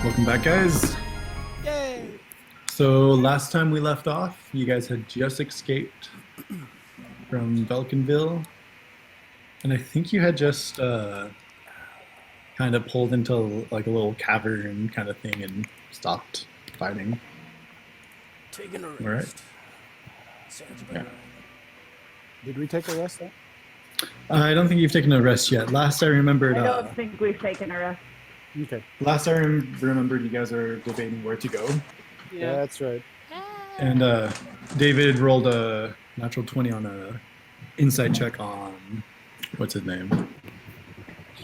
Welcome back, guys. Yay! So last time we left off, you guys had just escaped from Velkenville, and I think you had just kind of pulled into like a little cavern kind of thing and stopped fighting. Taking a rest. All right. Sounds about Yeah. right. Did we take a rest then? I don't think you've taken a rest yet. Last I remembered, I don't think we've taken a rest. Okay. last I remembered, you guys are debating where to go, Yeah, that's right. and David rolled a natural 20 on a insight check on what's his name,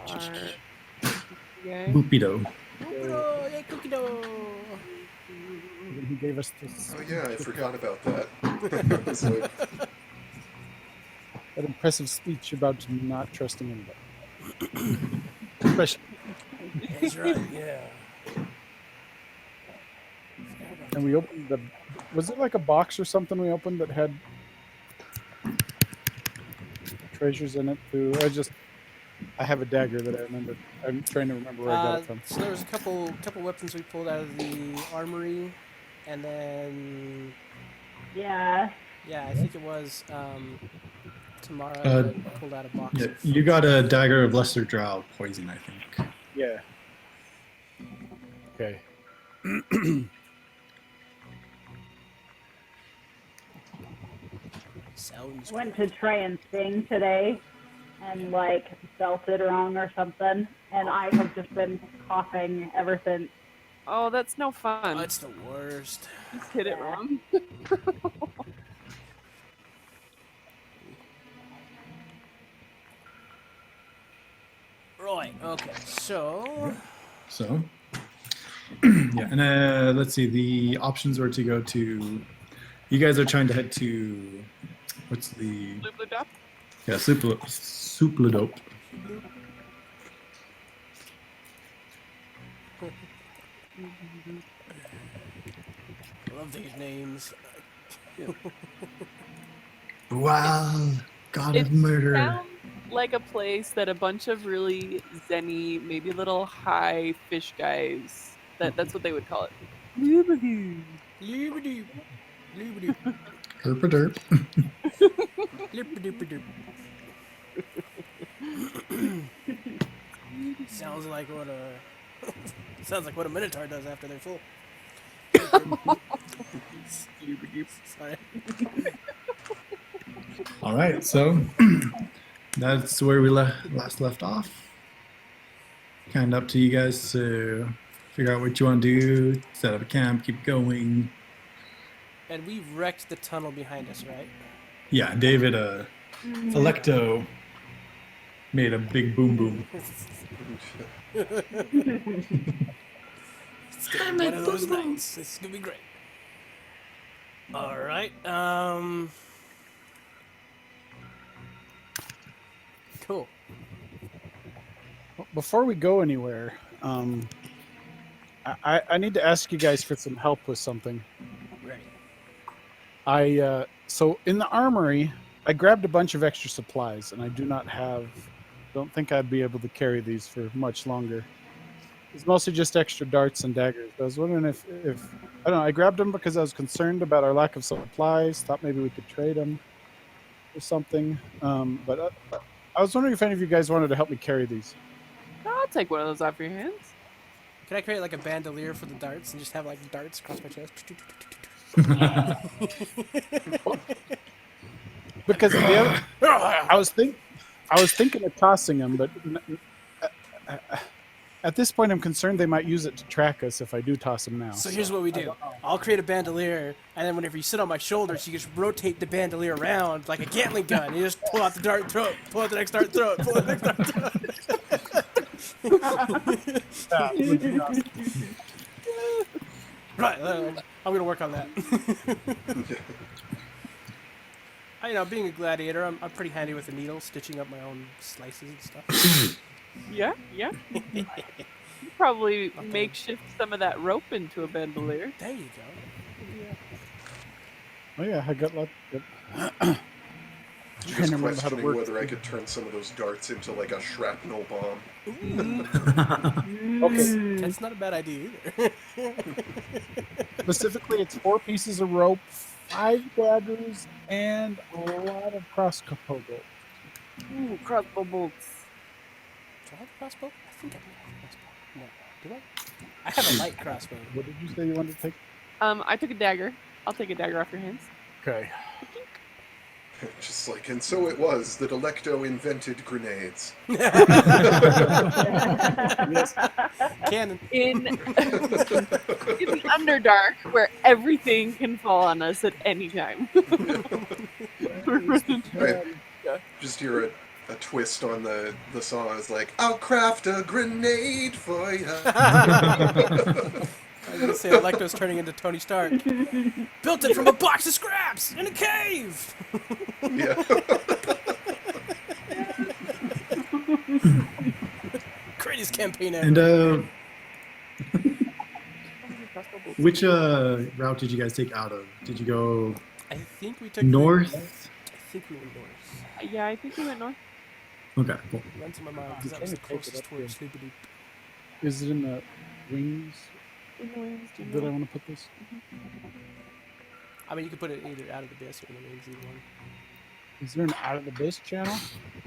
Okay. Bupido. Cookie-dough, yay, cookie-dough. He gave us this Oh yeah, I forgot about that. It's like, that impressive speech about not trusting anybody. Especially, That's right, yeah. and we opened the. Was it like a box or something we opened that had treasures in it too? I have a dagger that I remember. I'm trying to remember where I got it from. So there was a couple weapons we pulled out of the armory, and then Yeah. I think it was Tamara Uh, that pulled out a box. Yeah, you got a dagger of lesser drow poison, I think. Yeah. Okay. Sounds Went to try and sing today and like spelt it wrong or something. And I have just been coughing ever since. Oh, that's no Oh, fun. it's the worst. Just hit it wrong. Right. Okay. So So, yeah, and let's see. The options were to go to. You guys are trying to head to. What's the? Blue blue dot. Yeah, Supladope. I love these names. Wow, God It of murder. sounds like a place that a bunch of really zenny, maybe little high fish guys. That's what they would call it. Loobadoo. Loobadoo. Loobadoo. Herpaderp. Loop-a-doop-a-doop. Sounds like what a minotaur does after they're full. Sorry. All right, so that's where we last left off. Kind of up to you guys to figure out what you want to do. Set up a camp, keep going. And we wrecked the tunnel behind us, right? Yeah, David, Electo made a big boom boom. It's gonna be one of those nights. This is gonna be great. All right. Cool. Before we go anywhere, I need to ask you guys for some help with something. Ready. So in the armory, I grabbed a bunch of extra supplies, and I don't think I'd be able to carry these for much longer. It's mostly just extra darts and daggers. I was wondering if I don't know. I grabbed them because I was concerned about our lack of supplies. Thought maybe we could trade them or something. But I was wondering if any of you guys wanted to help me carry these. I'll take one of those off your hands. Can I create like a bandolier for the darts and just have like darts across my chest? Because I was thinking of tossing them, but at this point, I'm concerned they might use it to track us if I do toss them now. So here's what we do. I'll create a bandolier, and then whenever you sit on my shoulders, you just rotate the bandolier around like a Gatling gun. You just pull out the dart, throw it. Pull out the next dart, throw it. Pull out the next dart, throw it. Right, I'm gonna work on that. Being a gladiator, I'm pretty handy with a needle, stitching up my own slices and stuff. Yeah. You probably makeshift some of that rope into a bandolier. There you go. Oh yeah, I got lots. trying Just to remember how to questioning work. whether I could turn some of those darts into like a shrapnel bomb. Okay. That's not a bad idea either. Specifically, it's 4 pieces of rope, 5 daggers, and a lot of crossbow bolts. Ooh, crossbow bolts. Do I have a crossbow? I think I might have a crossbow. No. Do I? I have a light crossbow. What did you say you wanted to take? I took a dagger. I'll take a dagger off your hands. Okay. Just like, and so it was that Electo invented grenades. Cannon. In the Underdark, where everything can fall on us at any time. I just hear a twist on the song. It's like, I'll craft a grenade for you. I was gonna say Electro's turning into Tony Stark. Built it from a box of scraps in a cave. Yeah. Greatest campaign ever. And which route did you guys take out of? Did you go I think we took north? I think we went north. Yeah, I think we went north. Okay, cool. Runs in my mind because that was the closest towards Snoopy-Doop. Is it in the wings In the wings, do you that I know? want to put this? I mean, you could put it either out of the base or in the wings, either one. Is there an out of the base channel?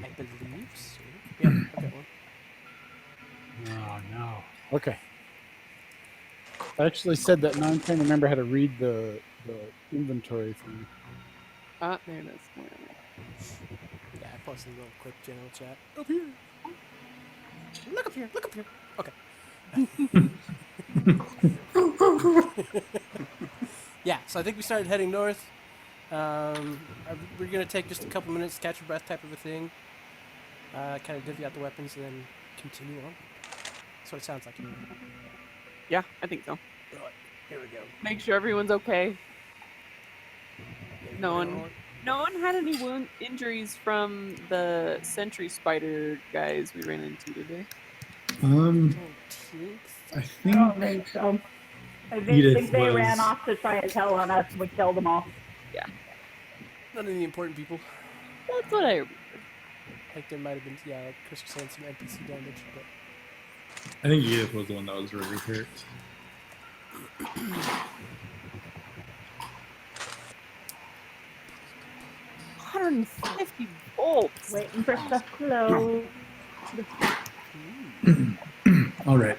I believe so. Yeah, I've got one. Oh no. Okay. I actually said that. Now I'm trying to remember how to read the inventory thing. Ah, there it is. Where am Yeah, I posted a little quick general chat. Up here. Look up here. Look up here. Okay. Yeah, so I think we started heading north. We're gonna take just a couple minutes, catch your breath, type of a thing. Kind of divvy out the weapons and then continue on. That's what it sounds like. Yeah, I think so. Right, here we go. Make sure everyone's okay. No one had any injuries from the sentry spider guys we ran into today. I I think don't think so. I Edith think they ran was- off to try and tell on us. We killed them all. None of the important people. That's what I remember. Like there might have been, yeah, like Chris was saying, some NPC damage, but I think Edith was the one that was really hurt. 150 volts. Waiting for stuff to load. All right.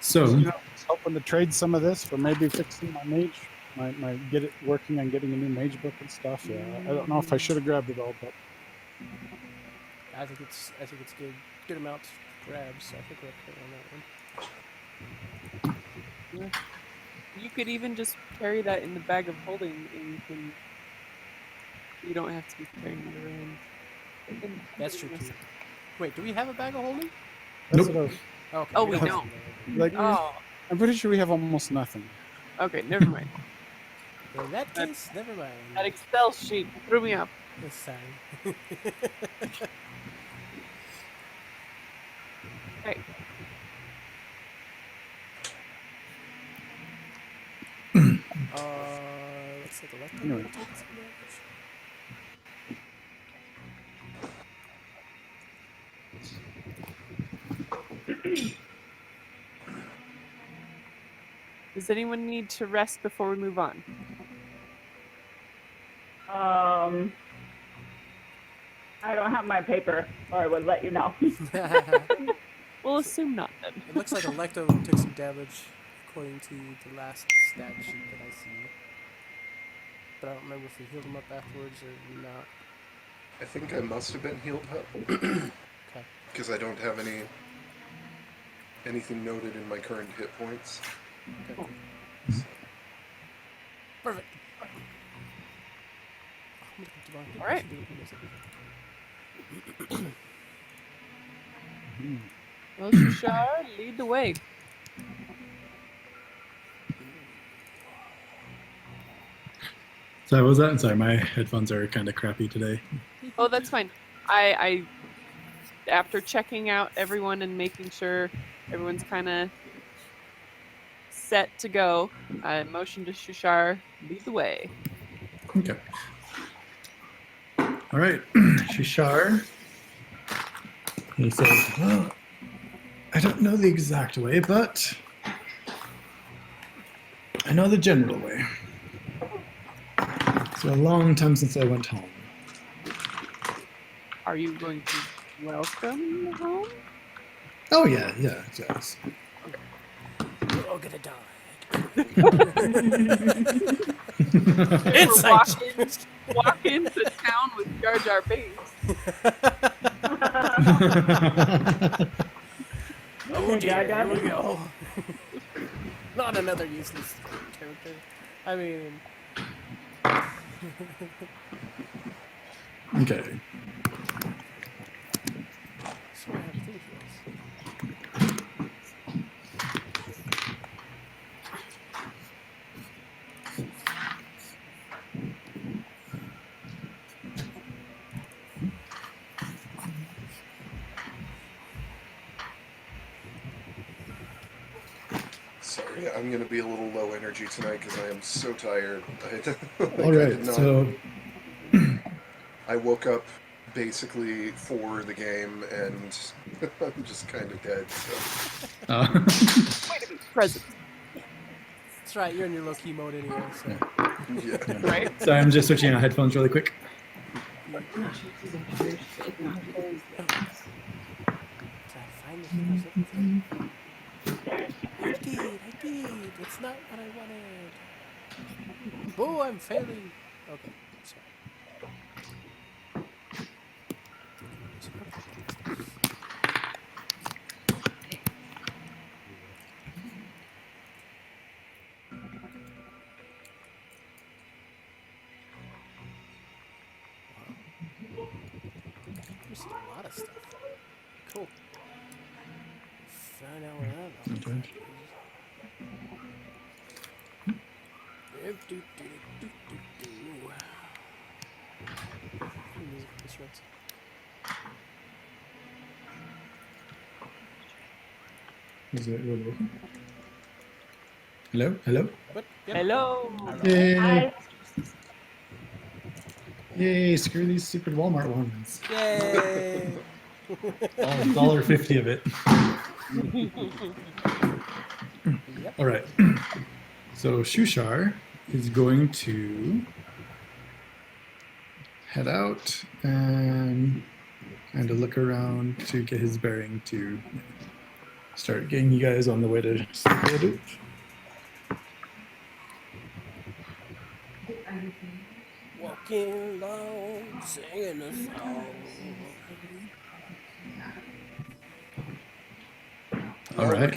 So You know, I was hoping to trade some of this for maybe fixing my mage, my get it working on getting a new mage book and stuff. Yeah, I don't know if I should have grabbed it all, but I think it's good amount to grab, so I think we're okay on that one. You could even just carry that in the bag of holding, and you don't have to be carrying it around. That's true too. Wait, do we have a bag of holding? that's Nope. what I was, Okay. Oh, we don't. like. Oh, I'm pretty sure we have almost nothing. okay, never mind. In that case, never mind. That Excel sheet threw me off. This time. Right. Let's take a look. Anyway. Does anyone need to rest before we move on? I don't have my paper, or I would let you know. We'll assume not then. It looks like Electo took some damage according to the last stat sheet that I see. But I don't remember if we healed him up afterwards or not. I think I must have been healed up. Okay. Because I don't have anything noted in my current hit points. Okay. Perfect. All right. Well, Shashar, lead the way. sorry, what was that? Sorry, my headphones are kind of crappy today. Oh, that's fine. I after checking out everyone and making sure everyone's kind of set to go, I motioned to Shushar, lead the way. Okay. All right, Shishar. He says, well, I don't know the exact way, but I know the general way. It's a long time since I went home. Are you going to welcome me home? Oh, yeah, yes. We're all gonna die. We're Insight. walk into town with Jar Jar Binks. Oh dear, Yeah, here we go. Not another useless character. I mean, Okay. so I have things. Sorry, I'm gonna be a little low energy tonight because I am so tired. All right, so I woke up basically for the game and I'm just kind of dead. So. Way to be present, That's right, you're in your low-key mode anyway, so. Yeah. right? sorry, I'm just switching on headphones really quick. Did I find the thing I was looking for? I did. It's not what I wanted. Oh, I'm failing. Okay, sorry. There's a lot of stuff. Cool. Find out where I'm at. Okay. Music instruments. Is it really working? Hello? What? Yep. Hello. Yay! Hi. Yay, screw these stupid Walmart ones. Yay! $1.50 of it. Yep. All right. So Shushar is going to head out and kind of look around to get his bearing to start getting you guys on the way to Spaduk. Walking along, singing a song. All right.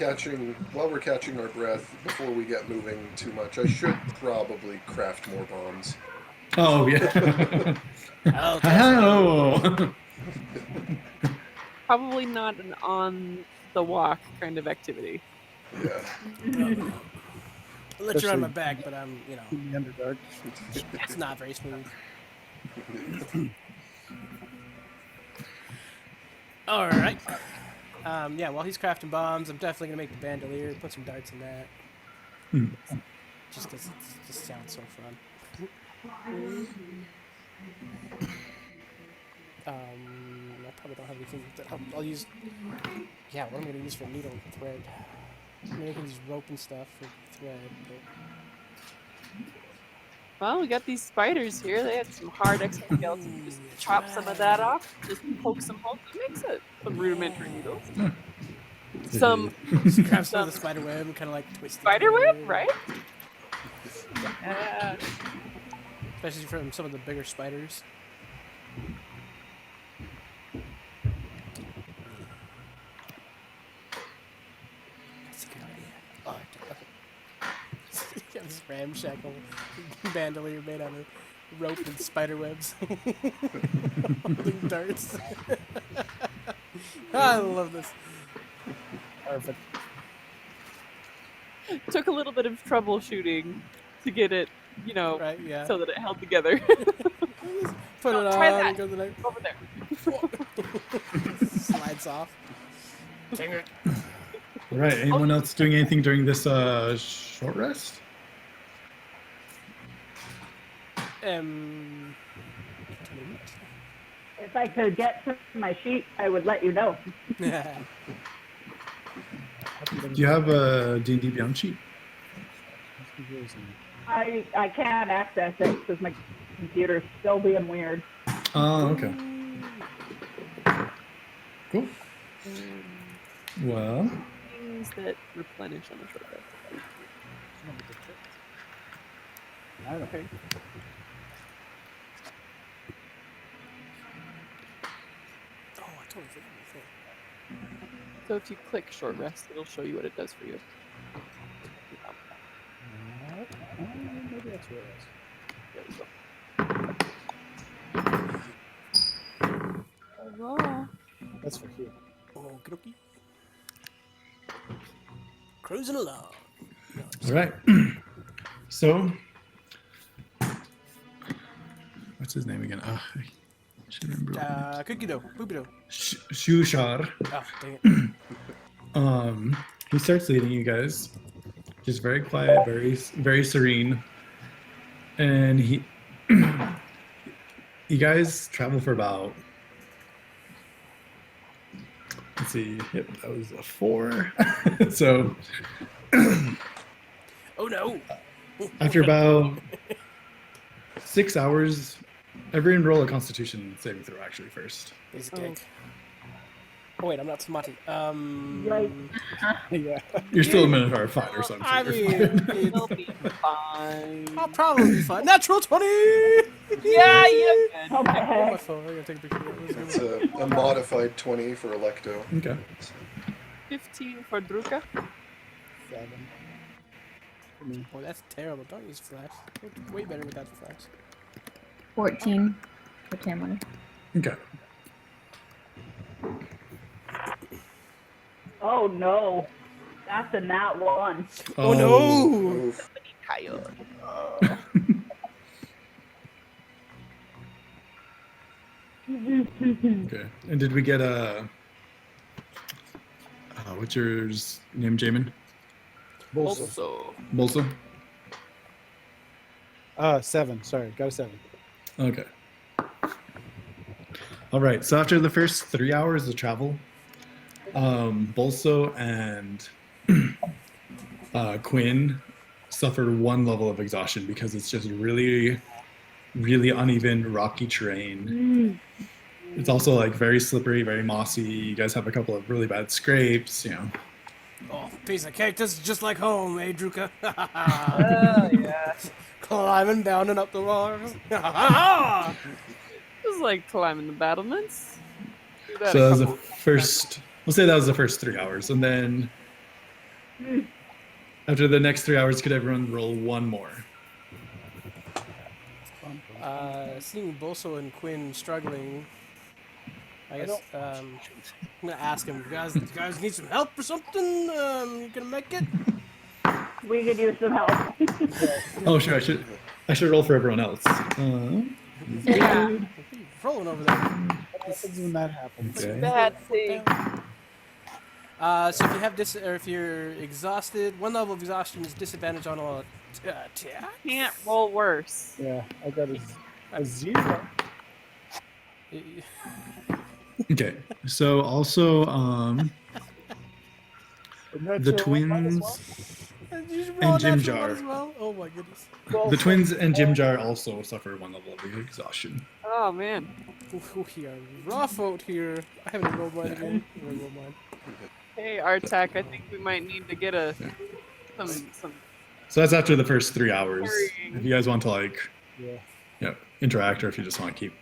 While we're catching our breath before we get moving too much, I should probably craft more bombs. Oh, yeah. Oh, Hello. Probably not an on the walk kind of activity. Yeah. I'll let you ride my Especially- back, but I'm, In the Underdark. it's not very smooth. All right. Yeah, while he's crafting bombs, I'm definitely gonna make the bandolier, put some darts in that. Just because it just sounds so fun. I probably don't have anything. I'll use. Yeah, what am I gonna use for needle and thread? I mean, I can use rope and stuff for thread, but Well, we got these spiders here. They had some hard exoskeletons. Just That's chop some of that right. off. Just poke some holes. It makes it some rudimentary needles. Some grab some of the spider web and kind of like twist it spider web, together. right? Yeah. Especially from some of the bigger spiders. That's a good idea. Oh, okay. You have this ramshackle bandolier made out of rope and spider webs. Holding darts. I love this. Perfect. Took a little bit of troubleshooting to get it, Right, yeah. so that it held together. Put it try on that. and go to the night. Over there. Slides off. Dang it. All right. Anyone else doing anything during this short rest? 10 minutes. If I could get to my sheet, I would let you know. Do you have a D&D Beyond sheet? I can't access it because my computer's still being weird. Oh, okay. Cool. Well, Things that replenish on the short rest. Okay. Oh, I totally forgot my thing. So if you click short rest, it'll show you what it does for you. Maybe that's what it was. There we go. Hello. That's for here. Oh, okay. Cruising along. No, all right. So, what's his name again? I should remember. cookie dough. Poopy dough. Shushar. Oh, dang it. He starts leading you guys. Just very quiet, very serene. And you guys travel for about, let's see, yep, that was a 4. So Oh, no. after about 6 hours, everyone roll a Constitution saving throw actually first. He's a cake. Oh, wait, I'm not Samati. Right. Yeah. You're still a Minotaur fighter, so I I'm sure you're mean, fine. It'll be fine. I'll probably be fine. Natural 20! Yeah, you good. Oh, my Oh, my heck. phone. I gotta take a picture of it. It's a modified 20 for Electo. Okay. 15 for Druka. 7. Oh, that's terrible. Don't use flash. It's way better without the flash. 14 for Tamara. Okay. Oh, no. That's a nat 1. Oh, no! Oof. Tired. Okay. And did we get what's your name, Jamin? Also, Bolsa? 7. Sorry, got a 7. Okay. All right. So after the first 3 hours of travel, Bolso and Quinn suffer 1 level of exhaustion because it's just really, really uneven, rocky terrain. It's also like very slippery, very mossy. You guys have a couple of really bad scrapes, you know. Oh, piece of cake. This is just like home, eh, Druka? yeah. Climbing, bounding up the walls. It was like climbing the battlements. Do that So a that was the couple- first. We'll say that was the first 3 hours, and then after the next 3 hours, could everyone roll 1 more? Seeing Bolso and Quinn struggling, I guess I'm gonna ask him. You guys need some help or something? You gonna make it? We could use some help. Oh, sure. I should roll for everyone else. Yeah. What are you rolling over there? What happens when that happens? Okay. Bad thing. So if you have if you're exhausted, 1 level of exhaustion is disadvantage on all attacks. Can't roll worse. Yeah, I got a 0. Okay. So also, the twins, Did you And roll a Jim natural one Jar. as well? Oh my goodness. the twins and Jim Jar also suffer 1 level of exhaustion. Oh man. Ooh, we are rough out here. I haven't rolled mine again. I'm gonna roll mine. Hey, Artak, I think we might need to get some. So that's after the first 3 hours. Carrying. If you guys want to like, Yeah. interact, or if you just want to keep.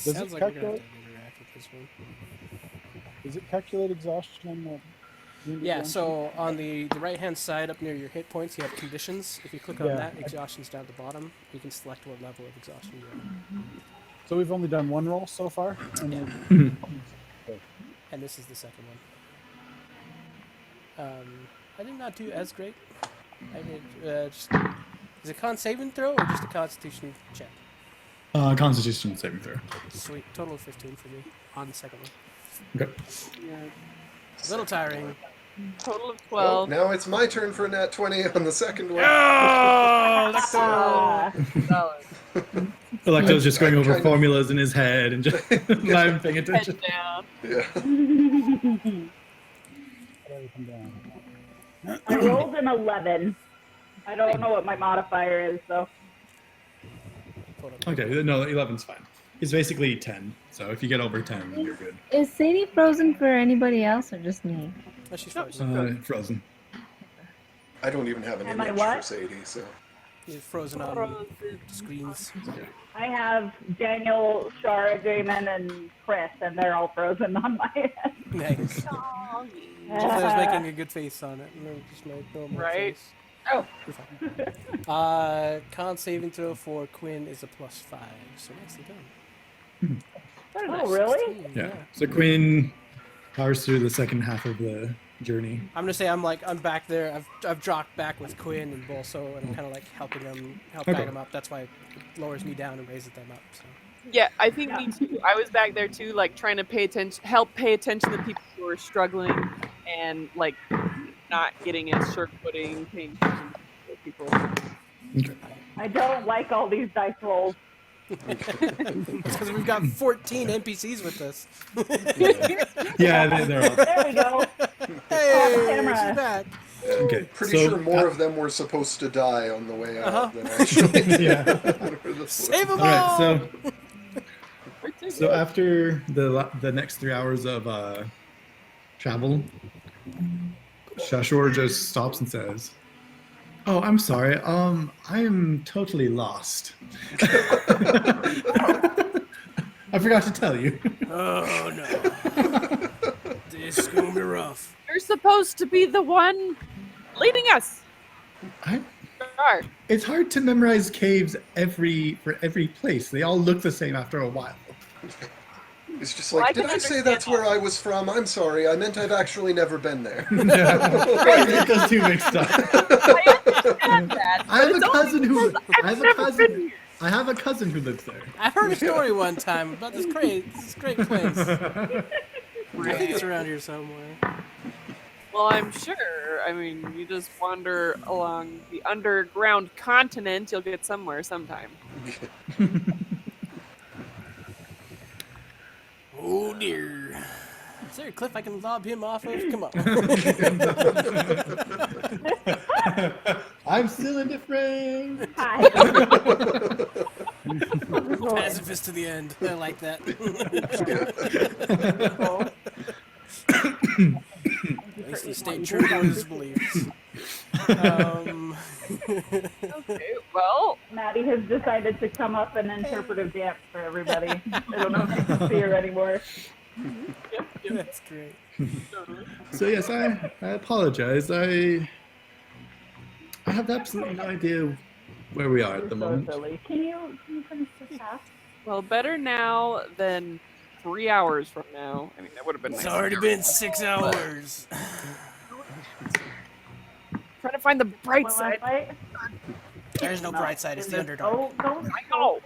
Does Sounds it like you're gonna have calculate? to interact with this one. Does it calculate exhaustion? Yeah, so on the right-hand side up near your hit points, you have conditions. If you click on Yeah. that, exhaustion's down at the bottom. You can select what level of exhaustion you're on. So we've only done 1 roll so far? And then, And this is the second one. I did not do as great. I did just... Is it con saving throw or just a constitution check? Constitution saving throw. Sweet. Total of 15 for me on the second one. Okay. Yeah. A little tiring. Total of Well, 12. now it's my turn for a nat 20 on the second one. Oh, let's go! Ah, Solid. Electo's just going I'm over trying to- formulas in his head and just not even paying attention. Head down. Yeah. Put everything down. I rolled an 11. I don't know what my modifier is, though. Okay, no, 11's fine. It's basically 10. So if you get over 10, you're good. Is Sadie frozen for anybody else or just me? Oh, she's frozen. Frozen. I don't even have an Am I image what? for Sadie, so. She's frozen on screens. I have Daniel, Shara, Jamin, and Chris, and they're all frozen on my head. Nice. Doggy. Just I was making a good face on it. No, just my normal Right. face. Oh. You're fine. Con saving throw for Quinn is a +5, so nicely done. Oh, really? Yeah. So Quinn powers through the second half of the journey. I'm gonna say I'm back there. I've dropped back with Quinn and Bolso, and I'm kind of like helping Okay. them up. That's why it lowers me down and raises them up. So. Yeah, I think me too. I was back there too, like trying to help pay attention to people who are struggling and like not getting in short footing, paying attention to people. Okay. I don't like all these dice rolls. Because we've got 14 NPCs with us. Yeah, they're all. There we go. Hey, camera. she's back. Okay. Pretty so, sure more of them were supposed to die on the way out Uh-huh. than actually. Yeah. Save them All all. right. So after the next 3 hours of travel, Shashor just stops and says, "Oh, I'm sorry. I am totally lost. I forgot to tell you." Oh no, this is gonna be rough. You're supposed to be the one leading us. Sure. It's hard to memorize caves for every place. They all look the same after a while. It's just Well, I like, did can I say understand that's that. where I was from? I'm sorry. I meant I've actually never been there. I get those two mixed up. I understand that. I have but a it's only cousin who. because I have I've a never been cousin. here. I have a cousin who lives there. I heard a story one time about this great place. I think it's around here somewhere. Well, I'm sure. I mean, you just wander along the underground continent, you'll get somewhere sometime. Oh dear. Is there a cliff I can lob him off of? Come on. I'm still indifferent. Hi. Pacifist to the end. I like that. At least he stayed true to his beliefs. Okay, well, Maddie has decided to come up and interpretive dance for everybody. I don't know if you can see her anymore. That's great. So yes, I apologize. I have absolutely no idea where we are at the You're so moment. silly. Can you finish this task? well, better now than 3 hours from now. I mean, that would have been It's nice. already been 6 hours. Trying to find the bright What side. website? There's no bright side. It's the Underdark. Go. I know.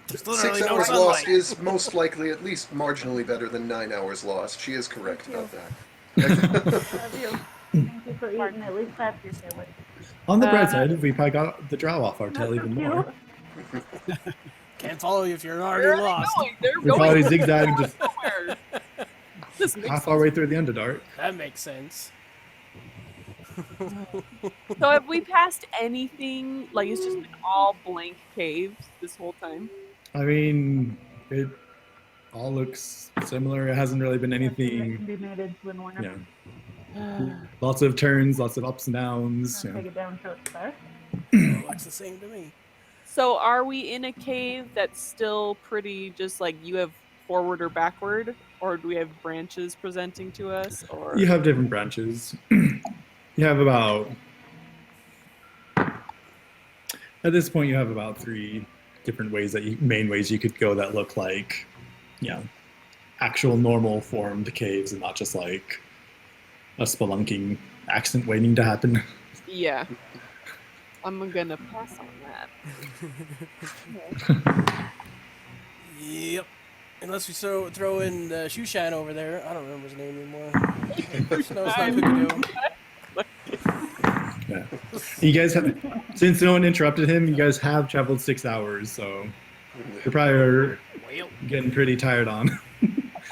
There's 6 literally no hours sunlight. lost is most likely at least marginally better than 9 hours lost. She is correct about that. Love you. Thank you for eating at least half your sandwich. On the bright side, we probably got the drow off our tail even more. Can't follow you if you're already Where are they lost. going? They're We probably going zigzagged just somewhere. This makes half our way through the Underdark. That makes sense. So have we passed anything? Like it's just been all blank caves this whole time. I mean, it all looks similar. It hasn't really been Can anything. be made into an ornament. Yeah, lots of turns, lots of ups and downs. Take it down to its there. Looks the same to me. So are we in a cave that's still pretty just like you have forward or backward, or do we have branches presenting to us? Or You have different branches. You have about, at this point, you have about 3 different ways main ways you could go that look like, actual normal formed caves and not just like a spelunking accident waiting to happen. yeah, I'm gonna pass on that. Yep. Unless we throw in Shoeshine over there. I don't remember his name anymore. No, it's not Kookadoo. Yeah. You guys have, since no one interrupted him, you guys have traveled 6 hours, so you're probably Well, getting pretty tired on.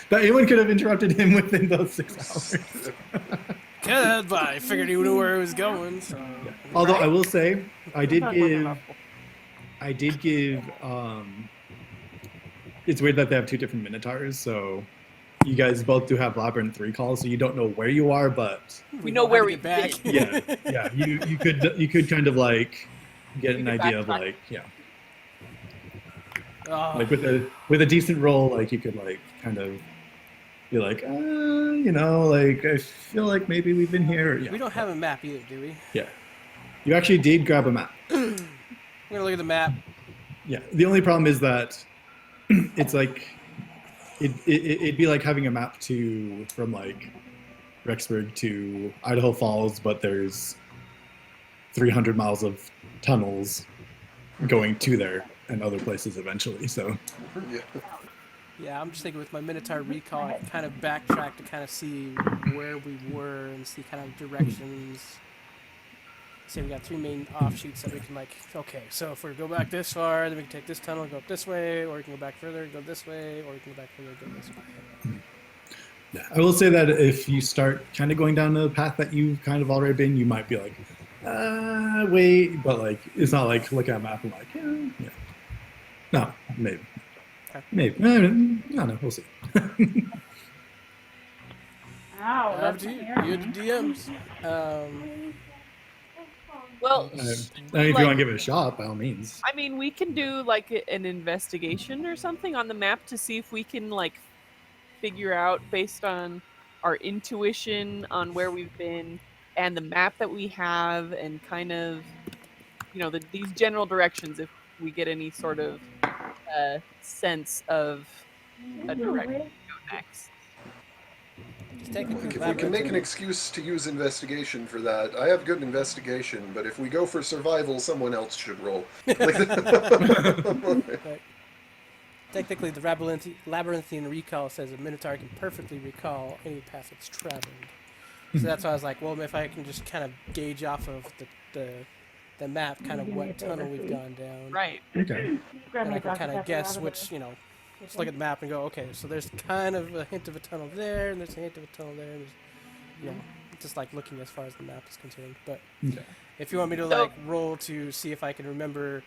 But anyone could have interrupted him within those 6 hours. could, but I figured he knew where he was going. So Although I will say, I did That wasn't give. It's weird that they have 2 different Minotaurs, so you guys both do have Labyrinth recall, so you don't know where you are, but We know where how to we've get been. yeah, you could kind of like get an You could idea of backtrack. like Oh, like with a decent roll, like you could like kind of be like, like I feel like maybe we've been here. Yeah, we don't have a map either, do we? yeah. You actually did grab a map. We're gonna look at the map. Yeah. The only problem is that it's like it'd be like having a map from like Rexburg to Idaho Falls, but there's 300 miles of tunnels going to there and other places eventually. So Yeah. Yeah, I'm just thinking with my Minotaur recall, I can kind of backtrack to kind of see where we were and see kind of directions. Say we got 3 main offshoots that we can like, okay, so if we go back this far, then we can take this tunnel and go up this way, or we can go back further and go this way, or we can go back further and go this way. yeah, I will say that if you start kind of going down the path that you've kind of already been, you might be like, wait, but like it's not like looking at a map and like, yeah. No, maybe. Okay. Maybe. No, we'll see. Ow, Up that's to you. not You're hearing the me. DMs. Well, I mean, if you want to give it a shot, by all means. I mean, we can do like an investigation or something on the map to see if we can like figure out based on our intuition on where we've been and the map that we have and kind of these general directions if we get any sort of sense of a direction to go next. Technically, If we can make an labyrinth- excuse to use investigation for that, I have good investigation, but if we go for survival, someone else should roll. Right. Technically, the labyrinthian recall says a Minotaur can perfectly recall any path it's traveled. So that's why I was like, well, if I can just kind of gauge off of the map, kind of what tunnel we've gone down, Right. Okay. Grab and my I can Dr. kind of Pepper guess out of which, the- just look at the map and go, okay, so there's kind of a hint of a tunnel there, and there's a hint of a tunnel there. And there's, just like looking as far as the map is concerned. But Okay. if you want me to So- like roll to see if I can remember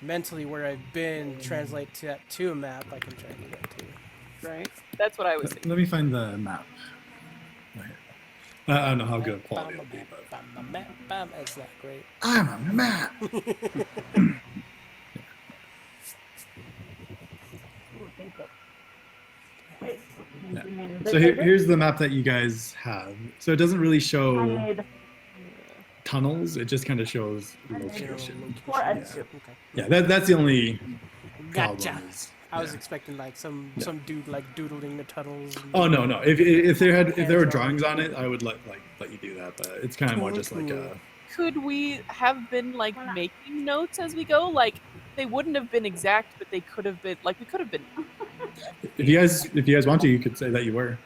mentally where I've been, translate that to a map, I can try to do that too. Right. That's what I was thinking. Let me find the map. Right here. I don't know how good quality it'll be, but Bam, it's not great. I'm a map. Yeah. So here's the map that you guys have. So it doesn't really I show made tunnels. It just kind of shows location. what? Yeah, yeah that's the only problem. Gotcha. is- I was yeah. expecting like some Yeah. dude like doodling the tunnels. And Oh no. If there were Hands-on. drawings on it, I would let you do that. But it's kind of more just like a. Could we have been like making notes as we go? Like they wouldn't have been exact, but they could have been like we could have been. If you guys want to, you could say that you were.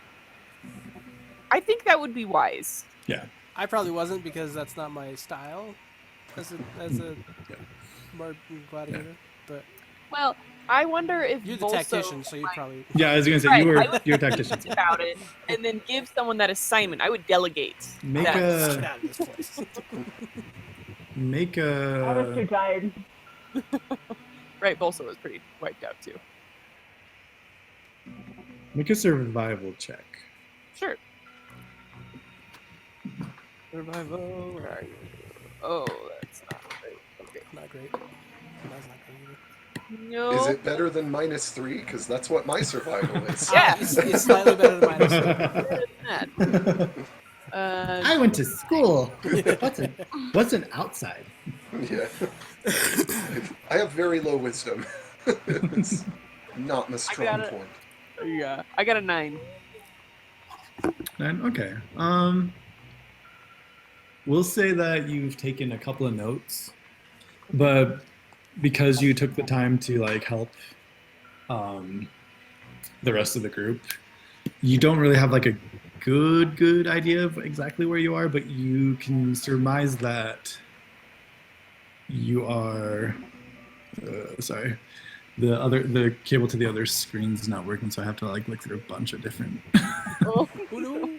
I think that would be wise. Yeah. I probably wasn't because that's not my style as a Yeah. Martin gladiator. But Well, I wonder if you're the Volso tactician, so you might- probably. Yeah, I was gonna say Right, you I were would you're a think tactician. about it and then give someone that assignment. I would delegate. Make that. Get a out of this place. make I was too a tired. Right, Volso was pretty wiped out too. make a survival check. Sure. Survival, where are you? Oh, that's not great. Okay. Not great. That's not great either. No. Is it better than -3? Because that's what my survival is. Yeah. It's slightly better than mine. better than that? I went to school. What's an outside? Yeah. I have very low wisdom. It's not my strong got it. point. Yeah, I got a 9. And okay. We'll say that you've taken a couple of notes, but because you took the time to like help the rest of the group, you don't really have like a good idea of exactly where you are, but you can surmise that you are. Sorry, the cable to the other screen's not working, so I have to like look through a bunch of different. Oh, Oh no.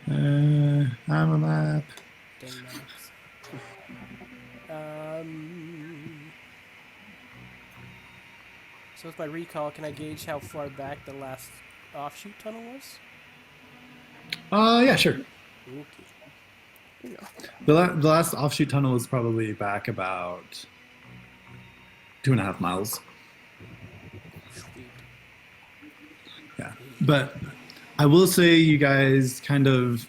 I'm a map. Dang maps. So with my recall, can I gauge how far back the last offshoot tunnel was? Yeah, sure. Okay. The last offshoot tunnel was probably back about 2.5 miles. Sweet. Yeah, but I will say you guys kind of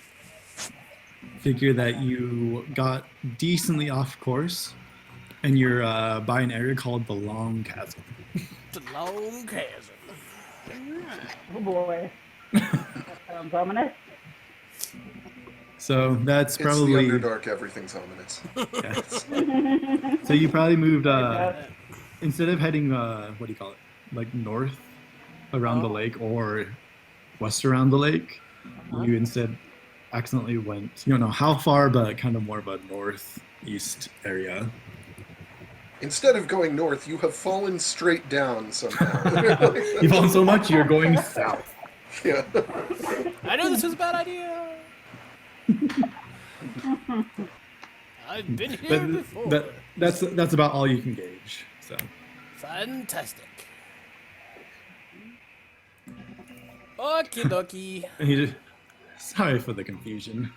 figure that you got decently off course, and you're by an area called the Long Chasm. The long chasm. Oh boy. That sounds ominous. So that's It's the probably Underdark. Everything's ominous. yeah. So you probably moved instead of heading what do you call it, like north around the lake or west around the lake, you instead accidentally went, you don't know how far, but kind of more of a northeast area. Instead of going north, you have fallen straight down somehow. You've fallen so much you're going south. Yeah. I knew this was a bad idea. I've been here before. That's about all you can gauge. So Fantastic. Okie dokie. and you just, sorry for the confusion.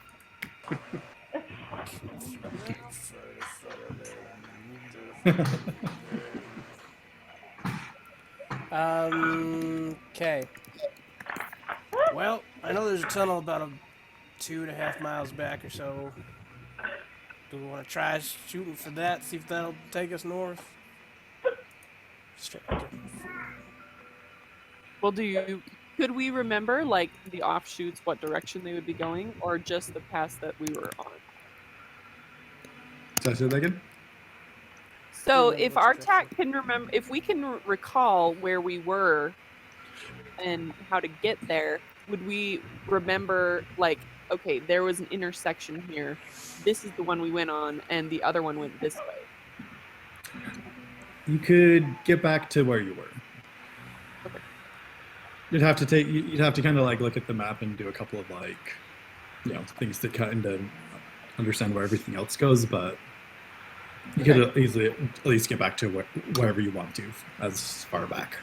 Okay. Well, I know there's a tunnel about 2.5 miles back or so. Do we want to try shooting for that? See if that'll take us north? Straight. well, could we remember like the offshoots, what direction they would be going, or just the path that we were on? Did I say that again? So Remember if which our direction. TAC can remember, if we can recall where we were and how to get there, would we remember like, okay, there was an intersection here. This is the one we went on, and the other one went this way. You could get back to where you were. Okay. You'd have to kind of like look at the map and do a couple of like, you know, things to kind of understand where everything else goes, but you could easily at least get back to wherever you want to, as far back.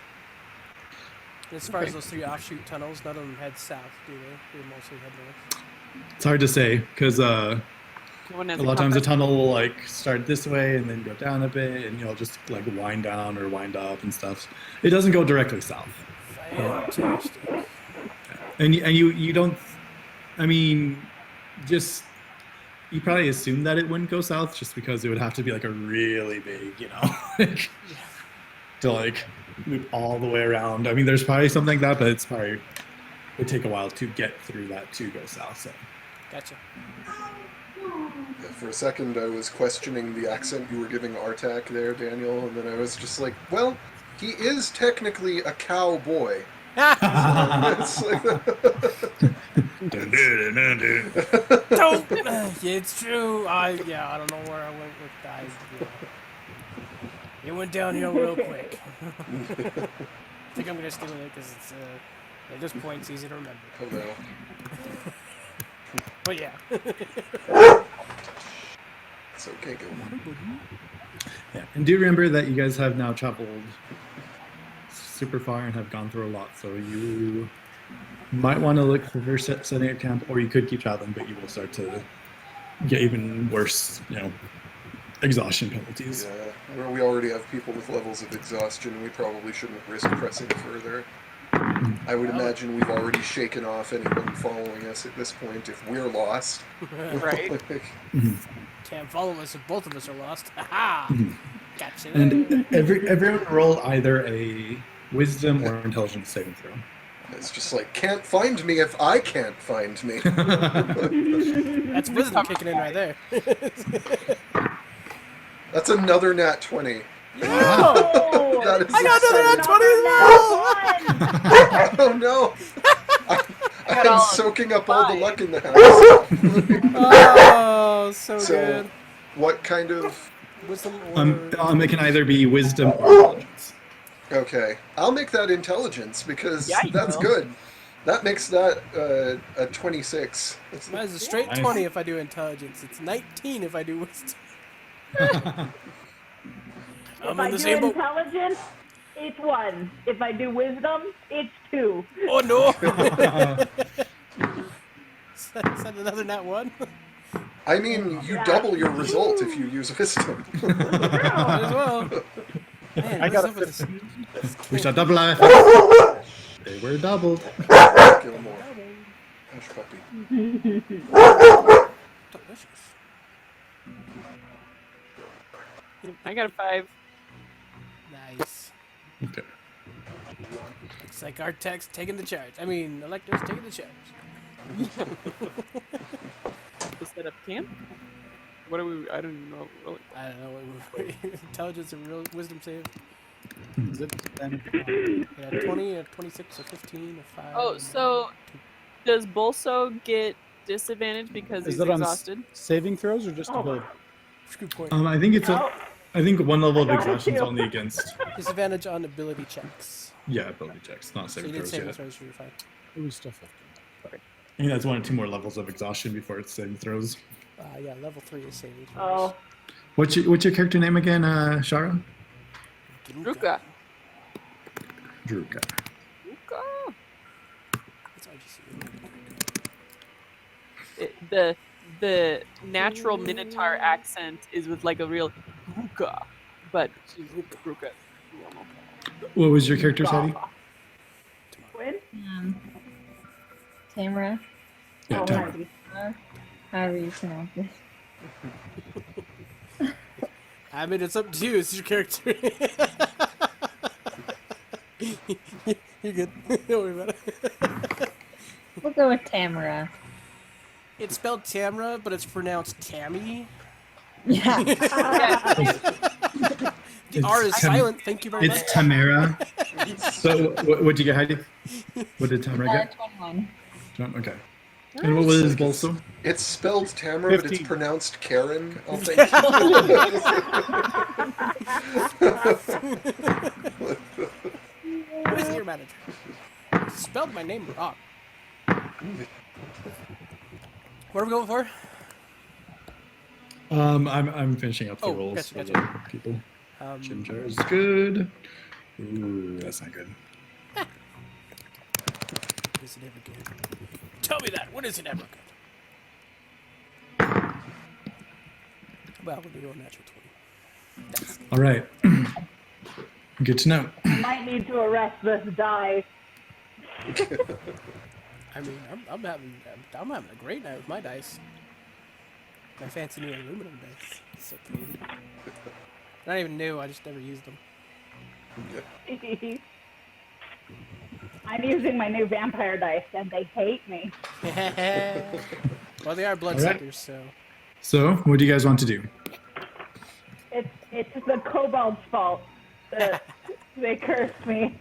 As far as those 3 offshoot tunnels, none of them head south, do they? They mostly head north. It's hard to say because No one has a lot of times a compass. tunnel will like start this way and then go down a bit, and you'll just like wind down or wind up and stuff. It doesn't go directly south. Fantastic. And you don't. I mean, just you probably assume that it wouldn't go south just because it would have to be like a really big, you know, like, to like move all the way around. I mean, there's probably something like that, but it's probably would take a while to get through that to go south. So Gotcha. Yeah, for a second, I was questioning the accent you were giving Artak there, Daniel, and then I was just like, well, he is technically a cowboy. It's like, Don't. Yeah, it's true. I don't know where I went with that. It went downhill real quick. I think I'm gonna stick with it because it's at this point it's easy to remember. oh no. But yeah. It's okay, go on. yeah, and do remember that you guys have now traveled super far and have gone through a lot. So you might want to look for setting up camp, or you could keep traveling, but you will start to get even worse, you know, exhaustion penalties. Yeah, well, we already have people with levels of exhaustion. We probably shouldn't risk pressing further. I would imagine we've already shaken off anyone following us at this point if we're lost. Right. Can't follow us if both of us are lost. Aha! Gotcha. And everyone roll either a wisdom or intelligence saving throw. It's just like, can't find me if I can't find me. That's wisdom kicking in right there. That's another nat 20. Oh! That is I got exciting. another nat 20 as well! Oh no! I got I'm all soaking up all the five. luck in the house. Oh, so, So, good. what kind of... Wisdom or It can either be wisdom or intelligence. Okay, I'll make that intelligence, because Yeah, you that's will. good. That makes that a 26. Mine's a straight Nice. 20 if I do intelligence. It's 19 if I do wisdom. I'm If I in the do same boat. intelligence, it's 1. If I do wisdom, it's 2. Oh no! Is that another nat 1? I mean, you double your result if you use wisdom. Might as well. Man, I what's got a up with this? 15. We shall double our efforts. They were doubled. Gilmore. Hush puppy. Delicious. I got a 5. Nice. Okay. Looks like our tech's taking the charge. I mean, Elector's taking the charge. To set up camp. What are we? I don't even know. Really. I don't know what intelligence and real wisdom save. Is it then? Yeah, 20, a 26, a 15, a 5. Oh, so does Bolso get disadvantage because Is he's it on exhausted? saving throws or just ability? Good point. I think it's Oh. I think one level of I got it exhaustion is too. only against Disadvantage on ability checks. ability checks, not So you saving did throws save yet. throws for your 5. Ooh, stuff like that. I think that's 1 or 2 more levels of exhaustion before it's saving throws. Yeah, level 3 is saving throws. Oh, What's your character name again, Shara? Ruka. Druka. Ruka. That's IGC. The natural Minotaur accent is with like a real Ruka, but she's Ruka. What was your character's Heidi? Quinn? Tamara. Yeah, Oh, Tamara. Heidi. However you pronounce it. I mean, it's up to you. It's your character. You're good. Don't worry about it. We'll go with Tamara. It's spelled Tamra, but it's pronounced Tammy. Yeah. The R is silent. Thank you very much. It's Tamara. So, what'd you get, Heidi? What did Tamara get? 21. Okay. And what was Bolso? It's spelled Tamara, but it's 15. pronounced Karen, I'll think. What is your manager? You spelled my name wrong. What are we going for? I'm finishing up the Oh, rolls gotcha, for gotcha. the people. Um, Ginger is good. Ooh, that's not good. Is it ever good? Tell me that. When is it ever good? Well, we'll be going natural 20. That's good. All right. Good to know. I might need to arrest this die. I mean, I'm having a great night with my dice. My fancy new aluminum dice. It's so pretty. Not even new. I just never used them. I'm using my new vampire dice, and they hate me. Well, they are bloodsuckers, so. So, what do you guys want to do? It's the kobold's fault that they cursed me.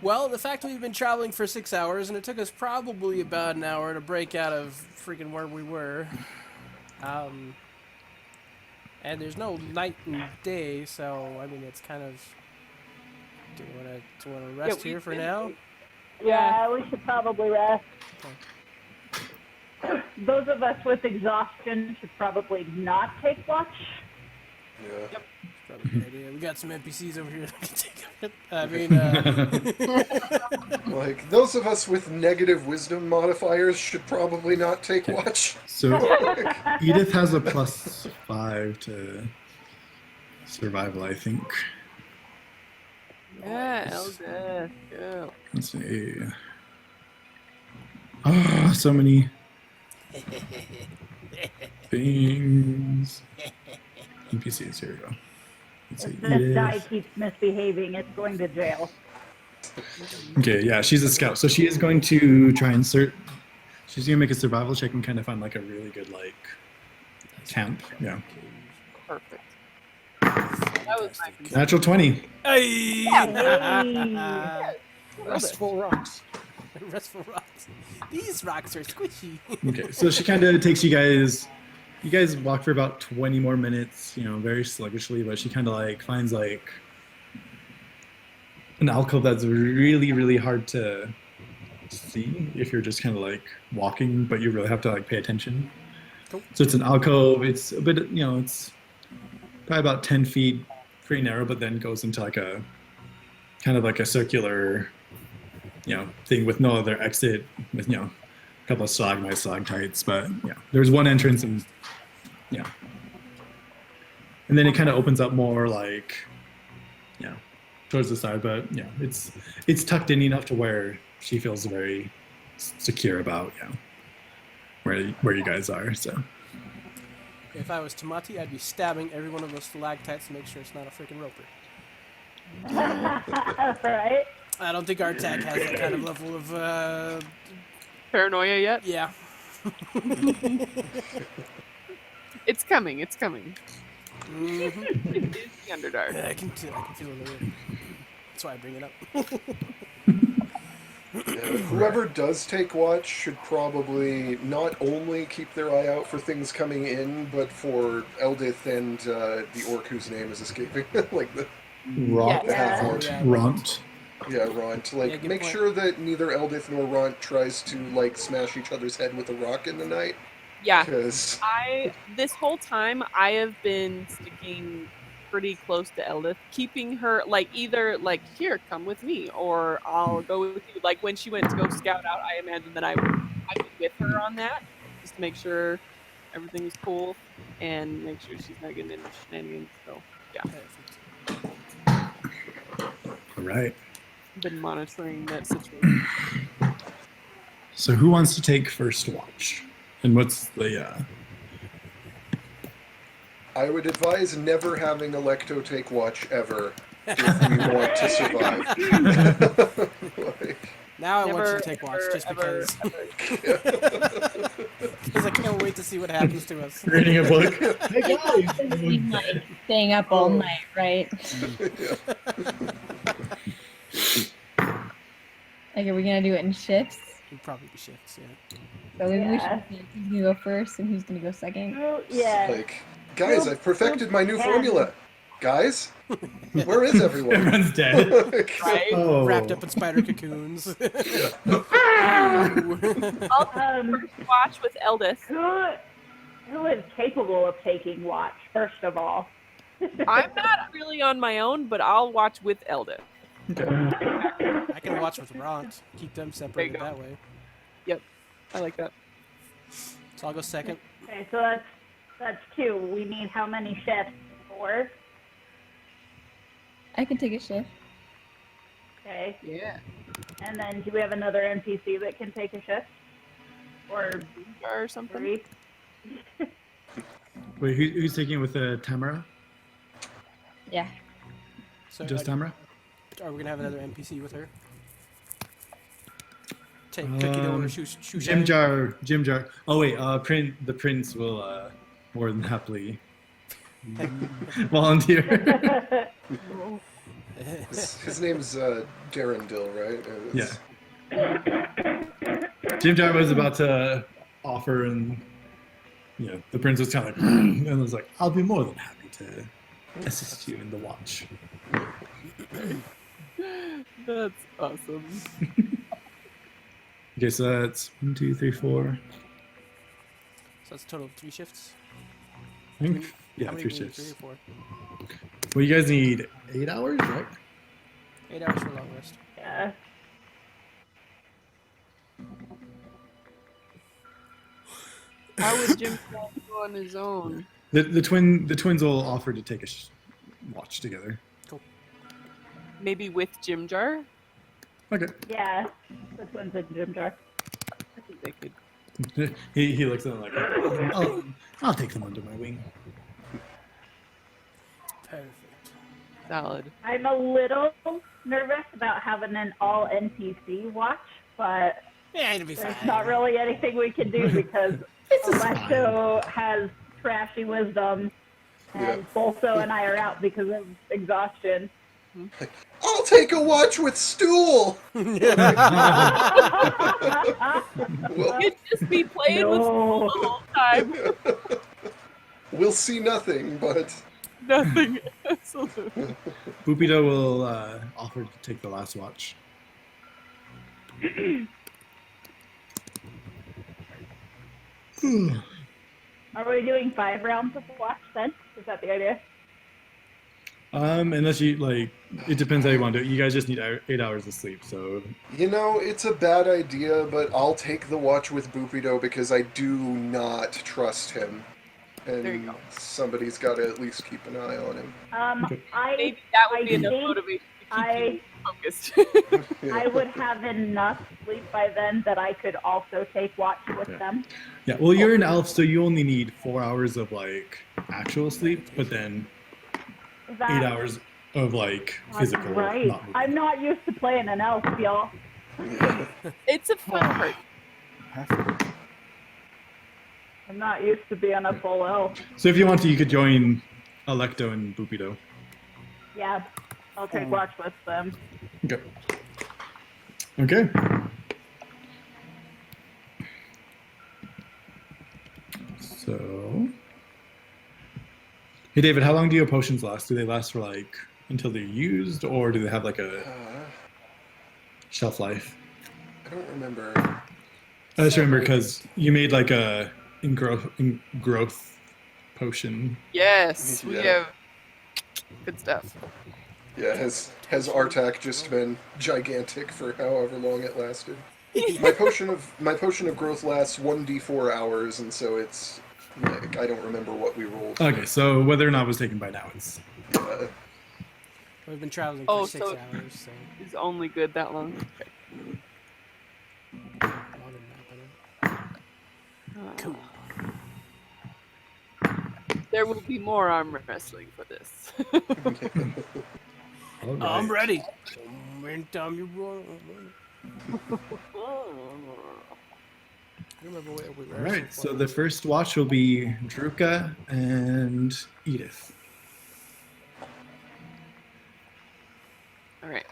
Well, the fact that we've been traveling for 6 hours, and it took us probably about an hour to break out of freaking where we were. And there's no night and day, so I mean, it's kind of. Do you want to rest here for now? Yeah, we should probably rest. Those of us with exhaustion should probably not take watch. Yeah. Probably a good idea. We got some NPCs over here that can take it. I mean, Like, those of us with negative wisdom modifiers should probably not take watch. So, Edith has a +5 to survival, I think. Yeah, Elza. Go. Let's see. Oh, so many things. NPCs, here we go. Let's see. If this die Edith. keeps misbehaving, it's going to jail. Okay, yeah, she's a scout. So she is going to try and she's going to make a survival check and kind of find like a really good like camp. Yeah. Perfect. That was my concern. Natural 20. hey! Hey. Restful rocks. Restful rocks. These rocks are squishy. Okay, so she kind of takes you guys. You guys walk for about 20 more minutes, very sluggishly, but she kind of like finds like an alcove that's really, really hard to see if you're just kind of like walking, but you really have to like pay attention. Cool. So it's an alcove. It's a bit, it's probably about 10 feet, pretty narrow, but then goes into like a kind of like a circular, thing with no other exit, with a couple of stalagmites, but there's one entrance and and then it kind of opens up more like towards the side, but it's tucked in enough to where she feels very secure about where you guys are. So If I was Tamati, I'd be stabbing every one of those stalactites to make sure it's not a freaking roper. Right? I don't think Artak has that kind of level of Paranoia yet? yeah. It's coming. It's coming. Mm-hmm. It is the Underdark. I can feel it. That's why I bring it up. Whoever does take watch should probably not only keep their eye out for things coming in, but for Eldith and the orc whose name is escaping, like the Ront. half-orc. Yeah. Ront. Yeah, Ront. Like, good make point. sure that neither Eldith nor Ront tries to like smash each other's head with a rock in the night. Yeah. Because This whole time I have been sticking pretty close to Eldith, keeping her like either like here, come with me, or I'll go with you. Like when she went to go scout out, I imagine that I'd be with her on that, just to make sure everything is cool and make sure she's not getting into shenanigans. So yeah, All right. been monitoring that situation. So who wants to take first watch? And what's the I would advise never having Electo take watch ever if we want to survive. Like, Now I want you Never, to take watch ever, just ever, because I can't wait to see what happens to us. reading a book? Hey guys, like staying up all night, right? Like, are we gonna do it in shifts? It'd probably be shifts, yeah. So maybe we Yeah. should. Who's gonna go first and who's gonna go second? Oh, yeah. like, guys, I've perfected my new Yeah. formula. Guys, where is everyone? Everyone's dead. right? Oh. Wrapped up in spider cocoons. I'll first watch with Eldith. Who is capable of taking watch, first of all? I'm not really on my own, but I'll watch with Eldith. I can watch with Ront. Keep them separated go. that way. I like that. So I'll go second. Okay, so that's two. We need how many shifts? 4? I can take a shift. Okay. Yeah. And then do we have another NPC that can take a shift? Or Or something. 3? Wait, who's taking it with Tamara? Yeah. So Just Tamara? are we gonna have another NPC with her? Take Cookie Dough or Shoo Jim Jar. Oh wait, the prince will more than happily volunteer. His name's Darendil, right? Yeah. Jim Jar was about to offer, and the prince was kind of like, and was like, "I'll be more than happy to assist you in the watch." That's awesome. Okay, so that's 1, 2, 3, 4. So that's a total of 3 shifts. I think, yeah, How many 3 do we need? shifts. 3 or 4? Well, you guys need 8 hours, right? 8 hours for a long rest. Yeah. How would Jim go on his own? The twins will offer to take a watch together. Maybe with Jim Jar? Okay. Yeah. The twins in Jim Jar. I think they could. He looks at them like, I'll take them under my wing. Perfect. Solid. I'm a little nervous about having an all NPC watch, but Yeah, it'll be fine. there's not really anything we can do because Electo has trashy wisdom, and Bolso and I are out because of exhaustion. I'll take a watch with stool. Well, You'd just be playing with school the whole time. we'll see nothing, but Nothing. Absolutely. Bupido will offer to take the last watch. Are we doing 5 rounds of watch then? Is that the idea? Unless you like, it depends how you want to do it. You guys just need 8 hours of sleep, so you know, it's a bad idea, but I'll take the watch with Bupido because I do not trust him. And There you go. somebody's got to at least keep an eye on him. Okay. Maybe that would be I enough think motivation to keep you focused. Yeah. I would have enough sleep by then that I could also take watch with Yeah. them. Yeah, well, you're an elf, so you only need 4 hours of like actual sleep, but then Is that 8 hours of like physical. right? not movement. I'm not used to playing an elf, y'all. It's a fun part. I'm not used to being a full elf. So if you want to, you could join Electo and Bupido. Yeah, I'll take watch with them. Okay. Okay. So, hey David, how long do your potions last? Do they last for like until they're used, or do they have like a shelf life? I don't remember. I just remember because you made like a growth potion. Yes, we Yeah. have good stuff. Yeah, has Artak just been gigantic for however long it lasted? My potion of growth lasts 1d4 hours, and so it's like, I don't remember what we rolled. Okay, so whether or not it was taken by now, it's We've been traveling Oh, for 6 so- hours, so It's only good that long. Okay. modern map, I know. Cool. There will be more arm wrestling for this. all right. I'm ready. Anytime you roll. I remember where we were. All right, so the first watch will be Druka and Edith. All right.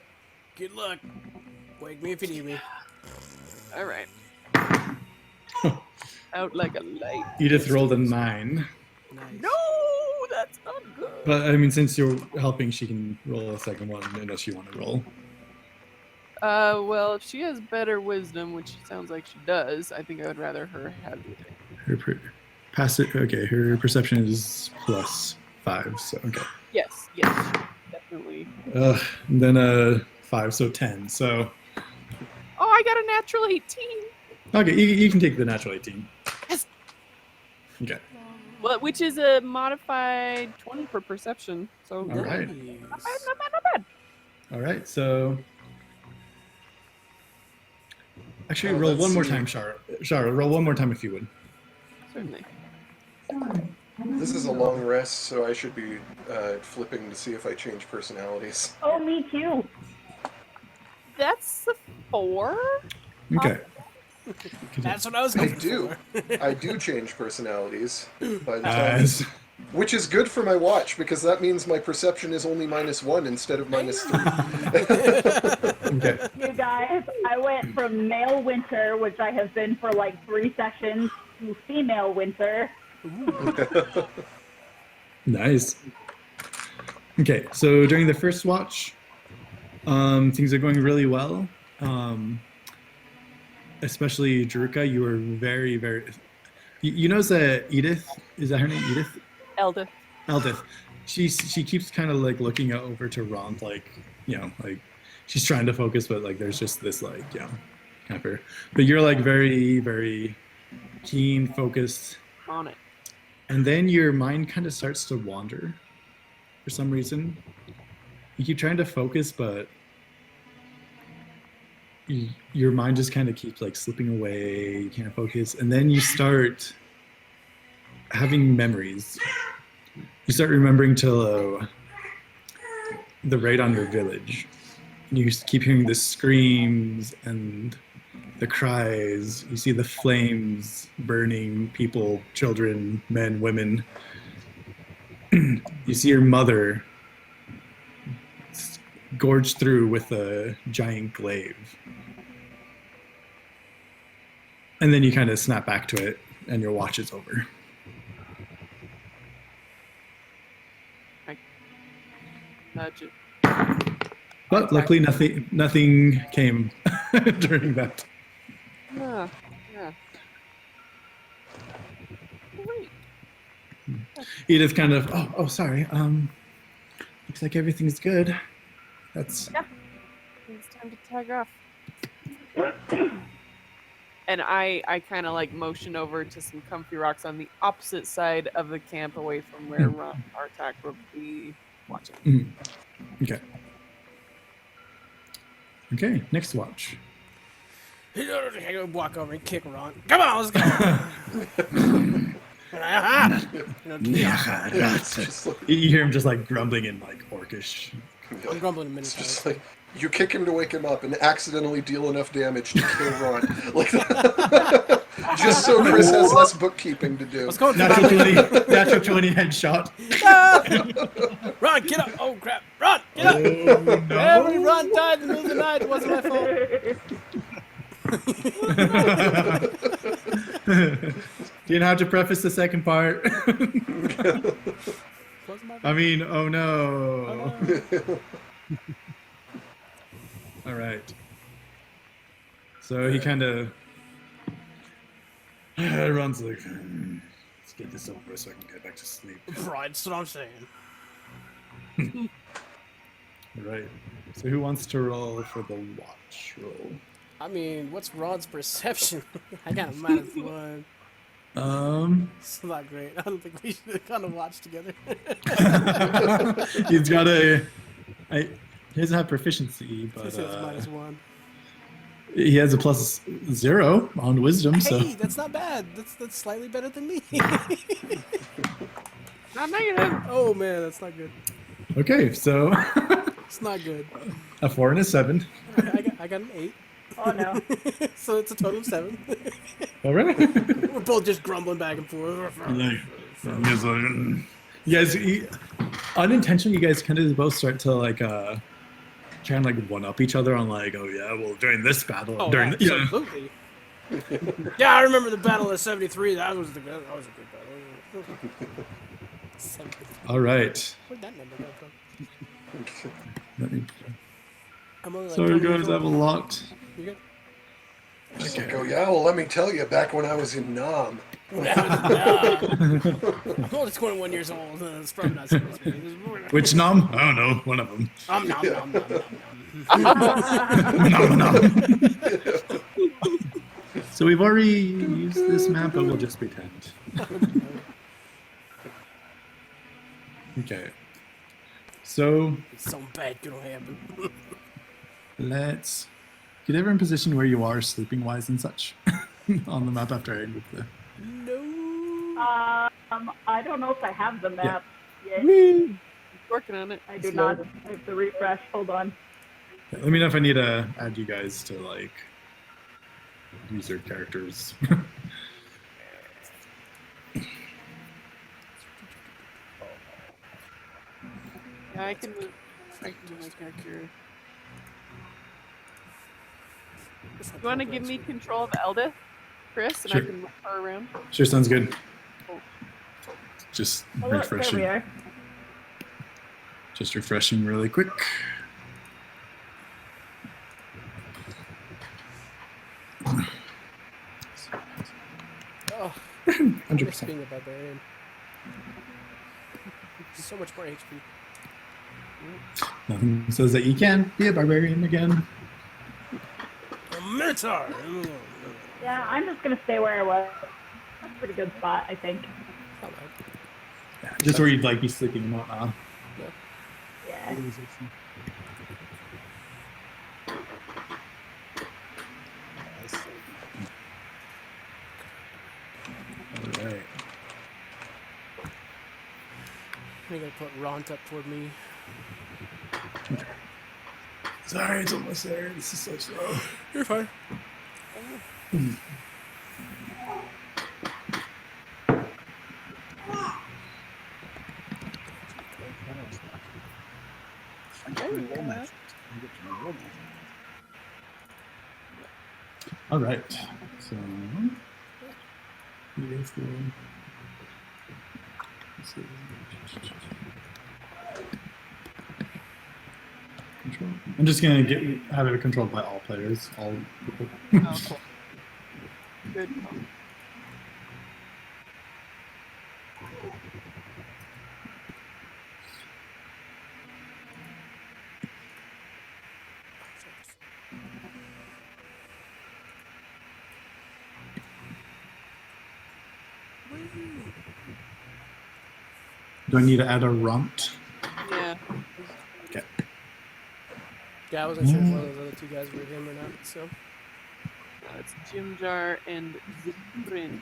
Good luck. Wake me if you need me. All right. Out like a light. Edith rolled a 9. Nice. No, that's not good. But I mean, since you're helping, she can roll a second one unless you want to roll. Well, if she has better wisdom, which sounds like she does, I think I would rather her have it. Her perception is +5, so okay. Yes, definitely. Then a 5, so 10. So Oh, I got a natural 18. okay, you can take the natural 18. Yes. Okay. Well, which is a modified 20 for perception. So All right. not bad. All right. So actually, Oh, roll let's one more see. time, Shara. Shara, roll one more time if you would. Certainly. This is a long rest, so I should be flipping to see if I change personalities. Oh, me too. That's a 4. Okay. That's what I was I going do. for. I do change personalities by the time, Nice. which is good for my watch because that means my perception is only -1 instead of -3. Okay. You guys, I went from male winter, which I have been for like 3 sessions, to female winter. Nice. Okay, so during the first watch, things are going really well. Especially Druka, you were very, very. You notice that Edith, is that her name? Edith? Elda. Eldith. She keeps kind of like looking over to Rond, like, like she's trying to focus, but like there's just this like, kind of. But you're like very, very keen, focused. On it. And then your mind kind of starts to wander for some reason. You keep trying to focus, but your mind just kind of keeps like slipping away. You can't focus. And then you start having memories. You start remembering the raid on your village. You keep hearing the screams and the cries. You see the flames burning people, children, men, women. You see your mother gorge through with a giant glaive. And then you kind of snap back to it, and your watch is over. Nudge it. But luckily, nothing came during that. Yeah. Yeah. Great. Edith kind of, oh, sorry. Looks like everything's good. That's It's time to tag off. And I kind of like motion over to some comfy rocks on the opposite side of the camp, away from where Artak will be watching. Okay. Okay, next watch. I go walk over and kick Ron. Come on, let's go. It's just like, You hear him just like grumbling in like orcish. I'm grumbling a minute. it's just like you kick him to wake him up and accidentally deal enough damage to kill Ron. Like just so Chris has less bookkeeping to do. Let's go. Natural 20 headshot. Ron, get up! Oh crap! Ron, get up! Oh, no. Every Ron died in the middle of the night. It wasn't my fault. Do you know how to preface the second part? Wasn't my fault. I mean, oh no. Oh, no. All right. So he kind of runs like, let's get this over so I can get back to sleep. Right, that's what I'm saying. All right. So who wants to roll for the watch roll? I mean, what's Ron's perception? I got a -1. It's not great. I don't think we should have gone to watch together. He's got he doesn't have proficiency, but He says -1. he has a +0 on wisdom, so Hey, that's not bad. That's slightly better than me. Not negative. Oh man, that's not good. okay. So It's not good. a 4 and a 7. I got an 8. Oh no. So it's a total of 7. All right. We're both just grumbling back and forth. You guys, unintentionally, you guys kind of both start to like try and like one up each other on like, oh yeah, well during this battle, Oh, during absolutely. Yeah, I remember the battle of '73. That was a good battle. 73. All right. Where'd that number come from? Let me- I'm only like Sorry 20 years guys, I have a old. lot. You good? Just like, oh yeah, well let me tell you, back when I was in Nam. I'm only 21 years old. It's probably not supposed to be. Which nom? I don't know. One of them. Nom. Nom, nom. So we've already used this map, but we'll just pretend. Okay. So Something bad gonna happen. let's get everyone in position where you are, sleeping wise and such, on the map after I end with the. No. I don't know if I have the map yet. Working on it. I do not. I have to refresh. Hold on. Yeah, let me know if I need to add you guys to like use your characters. Yeah, I can do my character. You want to give me control of Elda, Chris, and Sure. I can move her around? Sure, sounds good. Just Oh, look, there refreshing. we are. Just refreshing really quick. Oh, I miss 100%. being a barbarian. So much more HP. Nothing says that you can be a barbarian again. A minotaur. Yeah, I'm just gonna stay where I was. That's a pretty good spot, I think. Not bad. Yeah, just where you'd like be sleeping and whatnot. Yeah. All right. I'm gonna put Ront up toward me. Sorry, it's almost there. This is so slow. You're fine. All right. So you guys go. Let's see. Control. I'm just gonna have it controlled by all players, all people. Oh, cool. Good. Do I need to add a runt? Yeah. Okay. Yeah, I wasn't sure if one of those other two guys were him or not. So It's Jim Jar and Ziprin.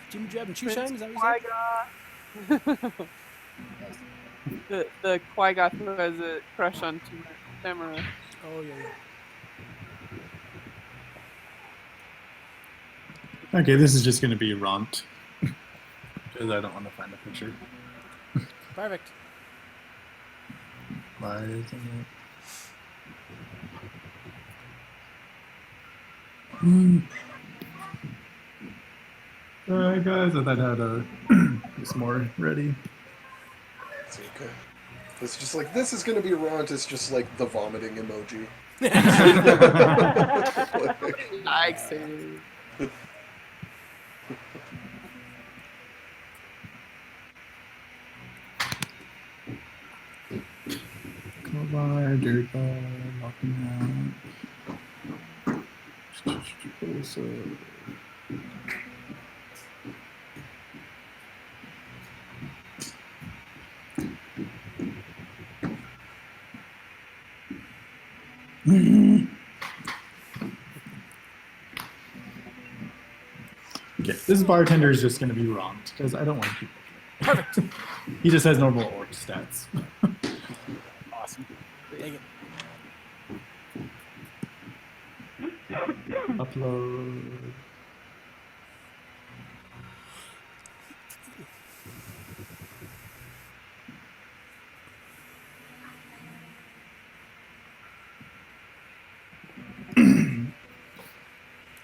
Jim Jab and Chushine, is that what you said? The Qui-Goth who has a crush on Tamara. Oh yeah. Okay, this is just gonna be runt because I don't want to find a picture. Perfect. Why isn't it? Alright guys, I thought I had this more ready. It's okay. It's just like, this is gonna be Ront, it's just like the vomiting emoji. Nice. Crowbar, dirt ball, locking out. So, okay, this bartender is just going to be wrong because I don't want to keep it. Perfect. He just has normal orc stats. Awesome. Dang it. Upload.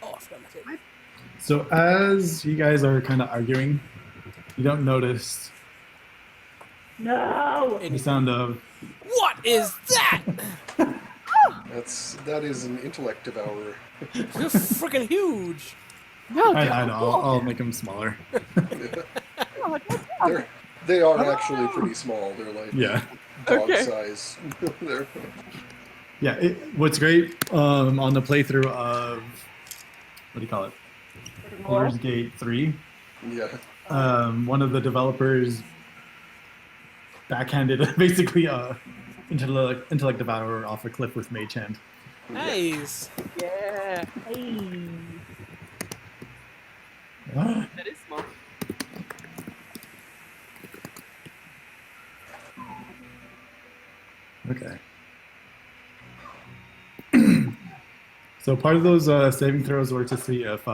Oh, I forgot my tape. So as you guys are kind of arguing, you don't notice No. the sound of What is that? That is an intellect devourer. You're freaking huge. No, I know, I'll make them smaller. They are actually pretty small. They're like Yeah. dog Okay. size. They're, Yeah, what's great on the playthrough of, what do you call it? Baldur's Gate 3, yeah. one of the developers backhanded basically intellect devourer off a cliff with mage hand. Nice. Yeah, Hey. that is small. Okay. So part of those saving throws were to see if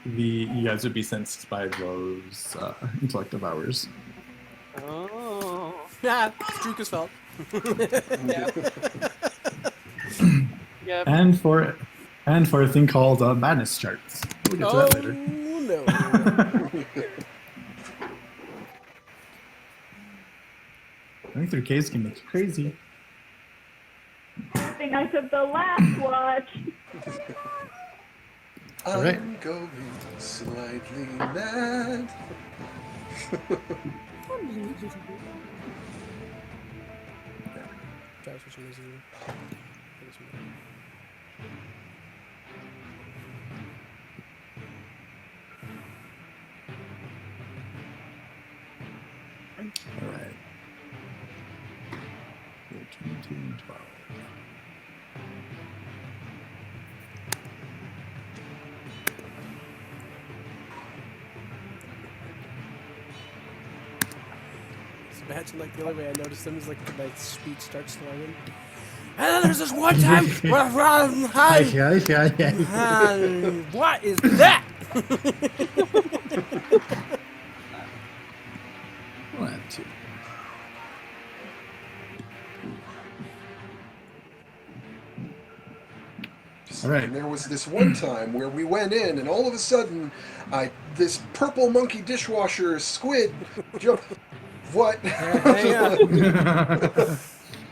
you guys would be sensed by those intellect devourers. Oh. Yeah, it's Druka's fault. Yep. And for a thing called madness charts. We'll get to that later. No. Going through caves can make you crazy. I think I took the last watch. I'm right. going slightly mad. Try for some reason. All right. 22 and 12. Just imagine like the only way I noticed them is like my speech starts slowing. And then there's this one time where what is that? One, two. All right. And there was this one time where we went in, and all of a sudden, this purple monkey dishwasher squid jumped. What? Hang on.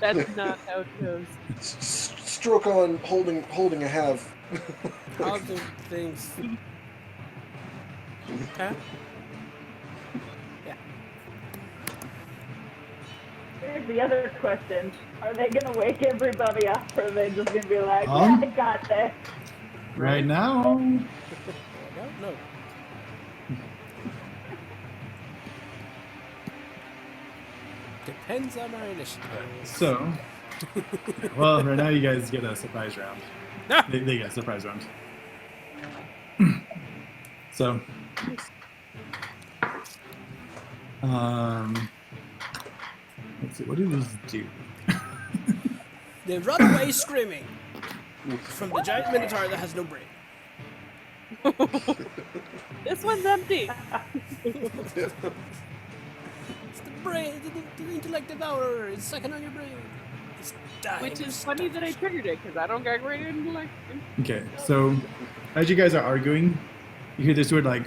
That's not how it goes. Stroke on holding a half. I'll do things. Okay. Yeah. Here's the other question. Are they going to wake everybody up, or are they just going to be like, yeah, I got this? Right now, I don't know. Depends on our initiative. so, well, right now you guys get a surprise round. They get a surprise round. So, let's see, what do these do? They run away screaming from the giant minotaur that has no brain. This one's empty. It's the brain, the intellect devourer is sucking on your brain. It's dying. Which is funny that I triggered it, because I don't got great intellect. Okay, so as you guys are arguing, you hear this word like,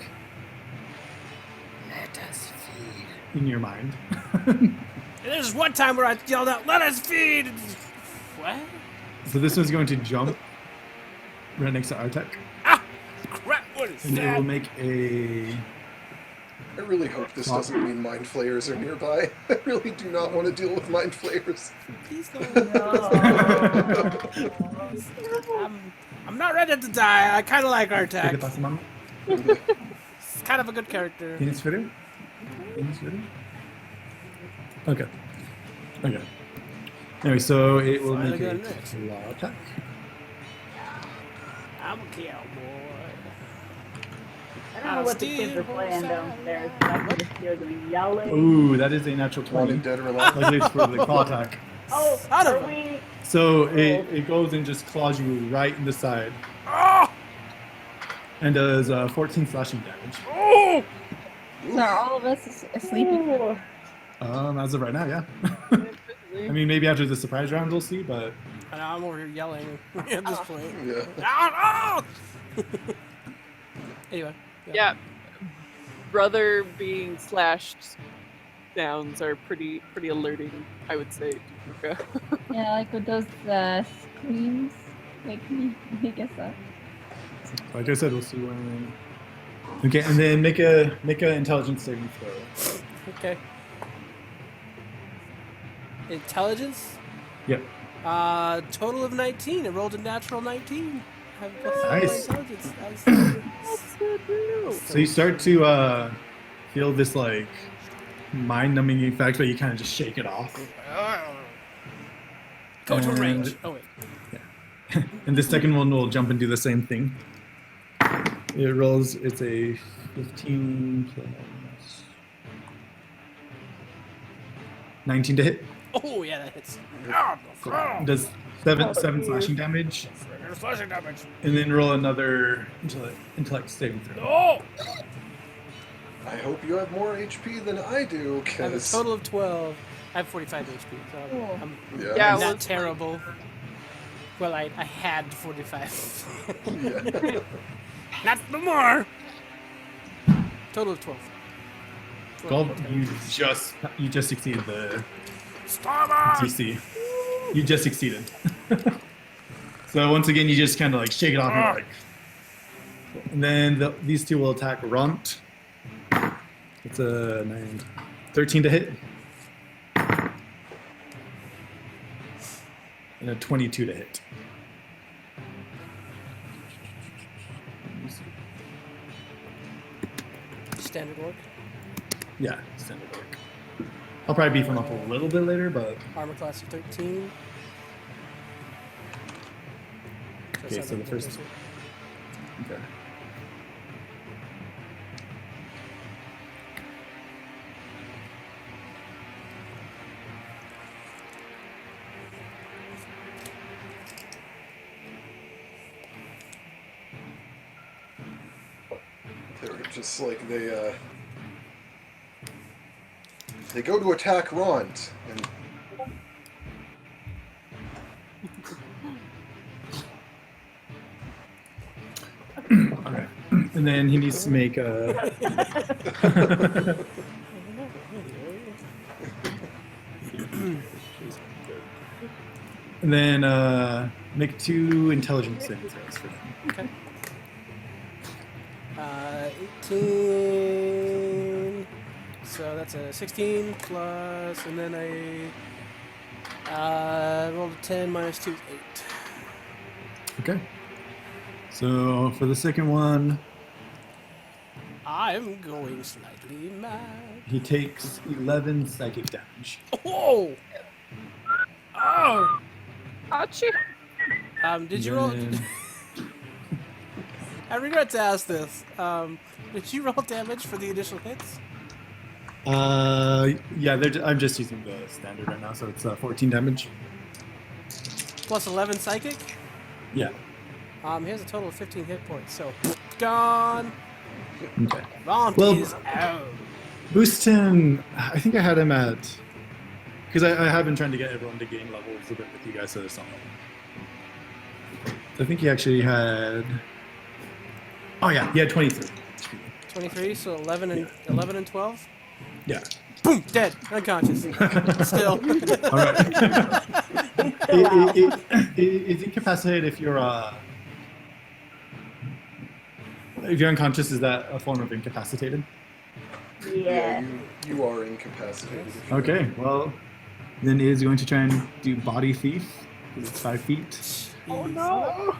let us feed, in your mind. And there's one time where I yelled out, "Let us feed!" What? So this one's going to jump right next to Artek, Ah! Crap, what is and it that? will make a... I really hope this doesn't mean mind flayers are nearby. I really do not want to deal with mind flayers. Please don't. No. I'm not ready to die. I kind of like ¿Qué te Artak. pasa, mamá? He's kind of a good character. ¿Tienes frío? ¿Tienes frío? Okay. Okay. Anyway, so it will Finally make got a an X. claw attack. I'm a cowboy. I don't know what the kids are playing downstairs, but I can just hear them yelling. Ooh, that is a natural 20. Wanted dead or alive. Luckily it's for the claw attack. Oh, Son of are a- we? So it goes and just claws you right in the side Oh! and does 14 slashing damage. Oh! So are all of us sleeping? Ooh. As of right now, yeah. I mean, maybe after the surprise round we'll see, but And I'm over here yelling at this point. Yeah. Ah, ah! Anyway. Yeah. Brother being slashed sounds are pretty alerting, I would say. Okay. Yeah, like with those screams wake us up. like I said, we'll see when. Okay, and then make a intelligence saving throw. Okay. Intelligence? Yep. Total of 19. I rolled a natural 19. I have plus Nice. my intelligence. That's good for you. So you start to feel this like mind-numbing effect, but you kind of just shake it off. Go to And- range. Oh, wait. And the second one will jump and do the same thing. It rolls. It's a 15 plus 19 to hit. Oh, yeah, that hits. Ah, It does seven slashing damage, slashing damage. and then roll another intellect saving throw. Oh! I hope you have more HP than I do, I have a because total of 12. I have 45 HP, so Cool. I'm yeah, Yeah, not well, it's terrible. Well, I had 45. yeah. Not no more. Total of 12. 12. You just exceeded the Starboard! DC. You just succeeded. So once again, you just kind of like shake it off, and, like, and then these two will attack Runt. It's a 13 to hit, and a 22 to hit. Standard orc. Yeah, standard work. I'll probably beef him up a little bit later, but Armor class of 13. Okay, so the first- okay. They're just like they go to attack Ront, and All right. And then he needs to make a. And then make 2 intelligence saving throws for him. Okay. 18. So that's a 16 plus, and then I rolled a 10 minus 2 is 8. Okay. So for the second one, I'm going slightly mad. he takes 11 psychic damage. Oh! Oh! Ouchie. Did you roll? Then- I regret to ask this. Did you roll damage for the initial hits? Yeah, I'm just using the standard right now, so it's 14 damage. Plus 11 psychic? Yeah. He has a total of 15 hit points, so gone. Okay. Romp Well- is out. Boost him. I think I had him at. Because I have been trying to get everyone to gain levels a bit with you guys, so it's not. I think he actually had. Oh yeah, he had 23. 23, so 11 and 12. Yeah. Boom, dead, unconscious. Still. All right. Is incapacitated if you're unconscious? Is that a form of incapacitated? Yeah. You are incapacitated. if you- Okay. Well, then he is going to try and do body thief because it's 5 feet. Oh no!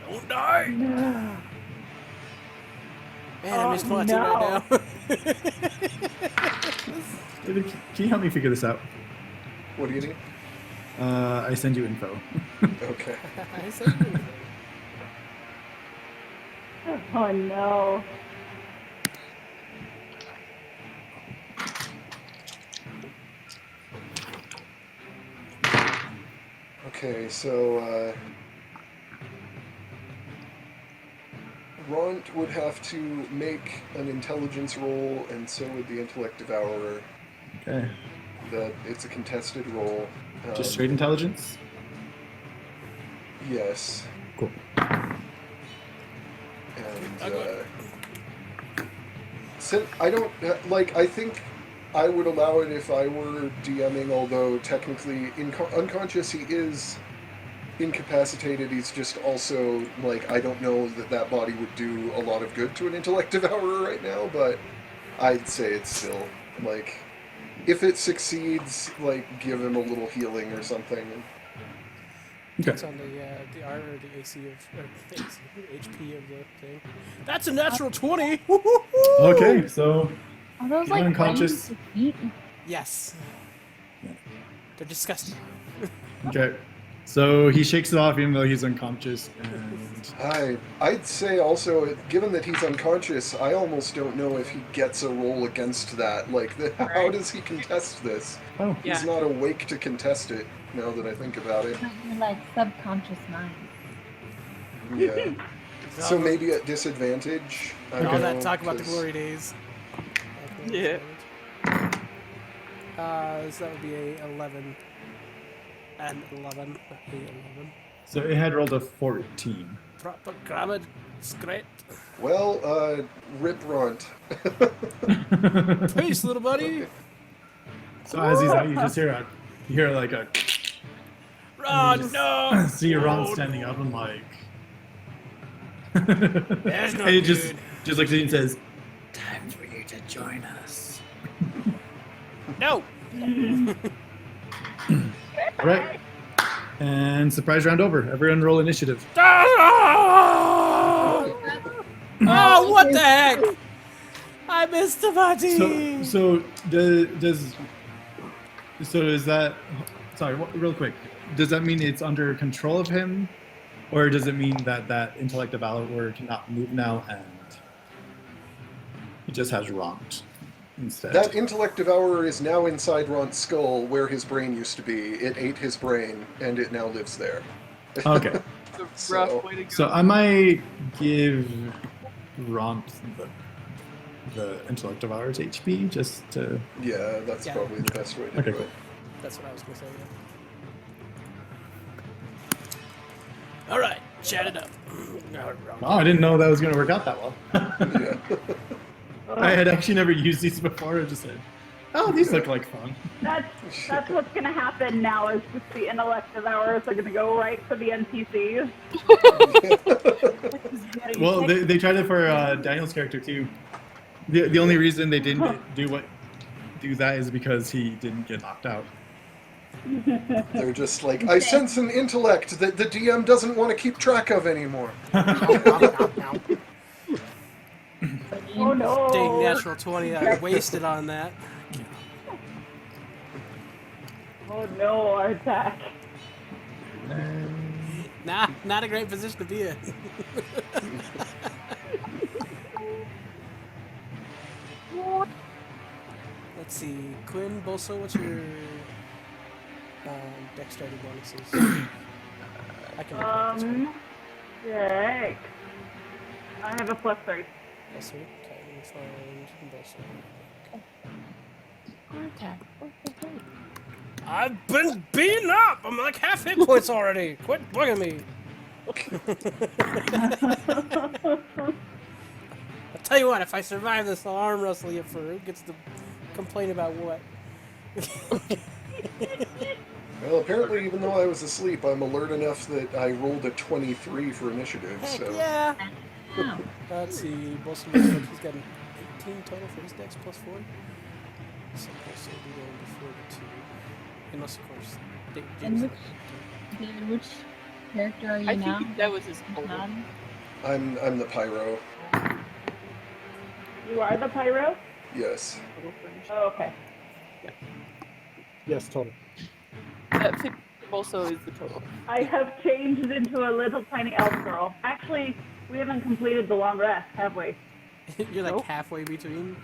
Don't die! No. Man, I miss Oh, Monty no. right now. Can you help me figure this out? What do you need? I send you info. Okay. I said Oh no. Okay, so Ront would have to make an intelligence roll, and so would the intellect devourer. Okay. It's a contested roll. Just straight intelligence. Yes. Cool. And since I don't like, I think I would allow it if I were DMing. Although technically, unconscious, he is incapacitated. He's just also like, I don't know that body would do a lot of good to an intellect devourer right now. But I'd say it's still like, if it succeeds, like give him a little healing or something. Okay. it's on the R or the AC of or the AC, HP of the thing. That's a natural 20. Woo-hoo-hoo! Okay. So Are those He's like unconscious. flames to eat? Yes. They're disgusting. okay. So he shakes it off, even though he's unconscious, and I'd say also, given that he's unconscious, I almost don't know if he gets a roll against that. Like, how does he contest this? oh, Yeah. He's not awake to contest it, now that I think about it. Your like subconscious mind. Yeah. So maybe at disadvantage? I All don't that know, talk about the 'cause- glory days. Yeah. So that would be a 11. And 11. A 11. so it had rolled a 14. Proper grammar. It's great. Well, rip Runt. Peace, little buddy. So as he's out, you hear like a. Run, no! See Ron standing up and like. There's no and he just good. looks at you and says, "Time for you to join us." No! All right. And surprise round over. Everyone roll initiative. Oh, what the heck? I missed the body! So does is that? Sorry, real quick. Does that mean it's under control of him, or does it mean that intellect of valor cannot move now and he just has Ront instead? That intellect devourer is now inside Ront's skull, where his brain used to be. It ate his brain, and it now lives there. Okay. It's a rough So- way to go. So I might give Ront the intellect of ours HP just to. Yeah, that's Yeah. probably the best way to Okay, do cool. it. That's what I was gonna say, All right, chat it up. Wow, I didn't know that was going to work out that well. Yeah. I had actually never used these before. I just said, oh, these look like fun. That's what's gonna happen now. Is just the intellective hours are gonna go right for the NPCs. Well, they tried it for Daniel's character too. The only reason they didn't do that is because he didn't get knocked out. They're just like, I sense an intellect that the DM doesn't want to keep track of anymore. Oh no! Dang, natural 20. I wasted on that. Oh no, our attack. Nah, not a great position to be in. Let's see, Quinn, Bolso, what's your dexterity bonuses? I can Yikes. I have a +3. Bolso. Okay, let me find Bolso. Attack. I've been beaten up! I'm like half hit points already! Quit bugging me! I'll tell you what, if I survive this, I'll arm wrestle you for who gets to complain about what. Well, apparently, even though I was asleep, I'm alert enough that I rolled a 23 for initiative, Heck so... yeah! Oh. Let's see, Bolso looks like he's got an 18 total for his dex plus 4. So Bolso will be going before the 2. Unless, of course, And James. which character are you I now? think that was his total. None? I'm the pyro. You are the pyro? Yes. Oh, okay. Yes, total. 50 also is the total. I have changed into a little tiny elf girl. Actually, we haven't completed the long rest, have we? You're like halfway between.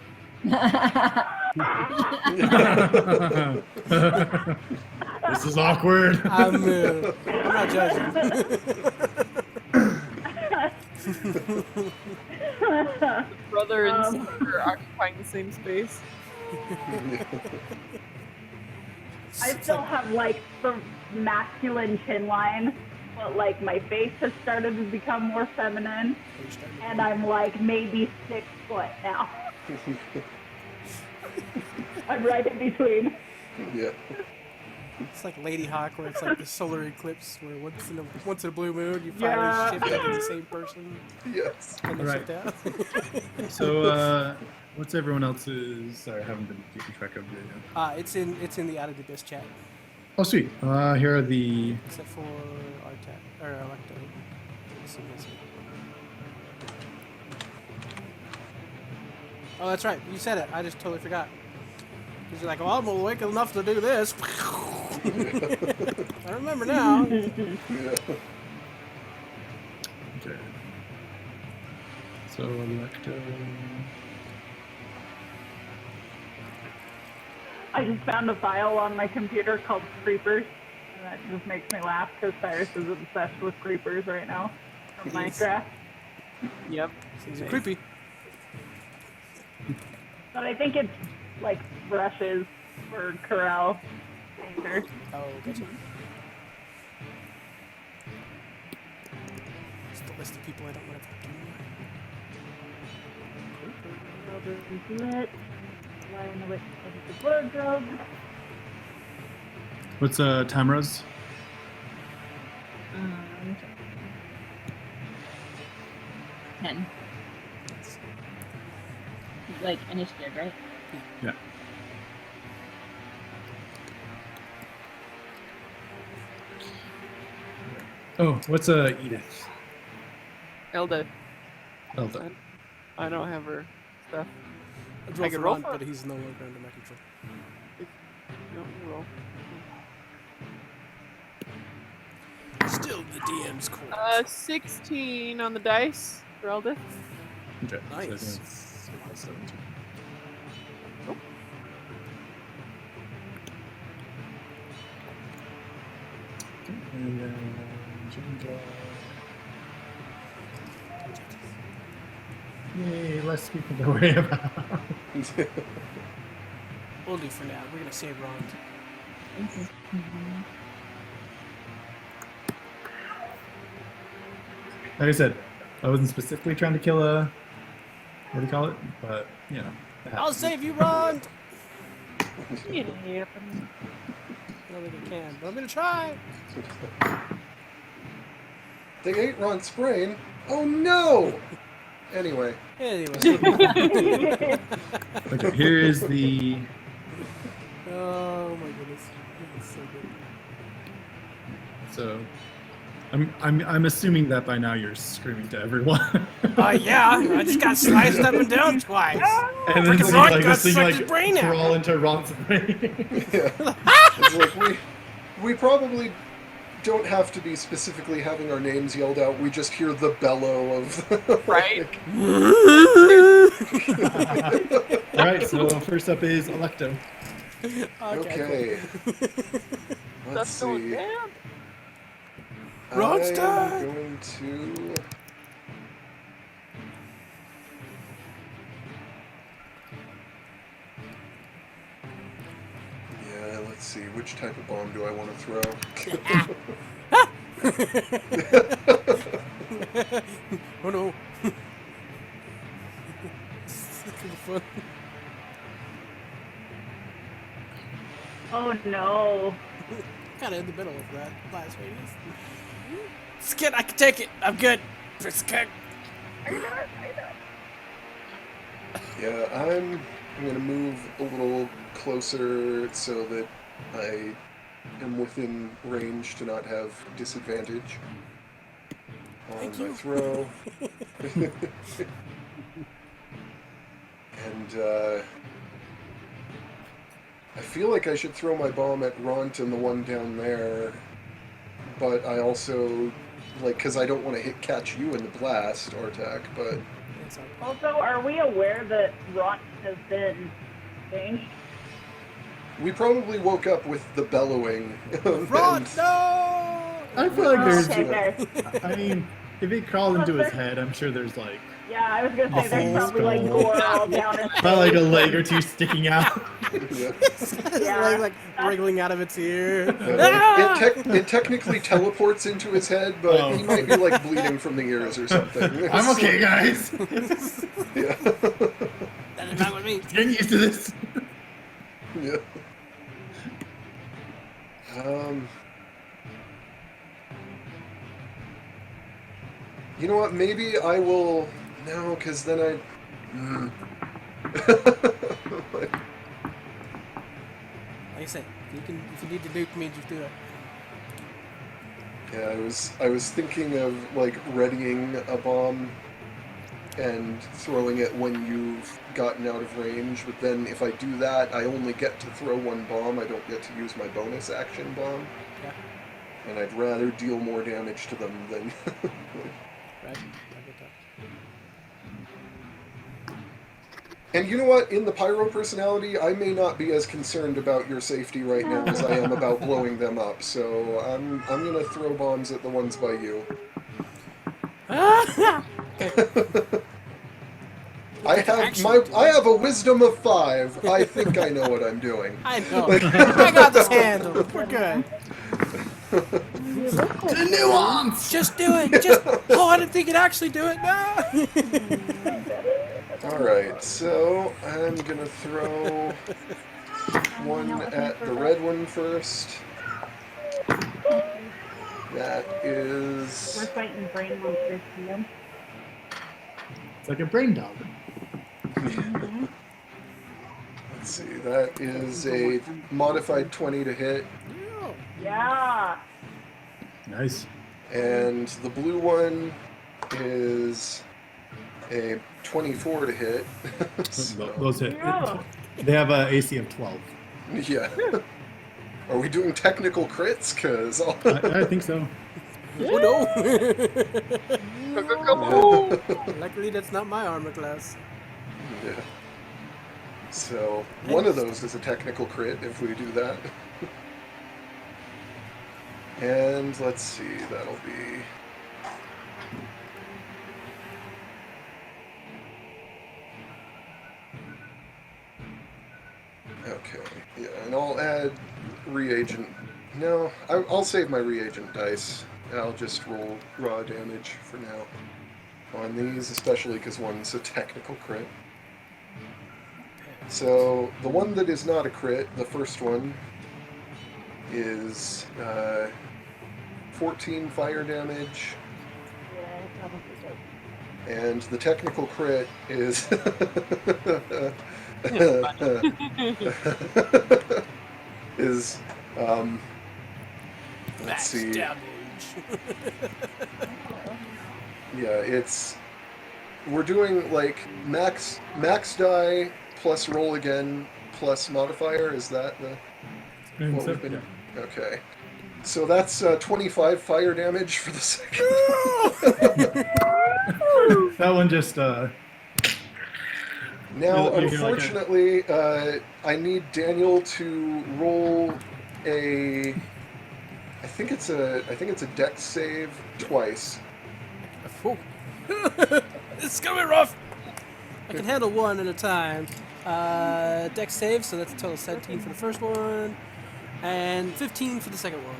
This is awkward. I'm not judging. Brother and sister are occupying the same space. I still have like the masculine chin line, but like my face has started to become more feminine, and I'm like maybe 6 foot now. I'm right in between. Yeah. It's like Lady Hawk, where it's like the solar eclipse, where once in a blue moon, you finally shift into the same person, Yes. and they Right. shift down. So, what's everyone else's? Sorry, I haven't been keeping track of it yet. It's in the Out of the Abyss chat, Oh, sweet. Here are the. except for Artak or Electo. Oh, that's right. You said it. I just totally forgot. Because you're like, well, I'm awake enough to do this. I remember now. Yeah. Okay. So, Electo. I just found a file on my computer called Creepers, and that just makes me laugh because Cyrus is obsessed with creepers right now from Minecraft. Yep. Things are creepy. But I think it's like brushes for corral painters. Oh, gotcha. It's the list of people I don't want to talk to anymore. Lit. Lion of the wardrobe. What's Tamara's? 10. Like initiative, right? Yeah. Oh, what's Edith? Elda. Elda. I don't have her stuff. I I drove can for roll Ron, for but he's no longer under my control. No, roll. Still the DM's court. 16 on the dice for Elda. Okay. Nice. So that's 17. And then Jinga. Yay, less people to worry about. We'll do for now. We're gonna save Ron. This is Like I said, I wasn't specifically trying to kill a, what do you call it? But, you know. that I'll happens. save you, Ron. Yeah. I don't think I can, but I'm gonna try. They ate Ron's brain. Oh no! Anyway. Anyway. Okay, here is the. Oh my goodness. That's so good. So, I'm assuming that by now you're screaming to everyone. Oh yeah, I just got sliced up and down twice. And then Freaking see, Ron like got this thing sucked his like brain out. crawl into Ron's brain. Yeah. It's like we probably don't have to be specifically having our names yelled out. We just hear the bellow of Right? All right, so first up is Electo. Okay. Let's That's going see. down. Ron's I'm time. going to. Yeah, let's see. Which type of bomb do I want to throw? Oh no. This is fun. Oh no. Kind of in the middle of that last radius. Skid, I can take it. I'm good. For skid. Yeah, I'm gonna move a little closer so that I am within range to not have disadvantage on Thank my you. throw. And I feel like I should throw my bomb at Runt and the one down there, but I also, like, because I don't want to catch you in the blast, Artak, but... Also, are we aware that Ron has been changed? We probably woke up with the bellowing. Ron, and- no! I feel like there's. Okay, fair. I mean, if it crawled into his head, I'm sure there's like Yeah, I was gonna say A there's whole probably like skull. gore all down his probably like a face. leg or two sticking out. Yeah. Yeah. like wriggling out of its ear. It technically teleports into his head, but Oh. he might be like bleeding from the ears or something. I'm okay, guys. Yeah. That is not with me. Getting used to this. Yeah. You know what? Maybe I will. No, because then I. Like I said, if you need to nuke me, just do it. Yeah, I was thinking of like readying a bomb and throwing it when you've gotten out of range, but then if I do that, I only get to throw one bomb. I don't get to use my bonus action bomb. Yeah. And I'd rather deal more damage to them than. Right? I get that. And you know what? In the pyro personality, I may not be as concerned about your safety right now as I am about blowing them up. So I'm gonna throw bombs at the ones by you. I have a wisdom of 5. I think I know what I'm doing. I know. I got this handled. We're good. The nuance. Just do it. Oh, I didn't think you'd actually do it. No. Alright, so I'm gonna throw one at the red one first. That We're is... fighting brain monsters here. It's like a brain dog. Let's see, that is a modified 20 to hit. Yeah. Nice. And the blue one is a 24 to hit. So, Those hit. Yeah. They have a AC of 12. yeah. Are we doing technical crits? Because I think so. Oh Oh, no. Luckily, that's not my armor class. yeah. So one of those is a technical crit if we do that. And let's see, that'll be... Okay, yeah, and I'll add reagent. No, I'll save my reagent dice. I'll just roll raw damage for now on these, especially because one's a technical crit. So the one that is not a crit, the first one, is 14 fire damage, Yeah, probably does. and the technical crit is is let's Max see. damage. Yeah, we're doing like max die plus roll again plus modifier. Is that what we've been? Okay, so that's 25 fire damage for the second. That one just Now, You're like a- unfortunately, I need Daniel to roll a. I think it's a dex save twice. Whew. It's gonna be rough. I can handle one at a time. Dex save, so that's a total of 17 for the first one, and 15 for the second one.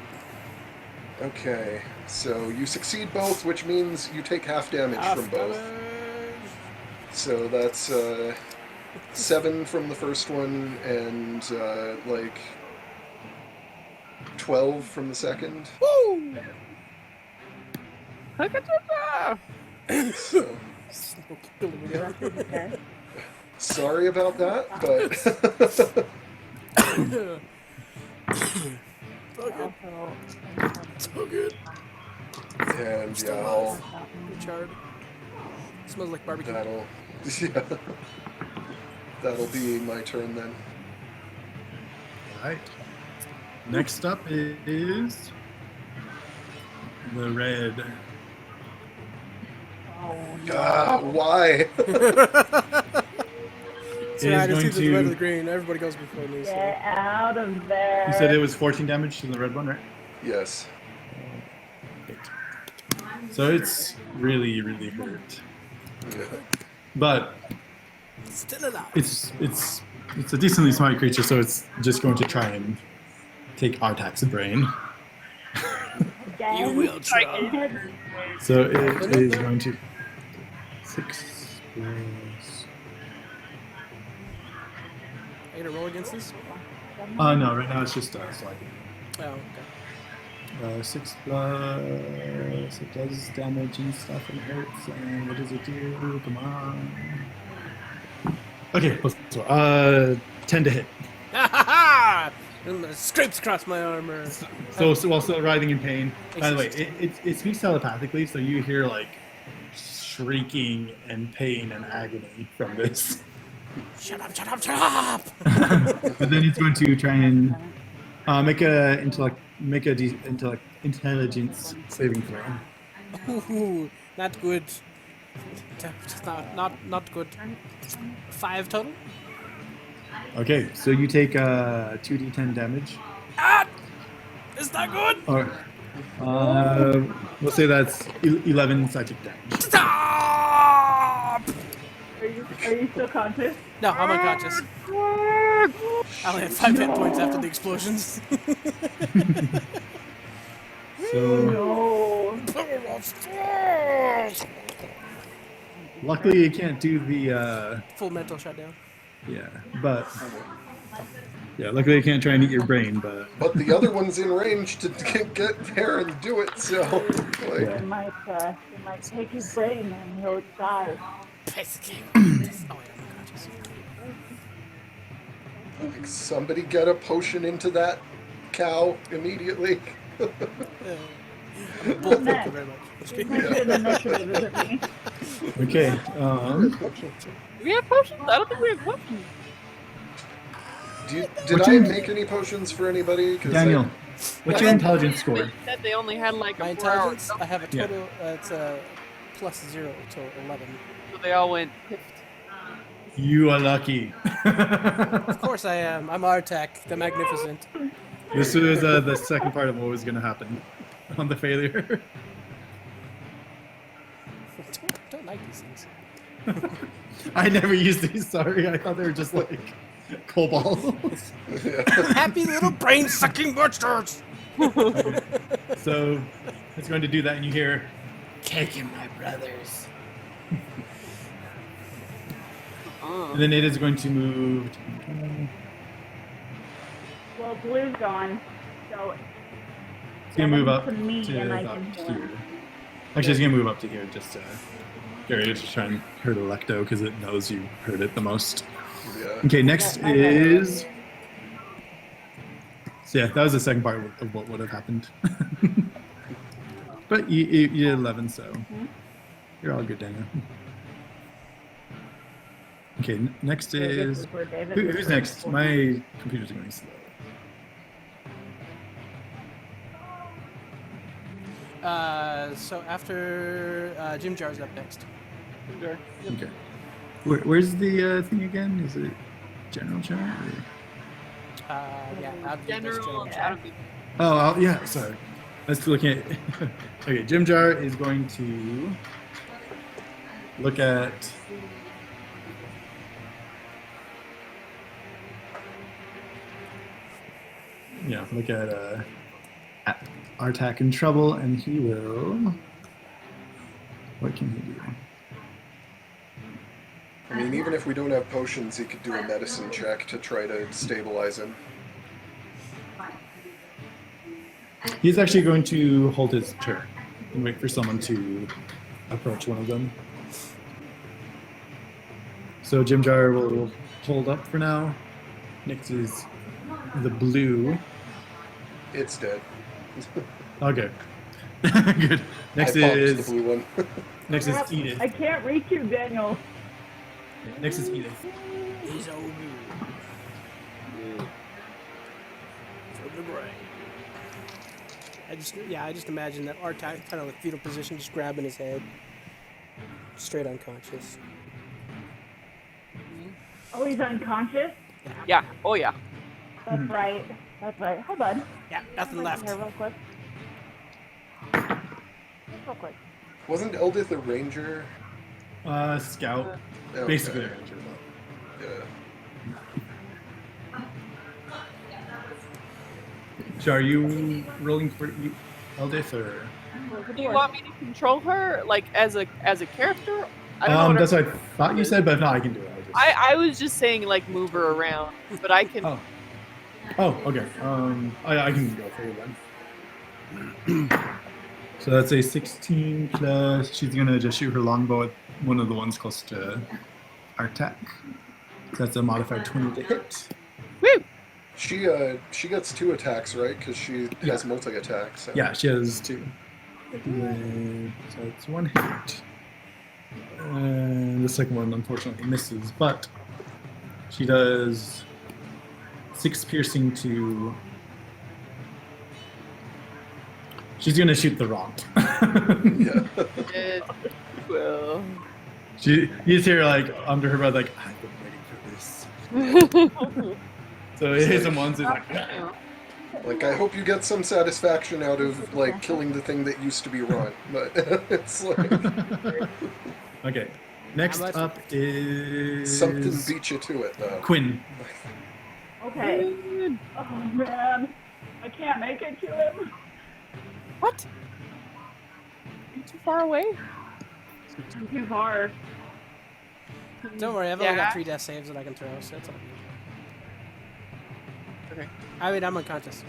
Okay, so you succeed both, which means you take half damage from both. So that's 7 from the first one and like 12 from the second. Woo! So, sorry about that, but So good. and Still yeah, alive. Charred. Smells like barbecue. that'll be my turn then. Right. Next up is the red. Why? So It I is just going see the red or to. the green. Everybody goes before me. So. Get out of there. You said it was 14 damage to the red one, right? Yes. So it's really, really hurt. Yeah. But Still alive. it's a decently smart creature, so it's just going to try and take Artax's brain. Again. You will try. So it is going to 6 plus. Are you gonna roll against this? No, right now it's just sliding. Oh, okay. 6 plus. It does damage and stuff and hurts. And what does it do? Come on. Okay, plus 10 to hit. Ha ha ha! Scrapes across my armor. So while still writhing in pain. By the way, it speaks telepathically, so you hear like shrieking and pain and agony from this. Shut up! Shut up! Shut up! But then it's going to try and make a intelligence saving throw. Ooh, not good. Not good. 5 total. Okay, so you take 2d10 damage. Ah! It's not good. Or we'll say that's 11 psychic damage. Stop! Are you still conscious? No, I'm unconscious. I only had 5 hit points after the explosions. So No. luckily you can't do the Full mental shutdown. luckily you can't try and eat your brain, but But the other one's in range to get there and do it, so like, It might take his brain and he'll die. Basically. Oh, wait, I'm unconscious. like, somebody get a potion into that cow immediately. Bull, thank you very much. Good initiative, isn't he? okay. Do we have potions? I don't think we have potions. Did What's I your- make any potions for anybody? 'Cause Daniel, what's your intelligence score? They said they only had like My a 4 hour, intelligence, I have a total, it's a plus 0 to 11. so they all went piffed. You are lucky. Of course I am. I'm Artak, the Magnificent. This was the second part of what was going to happen on the failure. Don't like these things. I never used these, sorry. I thought they were just like kobolds. Happy little brain-sucking monsters! So It's going to do that, and you hear, "Taking my brothers." And then it is going to move. Well, Blue's gone, so It's gonna move up to me, to and I about can heal here. him. Actually, it's gonna move up to here just to try and hurt Electo because it knows you hurt it the most. Yeah. Okay, next is. So yeah, that was the second part of what would have happened. But you did 11, so you're all good, Daniel. Okay, next is who's next? My computer's going slow. So after Jim Jar's up next. Sure. Okay. Where's the thing again? Is it general chat? Or? Yeah, I'll do this General chat. chat. Oh, yeah. Sorry. Let's look at. Okay, Jim Jar is going to look at. Yeah, look at Artak in trouble, and he will. What can he do? I mean, even if we don't have potions, he could do a medicine check to try to stabilize him. He's actually going to hold his turn and wait for someone to approach one of them. So Jim Jar will hold up for now. Next is the blue. It's dead. Okay. Good. Next I popped is the blue one. next is Edith. I can't reach you, Daniel. Next is Edith. He's over. From the brain. I just imagine that Artak kind of like fetal position, just grabbing his head, straight unconscious. Oh, he's unconscious? Yeah. Oh yeah. That's right. That's right. Hi, bud. Yeah, nothing left. Here, real quick. Just real quick. Wasn't Eldith a ranger? Scout. Okay. Basically a ranger. Yeah. So are you rolling for Eldith or? Do you want me to control her like as a character? I don't know. That's what I thought you said, but if not, I can do it. I was just saying like move her around, but I can. Oh, okay. I can go for you then. So that's a 16 plus. She's gonna just shoot her longbow at one of the ones close to Artak. So that's a modified 20 to hit. Woo! She gets 2 attacks, right? Because she has multi-attack. So. Yeah, she has 2. So it's 1 hit. And the second one unfortunately misses, but she does 6 piercing to. She's gonna shoot the wrong. Yeah. It will. You just hear like under her breath, like I've been waiting for this. So it hits him once. It's like. Like, I hope you get some satisfaction out of like killing the thing that used to be Ron, but it's like Okay. Next up is something beat you to it, though. Quinn. Okay. Oh, man. I can't make it to him. What? Are you too far away? I'm too far. Don't worry, I've only got 3 death saves that I can throw, so that's all. Okay. I mean, I'm unconscious.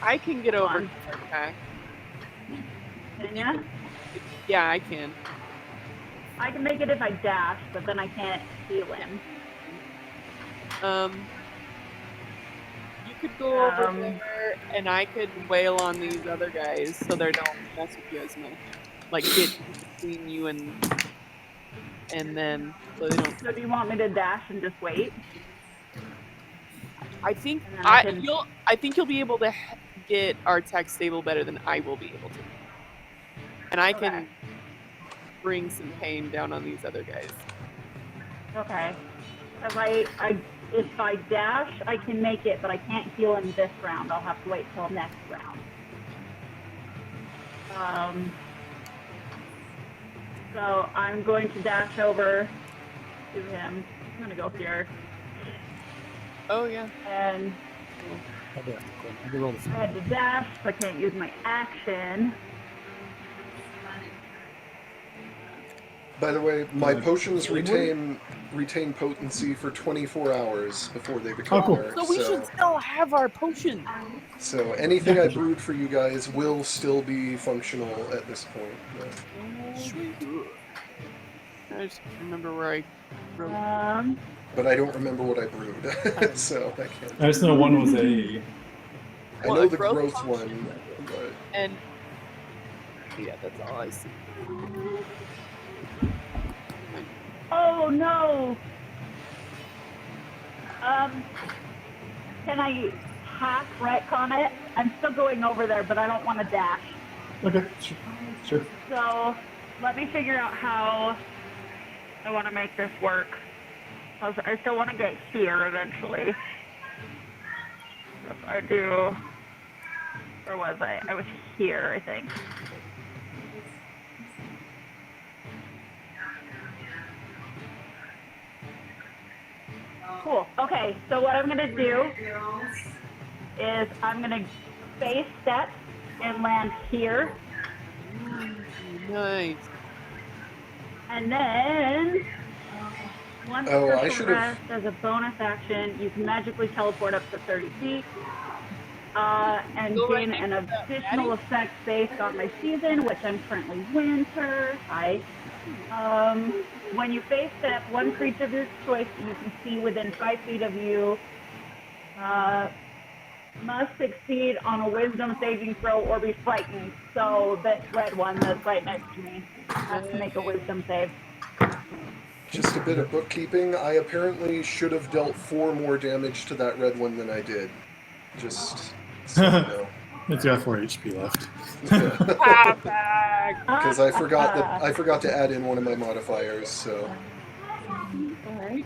I can get over attack. Can ya? Yeah, I can. I can make it if I dash, but then I can't heal him. You could go over there, and I could wail on these other guys so they don't mess with you as much. Like get between you and then so they don't. So do you want me to dash and just wait? I think And then I can- I think you'll be able to get our attack stable better than I will be able to, and I can Okay. bring some pain down on these other guys. Okay. If I dash, I can make it, but I can't heal him this round. I'll have to wait till next round. So I'm going to dash over to him. I'm gonna go here. Oh yeah. And I'll do it. I'll roll the I had to dash, so I can't use my action. By the way, my potions retain potency for 24 hours before they become cool. inert. So we should still have our potion. So anything I brewed for you guys will still be functional at this point. Sweet. I just remember where I wrote. But I don't remember what I brewed, so I can't. I just know one was a. I Well, know a the growth growth potion. one, but And yeah, that's all I see. Oh no! Can I half retcon it? I'm still going over there, but I don't want to dash. Okay, sure. So let me figure out how I want to make this work. I still want to get here eventually. If I do, where was I? I was here, I think. Cool. Okay, so what I'm gonna do is I'm gonna face step and land here. Nice. And then, once Oh, I per should've- rest as a bonus action, you can magically teleport up to 30 feet. And Go right gain next an to that additional Maddie. effect based on my season, which I'm currently winter. Hi. When you face step, one creature of your choice that you can see within 5 feet of you must succeed on a wisdom saving throw or be frightened. So this red one that's right next to me has to make a wisdom save. just a bit of bookkeeping. I apparently should have dealt 4 more damage to that red one than I did. Just so you know. It's got 4 HP left. Because I forgot to add in one of my modifiers, so Alright.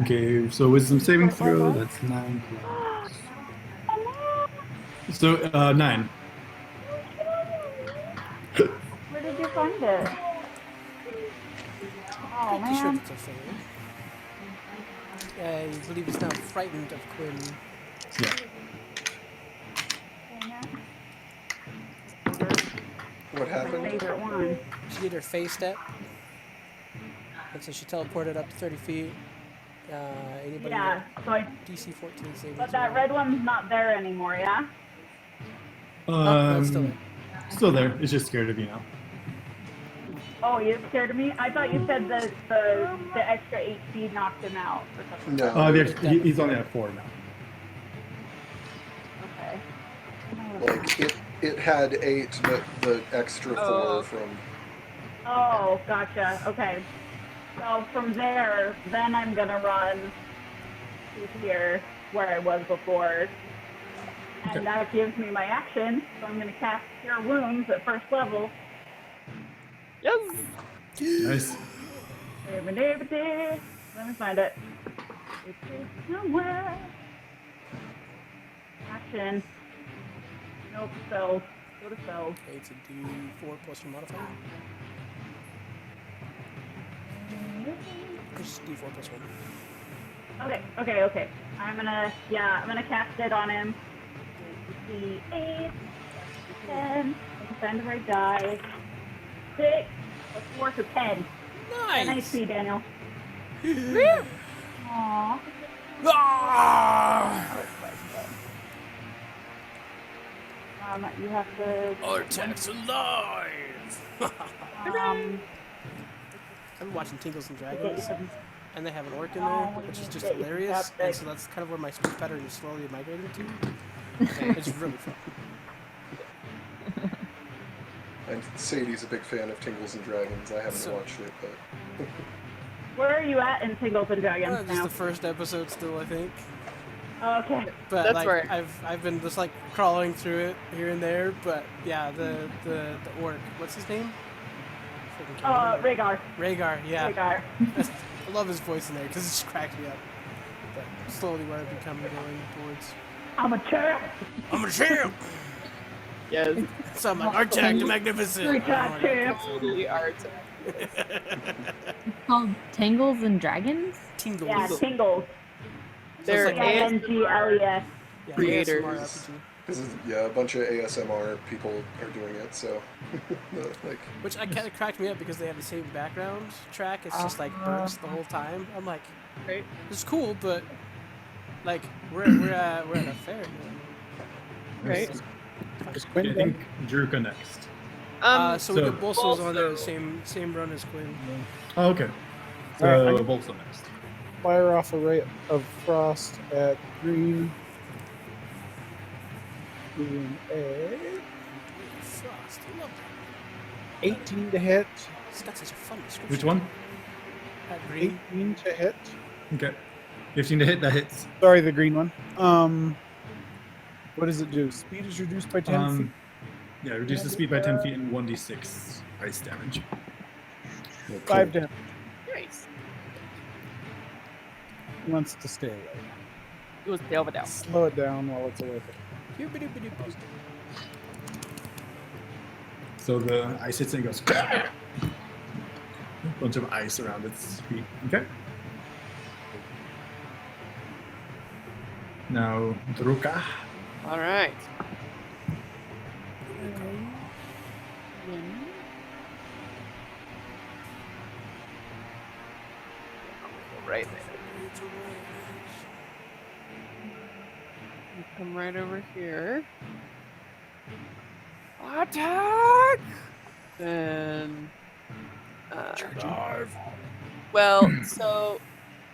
Okay, so wisdom saving throw, that's 9 plus. So, 9. Where did you find it? Oh Pretty sure man. that's a fail. I believe he's now frightened of Quinn. Yeah. what My happened? favorite one. She did her phase step. And so she teleported up to 30 feet. Anybody Yeah, so I, DC 14 saving but that throw. red one's not there anymore, yeah? no, it's still there. Still there. It's just scared of you now. Oh, you're scared of me? I thought you said the extra HP knocked him out or something. No, He's only at 4 now. Okay. like it had 8, but the extra 4 from. Oh, gotcha. Okay. So from there, then I'm gonna run to here where I was before. And that gives me my action, so I'm gonna cast Cure Wounds at first level. Yes. Nice. Let me find it. It's somewhere. Action. Nope, spells. Go to spells. Okay, it's a D4 plus your modifier. Just D4 plus 1. Okay. I'm gonna cast it on him. D8, 10, find the right die. 6, plus 4, so 10. Nice! Nice see, Daniel. Aww. Ah! You have to. Artax's alive! Um, I've been watching Tingles and get Dragons, some. and they have an orc in there, which is just hilarious, and so that's kind of where my speech pattern is slowly migrating to. It's really fun. And Sadie's a big fan of Tingles and Dragons. I haven't watched it, but Where are you at in Tingles and Dragons Just now? the first episode still, I think. Okay. But That's like right. I've been just like crawling through it here and there, but yeah, the orc, what's his name? Freaking can't remember. Rhaegar. Rhaegar, yeah. Rhaegar. I love his voice in there because it just cracks me up. But slowly where I've become going towards. I'm a champ. I'm a champ! Yes. So I'm like, Artax the Magnificent! Three-time champ. Totally art. It's called Tangles and Dragons? Tingles. Yeah, Tingles. They're like INGLES. yeah, creators. ASMR RPG. Because a bunch of ASMR people are doing it, so like Which I kind of cracked me up because they have the same background track. It's just like birds the whole time. I'm like, Right. it's cool, but like we're at a fair. Right. Is I Quinn think Druka next. So we So- got Bolso's on the also- same run as Quinn. Oh, okay. So All right, I'm- Volso next. fire off a ray of frost at green. Doing a Frost, I love that. 18 to hit. It's got such a fun description. Which one? At green. 18 to hit. Okay. 15 to hit, that hits. Sorry, the green one. What does it do? Speed is reduced by 10 feet. Yeah, reduce the speed by 10 feet and 1d6 ice damage. 5 damage. Nice. He wants to stay away. It was the over down. Slow it down while it's away. So the ice hits and it goes. Bunch of ice around its feet. Okay. Now, Druka. All right. Right there. You come right over here. Attack! Then. Well, so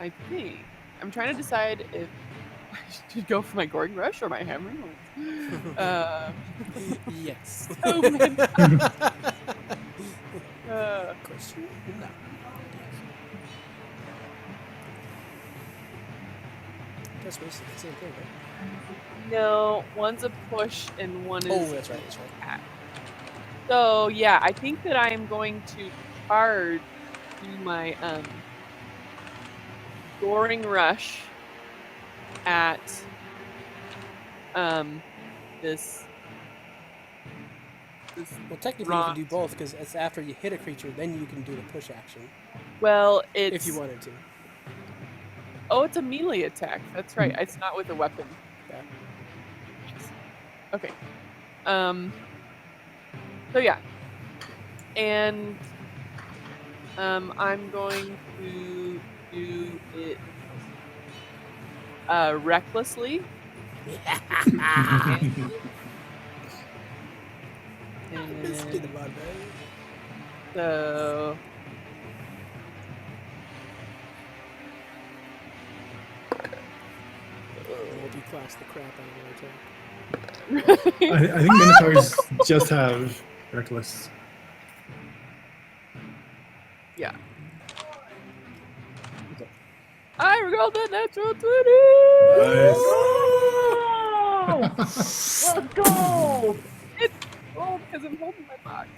I think I'm trying to decide if I should go for my Goring Rush or my Hammering. Yes. Oh man. Question? No. That's basically the same thing, right? No, one's a push and one is. Oh, that's right. That's right. So yeah, I think that I am going to charge to my Goring Rush at this. Well, technically you can do both because it's after you hit a creature, then you can do the push action Well, it's if you wanted to. Oh, it's a melee attack. That's right. It's not with a weapon. Yeah. Okay. So yeah. And I'm going to do it recklessly. And so Multi-class the crap out of the attack. I think Minotaurs just have Reckless. yeah. I rolled a natural 20! Nice. Let's go! It's oh, because I'm holding my box.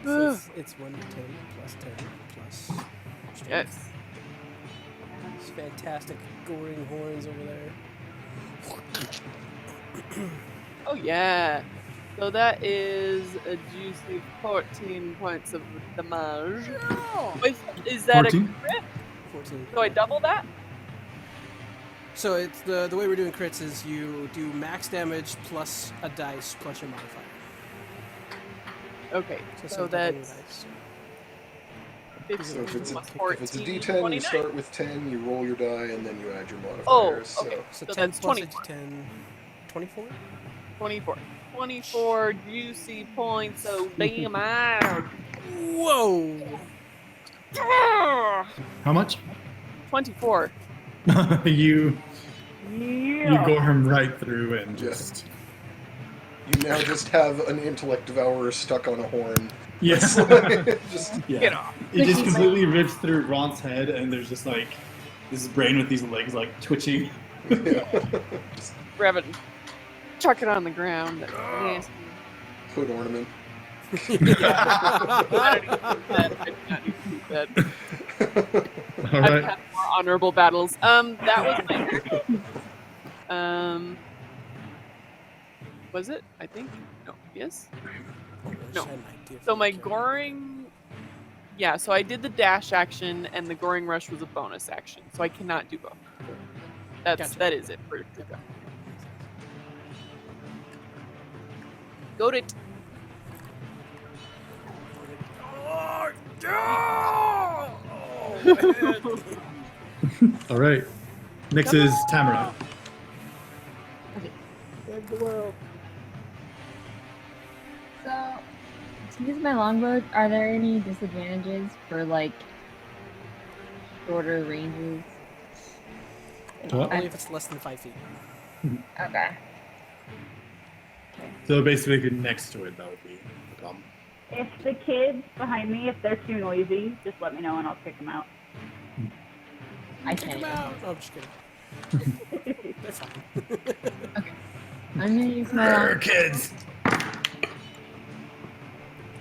So it's 1d10 plus 10 plus. strength. Yes. It's fantastic goring horns over there. Oh yeah. So that is a juicy 14 points of damage. Wait, is that 14? a crit? 14. So I double that? So it's the way we're doing crits is you do max damage plus a dice plus your modifier. Okay. So So something on your that's dice. 15 so if it's a, plus if 14, it's a D10, 29. you start with 10, you roll your die, and then you add your Oh, modifiers. okay. So So 10 that's plus 24. 10. 24? 24. 24 juicy points of damage. Whoa! How much? 24. you Yeah. gore him right through and just You now just have an intellect devourer stuck on a horn. yes, Just yeah. Get off. It just completely rips through Ron's head, and there's just like this brain with these legs like twitching. yeah. Just Grab it and chuck it on the ground. Nasty. hood ornament. I do not need to do that. All I've right. had more honorable battles. That was my was it? I think. No. Yes. No. So my goring. Yeah. So I did the dash action, and the goring rush was a bonus action. So I cannot do both. That is it for Druka. Got it. Oh, yeah! Oh, All right. Next is Tamara. Save the world. So, to use my longbow, are there any disadvantages for like shorter ranges? What? only if it's less than 5 feet. Okay. So basically, if you're next to it, that would be the problem. If the kids behind me, if they're too noisy, just let me know and I'll kick them out. I Kick can't. him out. Oh, I'm just kidding. They're fine. I'm gonna use my Grr, long. kids.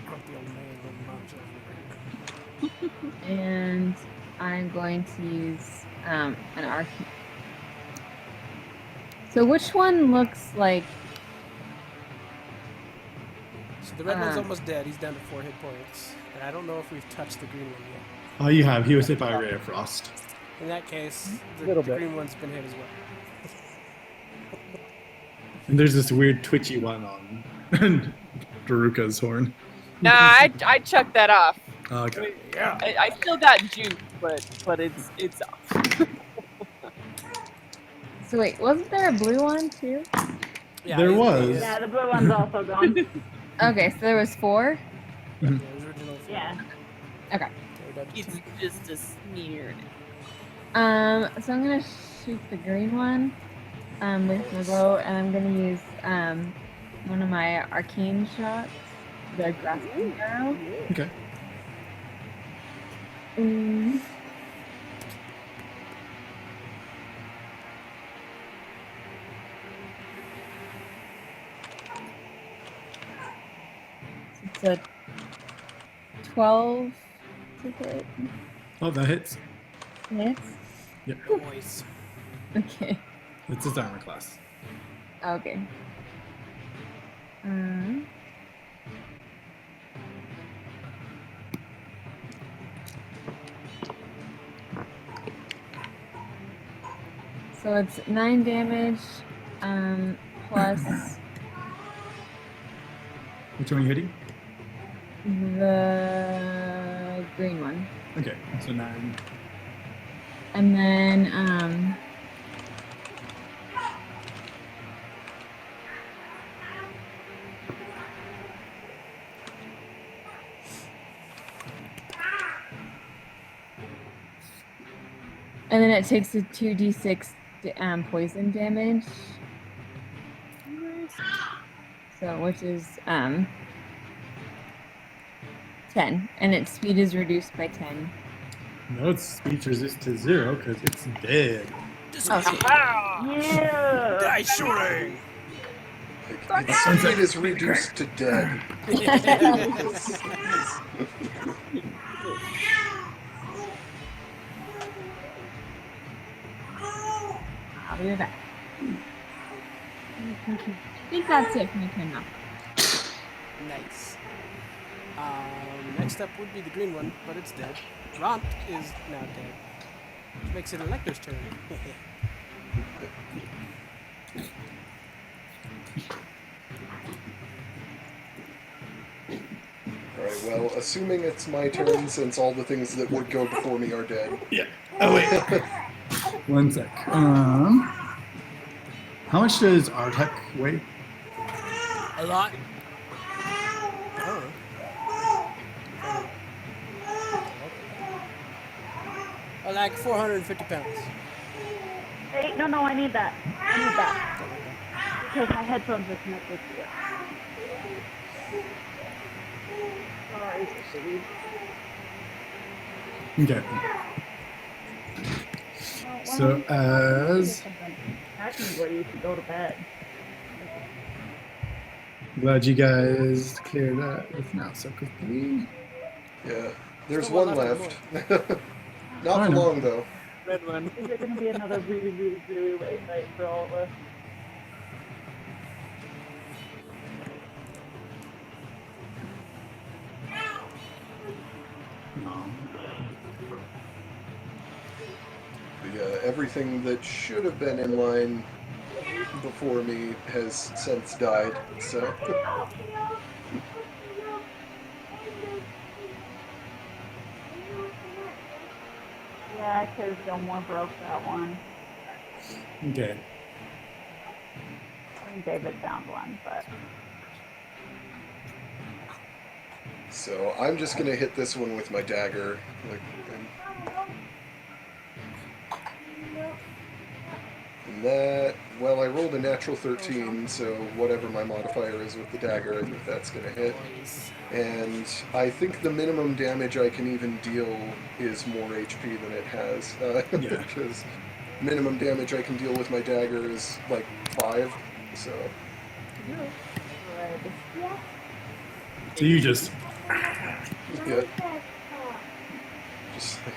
Grumpy old man when mom's over. And I'm going to use an arc. So which one looks like? So the red one's almost dead. He's down to 4 hit points. And I don't know if we've touched the green one yet. Oh, you have. He was hit by a ray of frost. In that case, the Little bit. green one's been hit as well. And there's this weird twitchy one on Daruka's horn. Nah, I chucked that off. Oh, okay. Yeah. I still got juice, but it's off. So wait, wasn't there a blue one too? Yeah, There he's- was. he's- Yeah, the blue one's also gone. Okay, so there was 4. Yeah, it was originally four. Yeah. Okay. We're down to It's 2. just a smear. So I'm gonna shoot the green one with my bow, and I'm gonna use one of my arcane shots, the grasping arrow. Okay. It's a 12 to hit. Oh, that hits. Hits. Boys. Okay. It's his armor class. Okay. So it's 9 damage, plus Which one are you hitting? the green one. Okay, so 9. And then, and then it takes a 2d6 poison damage. So, which is 10, and its speed is reduced by 10. No, its speech resist to 0 because it's dead. Yeah. Die shooting! Like, its speed is reduced to dead. I'll be right back. I think that's it for my turn now. Nice. Next up would be the green one, but it's dead. Ront is now dead. Which makes it Elector's turn. Alright, well, assuming it's my turn, since all the things that would go before me are dead. Yeah. Oh, wait. One sec. How much does Artek weigh? A lot. Oh. Like 450 pounds. Hey, no, I need that. I need that. Because my headphones are connected to it. Sorry, Steve. Okay. So as That's where you should go to bed. glad you guys cleared that with now so quickly. Yeah, there's Still one one left. Not I for know. long, though. Red one. Is it going to be another really, really, really late night for all of us? Yeah, everything that should have been in line before me has since died, so... Yeah, because Gilmore broke that one. Okay. I mean, David found one, but... So I'm just gonna hit this one with my dagger. Like, and that, well, I rolled a natural 13, so whatever my modifier is with the dagger, I think that's gonna hit. And I think the minimum damage I can even deal is more HP than it has. Yeah. Because minimum damage I can deal with my dagger is like 5, so... So you just... Yeah. Just like...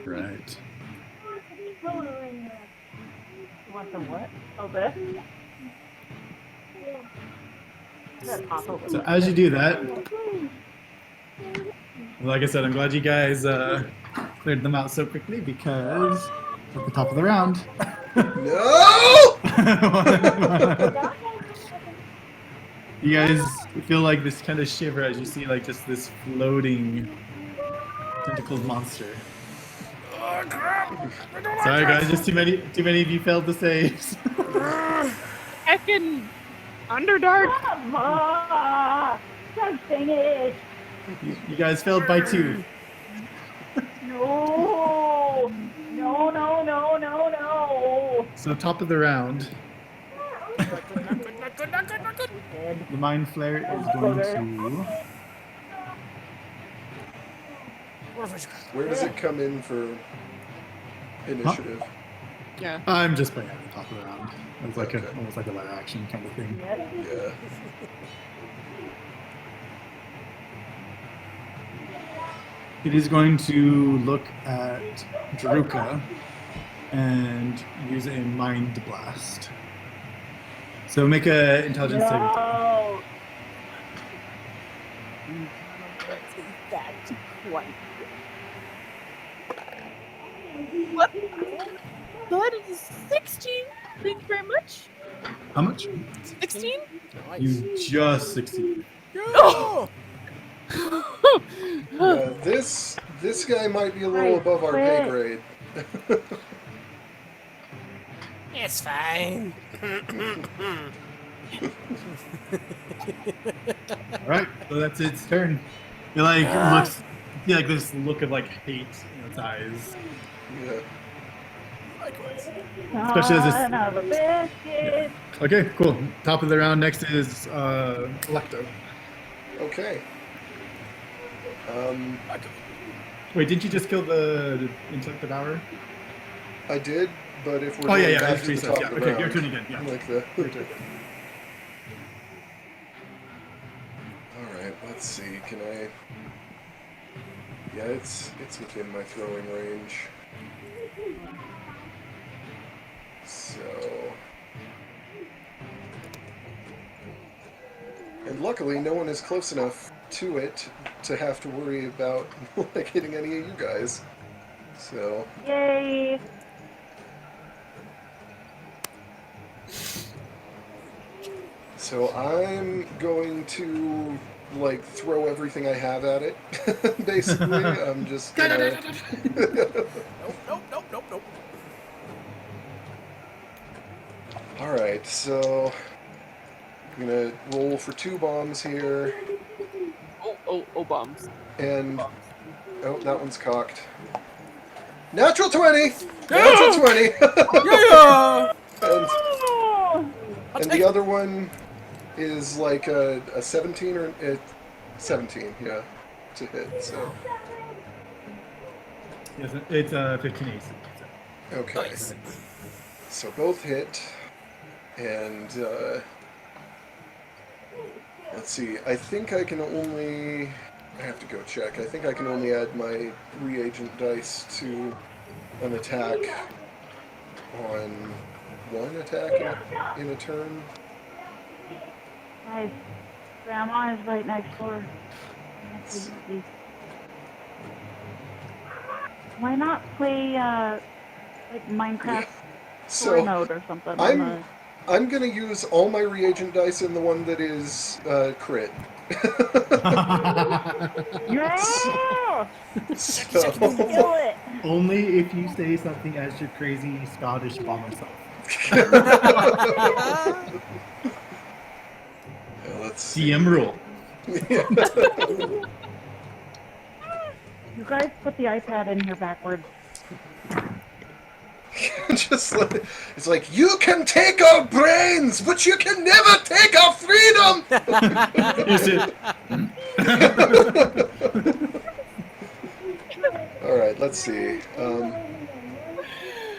Right. You want the what? Oh, this? That pop over So there. as you do that, like I said, I'm glad you guys cleared them out so quickly because at the top of the round. No! You guys feel like this kind of shiver as you see like just this floating tentacled monster. Sorry guys, just too many of you failed the saves. Heckin' Underdark. God dang it! You guys failed by 2. No! No, no, no, no, no! So top of the round, the Mind Flare is going to... Where does it come in for initiative? Yeah. I'm just playing at the top of the round. It's like Okay. almost like a live action kind of thing. Yeah. It is going to look at Daruka and use a Mind Blast. So make a intelligence saving throw. No! What? That is 16. Thank you very much. How much? 16? You just succeeded. Oh! This guy might be a little above our pay grade. It's fine. All right, so that's its turn. It like looks, you see like this look of like hate in its eyes. Yeah. Especially as this- Son of a biscuit! Okay, cool. Top of the round. Next is Electo. Okay. Wait, didn't you just kill the Intellect Devourer? I did, but if we're Oh yeah, going yeah. back That's to the recess. top Yeah. of the Okay, round, your turn again. Yeah. like the. Your turn. All right, let's see. Can I? Yeah, it's within my throwing range. So. And luckily, no one is close enough to it to have to worry about like hitting any of you guys. So. Yay! So I'm going to like throw everything I have at it. Basically, I'm just gonna. Nope. All right, so I'm gonna roll for 2 bombs here, Oh, bombs. and oh, that one's cocked. Natural 20. Natural 20. Yeah. and the other one is like a 17 or 17, yeah, to hit. So Yes, it's 15 AC. okay, Nice. so both hit, and let's see. I think I can only. I have to go check. I think I can only add my reagent dice to an attack on one attack in a turn. Guys, Grandma is right next door. Why not play like Minecraft story So mode or something? on the- I'm gonna use all my reagent dice in the one that is crit. Yeah! So, Kill it! Only if you say something as your crazy Scottish bomber self. let's see. DM rule. You guys put the iPad in here backwards. Just like, it's like, you can take our brains, but you can never take our freedom! Alright, let's see.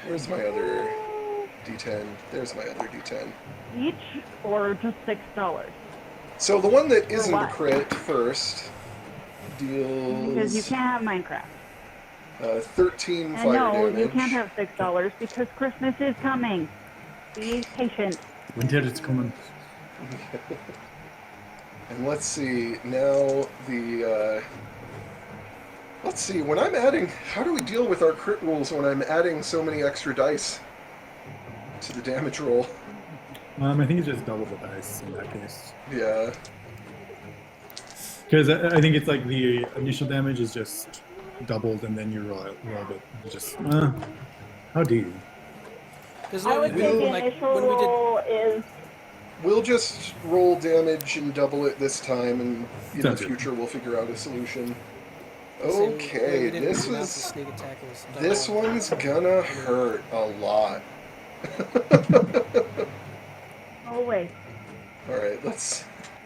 Where's my other D10? There's my other D10. Each or just $6? So the one that isn't a what? crit first Because you deals can't have Minecraft. 13 And fire no, damage. you can't have $6 because Christmas is coming. Be patient. Winter is coming. And let's see, now the, let's see, when I'm adding, how do we deal with our crit rules when I'm adding so many extra dice to the damage roll? I think it's just double the dice in that case. Yeah. Because I think it's like the initial damage is just doubled and then you roll it. Just, how do you? Because I would say the like initial when we did roll is We'll just roll damage and double it this time, and in the Sounds good. Oh, future we'll figure out a solution. same- Okay, we didn't this announce the is... sneak attack was This double. one's gonna hurt a lot. oh wait. Alright, let's...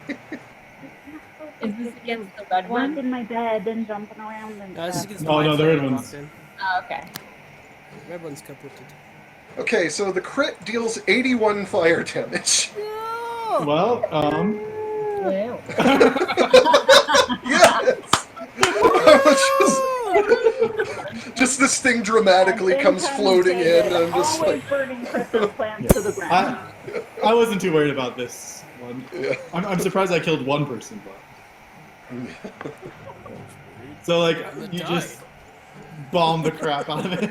Is this against the red One one? in my bed and jumping around and No, this is stuff. against Oh, no, the red Mindflayer one's- locked in. Oh, okay. Red one's kaputted. Okay, so the crit deals 81 fire damage. Well, Ew. Yes! just this thing dramatically And comes floating in, incantated, and I'm just always like... burning Christmas plants to the ground. I wasn't too worried about this one. Yeah. I'm surprised I killed one person, but... So, like, you just bomb the crap out of it.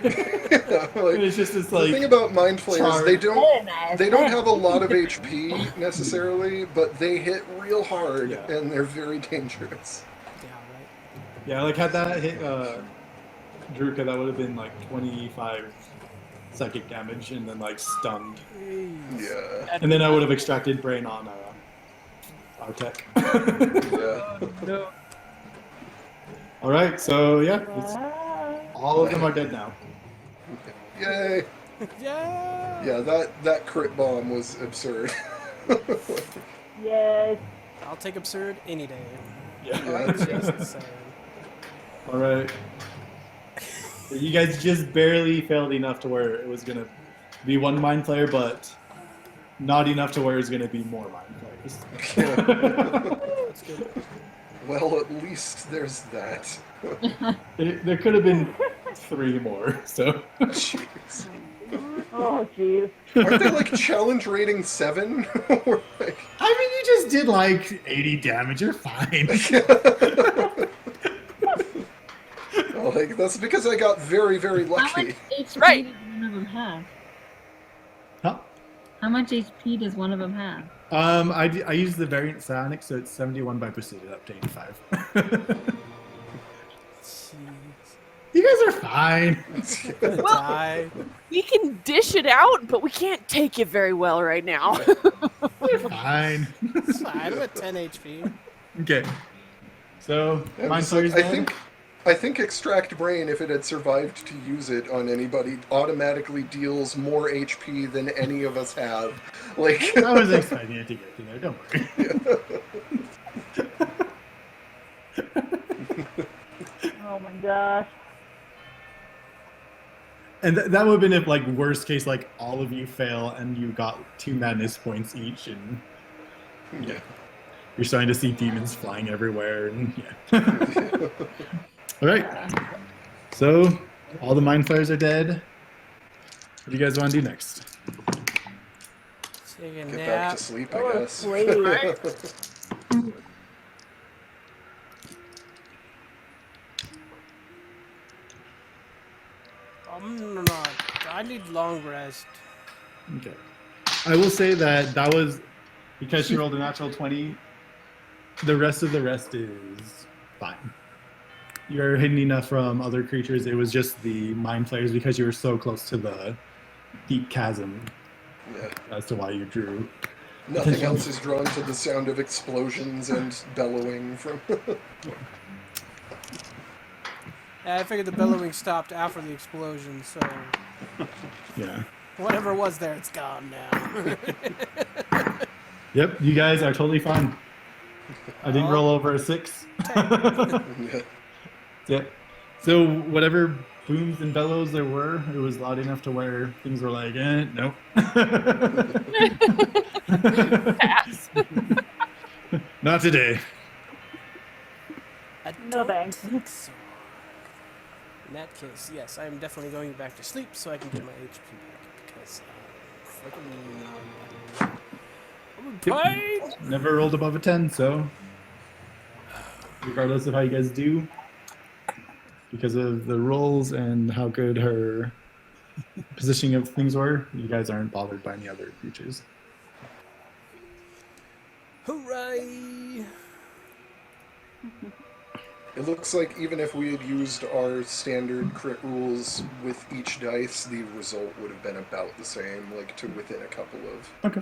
Like, And it's just this, the like... thing about mind flayers, they don't Very nice. they don't have a lot of HP necessarily, but they hit real hard, Yeah. and they're very dangerous. Yeah, right. Yeah, like, had that hit, Druka, that would have been, like, 25 psychic damage, and then, like, stunned. Yeah, And then I would have extracted brain on, our tech. yeah. No. Alright, so, yeah, it's, Ah. all of them are dead now. Yay! Yeah. Yeah, that crit bomb was absurd. Yes. I'll take absurd any day. Yeah. Just saying. Alright. You guys just barely failed enough to where it was gonna be one mind player, but not enough to where it's gonna be more mind players. That's good. Well, at least there's that. There could have been 3 more, so. Jeez. Oh, jeez. Aren't they like challenge rating 7? Or like... I mean, you just did like 80 damage, you're fine. Oh, like, that's because I got very, very How much lucky. HP Right. does one of them have? Huh? How much HP does one of them have? I use the variant psionic, so it's 71 by pursuit up to 85. Jeez. You guys are fine. Gonna die. We can dish it out, but we can't take it very well right now. You're fine. It's fine. I'm at 10 HP. Okay. So, Yeah, mind it's like, players I think extract brain, if it had survived to use it on anybody, automatically deals more HP than any of us have. Like, I was expecting it to get to there, don't worry. Oh my gosh. And that would have been if, like, worst case, like, all of you fail and you got 2 madness points each, and yeah, you're starting to see demons flying everywhere, and yeah. All right. So, all the mind flayers are dead. What do you guys want to do next? Take a Get back nap. to sleep, I Oh, guess. sleep. I'm not. I need long rest. Okay. I will say that was because she rolled a natural 20. The rest of the rest is fine. You're hidden enough from other creatures. It was just the mind flayers because you were so close to the deep chasm Yeah. as to why you drew. Nothing attention. else is drawn to the sound of explosions and bellowing from. I figured the bellowing stopped after the explosion, so Yeah. whatever was there, it's gone now. Yep, you guys are totally fine. I didn't Oh. roll over a 6. Yeah. Yep. So whatever booms and bellows there were, it was loud enough to where things were like, nope. Pass. Not today. I No don't thanks. think so. In that case, yes, I am definitely going back to sleep so I can get my HP back because I'm in pain. Never rolled above a 10, so regardless of how you guys do, because of the rolls and how good her positioning of things were, you guys aren't bothered by any other creatures. Hooray! It looks like even if we had used our standard crit rules with each dice, the result would have been about the same, like to within a couple of Okay.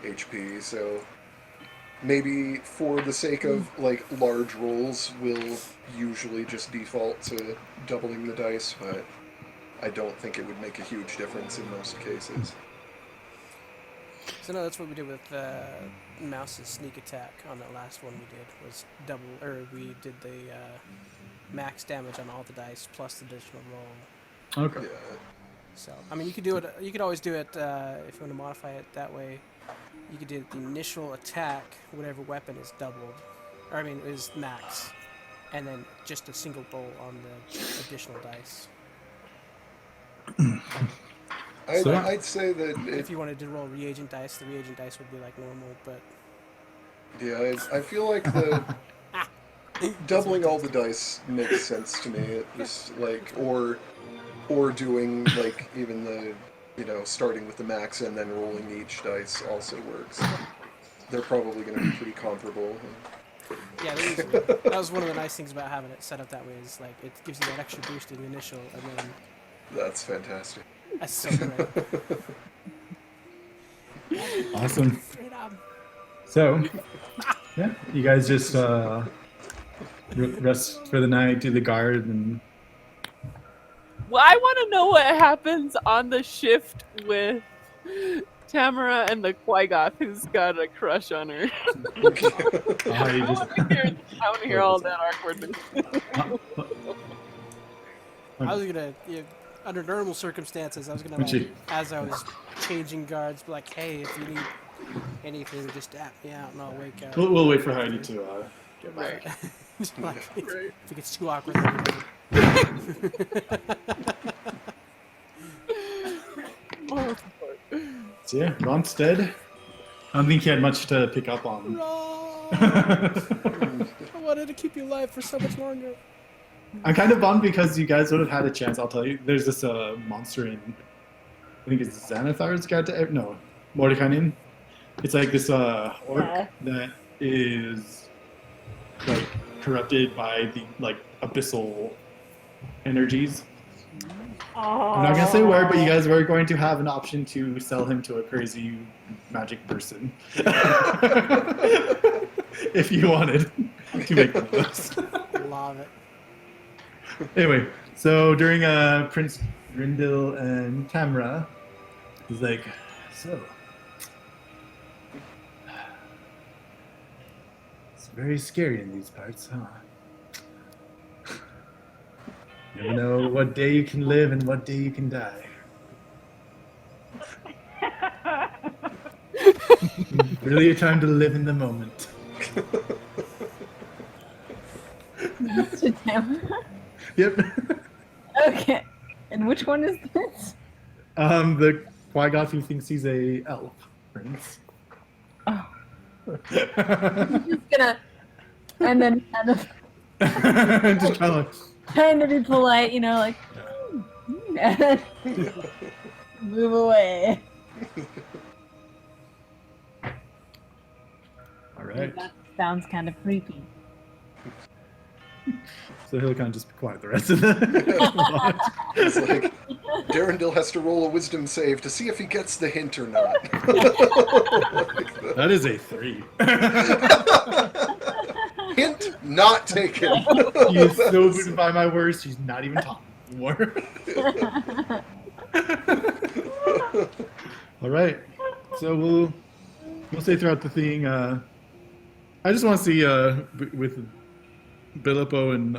HP. So maybe for the sake of like large rolls, we'll usually just default to doubling the dice, but I don't think it would make a huge difference in most cases. So no, that's what we did with Mouse's sneak attack on that last one we did, was double, or we did the max damage on all the dice plus the additional roll. Okay. Yeah. So, I mean, you could do it, you could always do it, if you want to modify it that way, you could do the initial attack, whatever weapon is doubled, or I mean, is max, and then just a single roll on the additional dice. I'd say that If you wanted to roll reagent dice, the reagent dice would be like normal, but... yeah, I feel like the doubling all the dice makes sense to me. It just like or doing like even the starting with the max and then rolling each dice also works. They're probably going to be pretty comparable. Yeah, that was one of the nice things about having it set up that way, is like it gives you that extra boost in the initial, and then That's fantastic. that's so great. Awesome. Freedom. So, yeah, you guys just rest for the night, do the guard, and Well, I want to know what happens on the shift with Tamara and the Quaigoth who's got a crush on her. you just I want to hear all that awkwardness. I was gonna, under normal circumstances, I was gonna, Would like, you? as I was changing guards, be like, hey, if you need anything, just tap me out and I'll wake up. We'll wait for Heidi to get back. Just like, Right. if it gets too awkward, then we Oh, So yeah, Ron's dead. I don't think he had much to pick up on. I wanted to keep you alive for so much longer. I'm kind of bummed because you guys would have had a chance. I'll tell you. There's this monster in, I think it's Xanathar's got to no, Mordekainen. It's like this orc that is like corrupted by the like abyssal energies. I'm not gonna say where, but you guys were going to have an option to sell him to a crazy magic person if you wanted to make one of those. Love it. Anyway, so during Prince Grindel and Tamra, he's like, so it's very scary in these parts, huh? You know what day you can live and what day you can die. Really a time to live in the moment. Master Tamara? Yep. Okay. And which one is this? The Quaigoth who thinks he's a elf. Prince. Oh. Just gonna, and then kind of Just kind of trying to be polite, like, and then move away. all right. That sounds kind of creepy. So he'll kind of just be quiet the rest of the watch. It's like Darendil has to roll a wisdom save to see if he gets the hint or not. That is a 3. Hint not taken. She is so moved by my words, she's not even talking anymore. All right. So we'll say throughout the thing. I just want to see with Bilippo and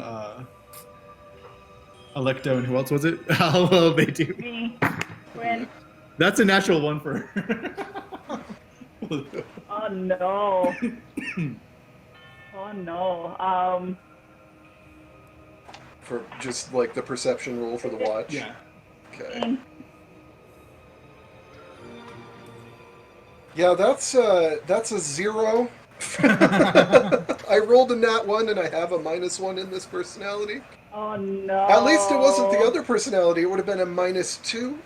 Electo and who else was it? How well they do. Me. Win. That's a natural 1 for her. Oh no. Oh no. For just like the perception roll for the watch. Yeah. Okay. Yeah, that's a 0. I rolled a nat 1 and I have a -1 in this personality. Oh no. At least it wasn't the other personality. It would have been a -2.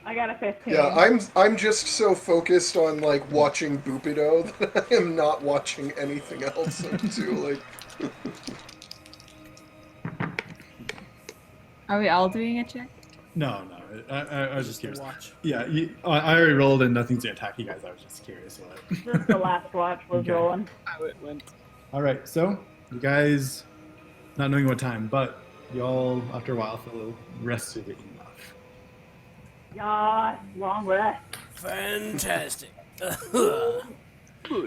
I got a 15. Yeah, I'm just so focused on like watching Bupido that I am not watching anything else. I'm too like. Are we all doing a check? No. I was just curious. Watch. Yeah, I already rolled and nothing's gonna attack you guys. I was just curious. Just the last watch was Okay. rolling. How it went. All right, so you guys, not knowing what time, but y'all after a while feel rested enough. Yeah, long rest. Fantastic.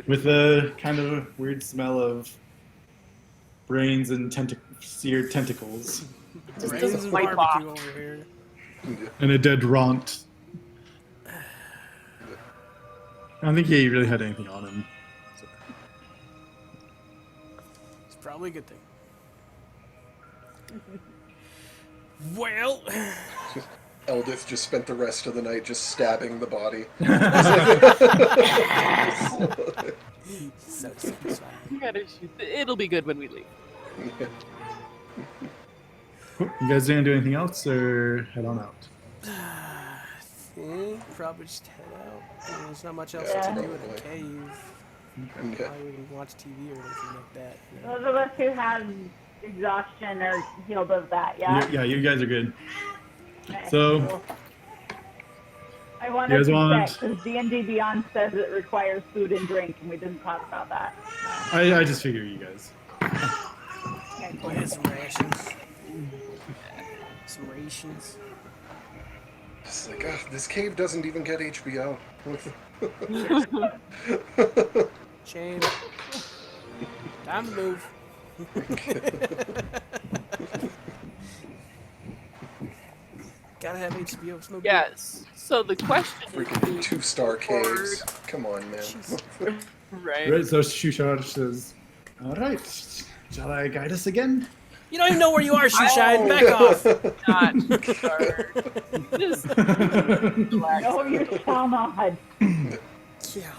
With a kind of weird smell of brains and seared tentacles Brains and white barbecue over here. and a dead Ront. I don't think he really had anything on him. So. It's probably a good thing. Well, Eldith just spent the rest of the night just stabbing the body. so satisfying. You gotta shoot. It'll be good when we leave. Cool. You guys didn't do anything else or head on out? I think probably just head out. There's not much else Yeah, to do in probably. a cave. Okay. Probably wouldn't watch TV or anything like that. You know? Those of us who have exhaustion are healed of that, yeah? Yeah, you guys are good. Okay, So- cool. I You wanted guys to want- check, because D&D Beyond says it requires food and drink, and we didn't talk about that. I just figure you guys. Okay, Oh, cool. yeah, some rations. Some rations. Just like, this cave doesn't even get HBO. Shame. Time to move. Gotta have HBO. It's no good. Yes. So the question Freaking is, 2-star caves. Come on, man. right? Right, so Shushar says, all right, shall I guide us again? You don't even know where you are, Shoeshine. Back off. Not start. Just relax. No, you shall not. Yeah.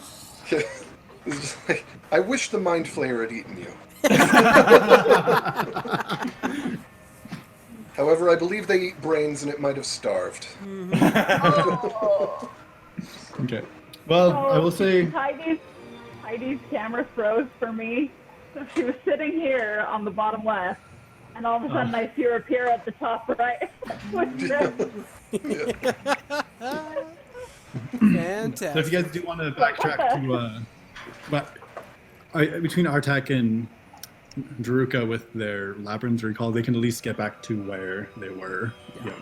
It's just like, I wish the Mind Flayer had eaten you. However, I believe they eat brains and it might have starved. Okay. Well, I will say, Heidi's camera froze for me. So she was sitting here on the bottom left, and all of a sudden I see her appear at the top right. Fantastic. so if you guys do want to backtrack to, between Artak and Daruka with their labyrinth recall, they can at least get back to where they were. Yeah.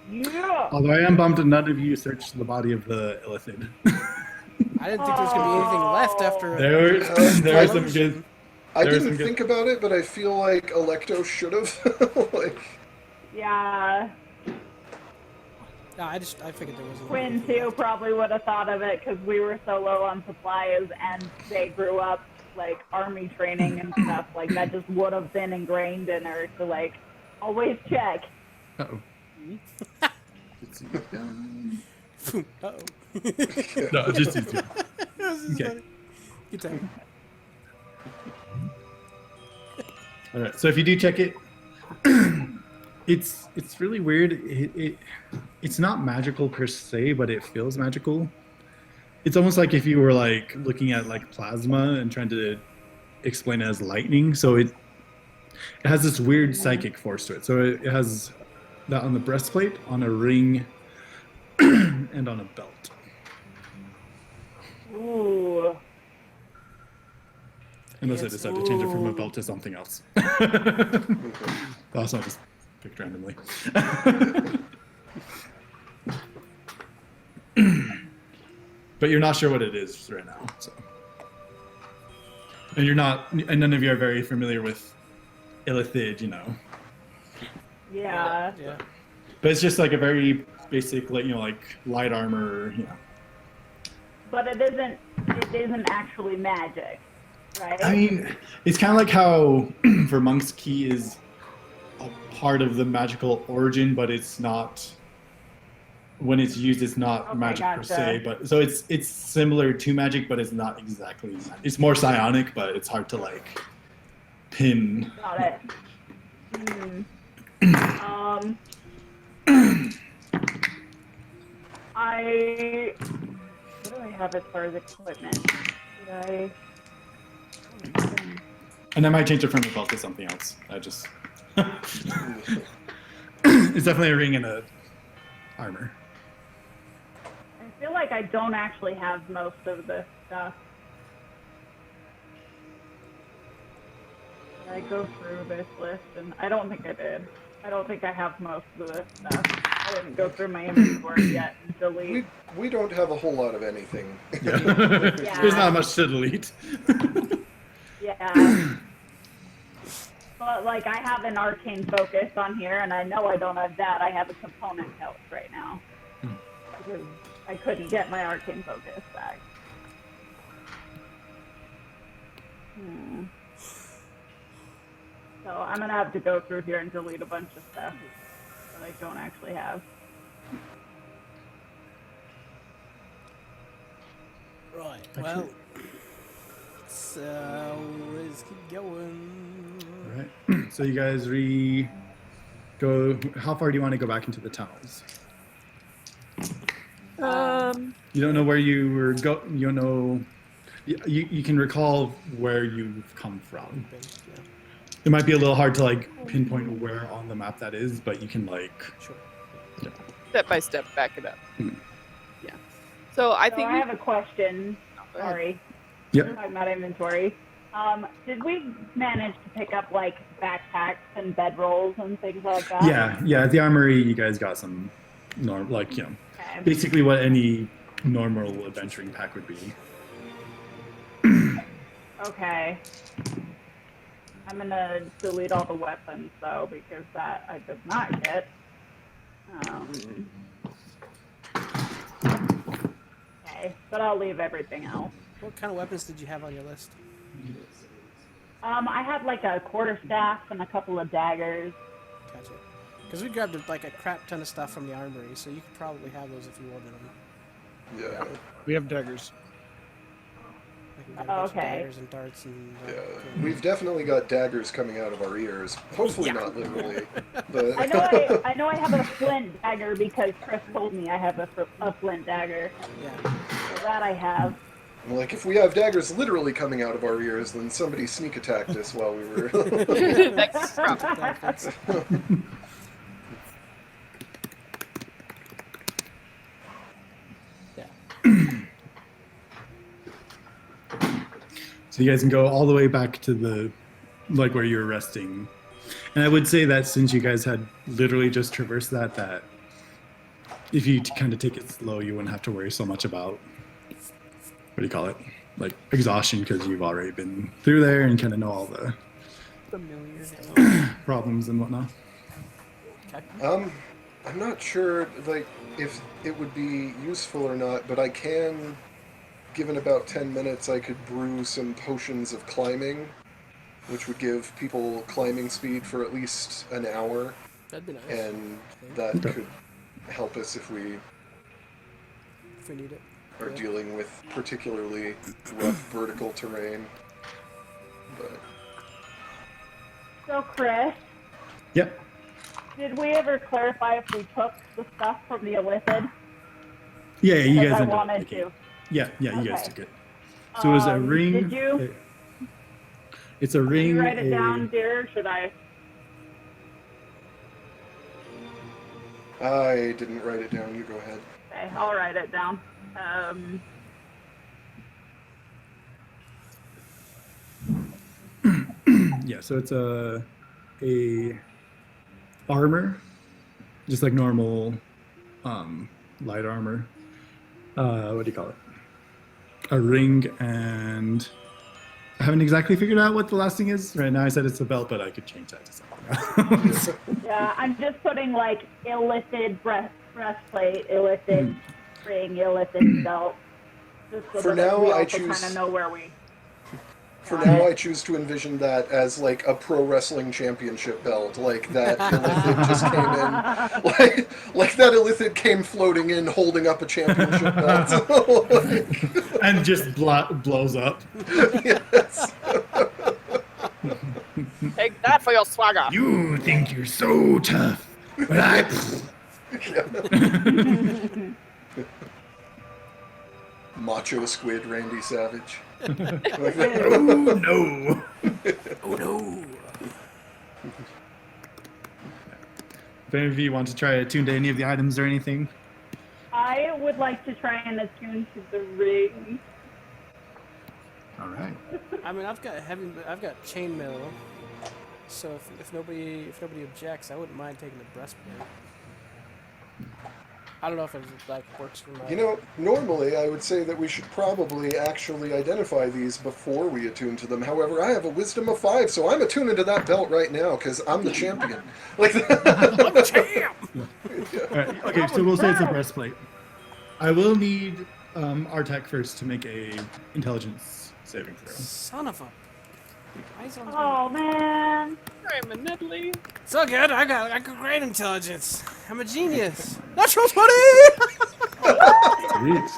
Yeah. Although I am bummed that none of you searched the body of the Illithid. I didn't think there was gonna be anything left after. There are some good. I There was didn't some good- think about it, but I feel like Electo should have. Like, Yeah. No, I figured there wasn't. Quinn anything too left. probably would have thought of it because we were so low on supplies and they grew up like army training and stuff like that just would have been ingrained in her to like always check. Uh-oh. Uh-oh. No, just these two. This is Okay. funny. Good time. All right. So if you do check it, it's really weird. It's not magical per se, but it feels magical. It's almost like if you were like looking at like plasma and trying to explain it as lightning. So it has this weird psychic force to it. So it has that on the breastplate, on a ring, and on a belt. Ooh. Unless I Yes. decide to change it from a belt to something else. Also, I just picked randomly. But you're not sure what it is right now. So. And none of you are very familiar with Illithid, you know. Yeah. Yeah. But it's just like a very basic, like, you know, like light armor, you know. But it isn't actually magic, right? I mean, it's kind of like how for Monk's Key is a part of the magical origin, but it's not. When it's used, it's not Okay, magic per gotcha. se. But so it's similar to magic, but it's not exactly. Magic. It's more psionic, but it's hard to like pin. Got it. What do I have as far as equipment? Did And I might change it from a belt to something else. I just. It's definitely a ring and a armor. I feel like I don't actually have most of this stuff. Did I go through this list? And I don't think I did. I don't think I have most of this stuff. I didn't go through my inventory yet and delete. We don't have a whole lot of anything. Yeah. There's not much to delete. Yeah. But, like, I have an arcane focus on here, and I know I don't have that. I have a component couch right now. Because I couldn't get my arcane focus back. So I'm going to have to go through here and delete a bunch of stuff that I don't actually have. Right. Well, so let's keep going. All right. So you guys go. How far do you want to go back into the tunnels? You don't know where you were You don't know. You can recall where you've come from. Yeah. It might be a little hard to like pinpoint where on the map that is, but you can like. Sure. Yeah. Step by step, back it up. Yeah. So I So think I have a question. Go ahead. Sorry. Yep. We're talking about inventory. Did we manage to pick up like backpacks and bedrolls and things like that? Yeah. At the armory, you guys got some, Okay. basically what any normal adventuring pack would be. Okay. I'm gonna delete all the weapons though because that I did not get. Okay, but I'll leave everything else. What kind of weapons did you have on your list? I had like a quarterstaff and a couple of daggers. Gotcha. Because we grabbed like a crap ton of stuff from the armory, so you could probably have those if you wanted them. Yeah. We have daggers. I can get a bunch of Okay. daggers and darts and. Yeah, we've definitely got daggers coming out of our ears. Hopefully not literally, but I know I have a flint dagger because Chris told me I have a flint dagger. Yeah. So that I have. like if we have daggers literally coming out of our ears, then somebody sneak attacked us while we were. that's probably That's- yeah. So you guys can go all the way back to the, like where you were resting. And I would say that since you guys had literally just traversed that if you kind of take it slow, you wouldn't have to worry so much about, what do you call it? Like exhaustion, because you've already been through there and kind of know all the familiar. problems and whatnot. Okay. I'm not sure like if it would be useful or not, but I can, given about 10 minutes, I could brew some potions of climbing, which would give people climbing speed for at least an hour. That'd be nice. and that could help us if we need it. are dealing with particularly rough vertical terrain. But So, Chris, Yep. did we ever clarify if we took the stuff from the Illithid? Yeah, you Because guys I ended up wanted taking to. it. Yeah, you guys Okay. took it. So it was a ring. Did you? It's a Did ring. you write it down, dear? Or should I? I didn't write it down. You go ahead. Okay, I'll write it down. Yeah, so it's a armor, just like normal light armor. What do you call it? A ring, and I haven't exactly figured out what the last thing is. Right now I said it's a belt, but I could change that to something else. Yeah, I'm just putting like Illithid breastplate, Illithid ring, Illithid belt. Just so For that now, we I also choose- kind of know where we. For now, I choose to envision that as like a pro wrestling championship belt, like that Illithid just came in, like that Illithid came floating in, holding up a championship belt, And just blows up. Yes. Take that for your swagger. You think you're so tough, but I. Macho Squid Randy Savage. Oh no! Oh no! If any of you want to try to attune to any of the items or anything, I would like to try and attune to the ring. all right. I mean, I've got chainmail, so if nobody objects, I wouldn't mind taking the breastplate. I don't know if it like works for my. You know, normally I would say that we should probably actually identify these before we attune to them. However, I have a wisdom of 5, so I'm attuning to that belt right now because I'm the champion. Like, I'm a champ! All right. Okay, so we'll say it's a breastplate. I will need Artek first to make a intelligence saving throw. Son of a. Why is it on the- Oh man! I'm a Nedley. So good. I got great intelligence. I'm a genius. Natural 20. Sweet.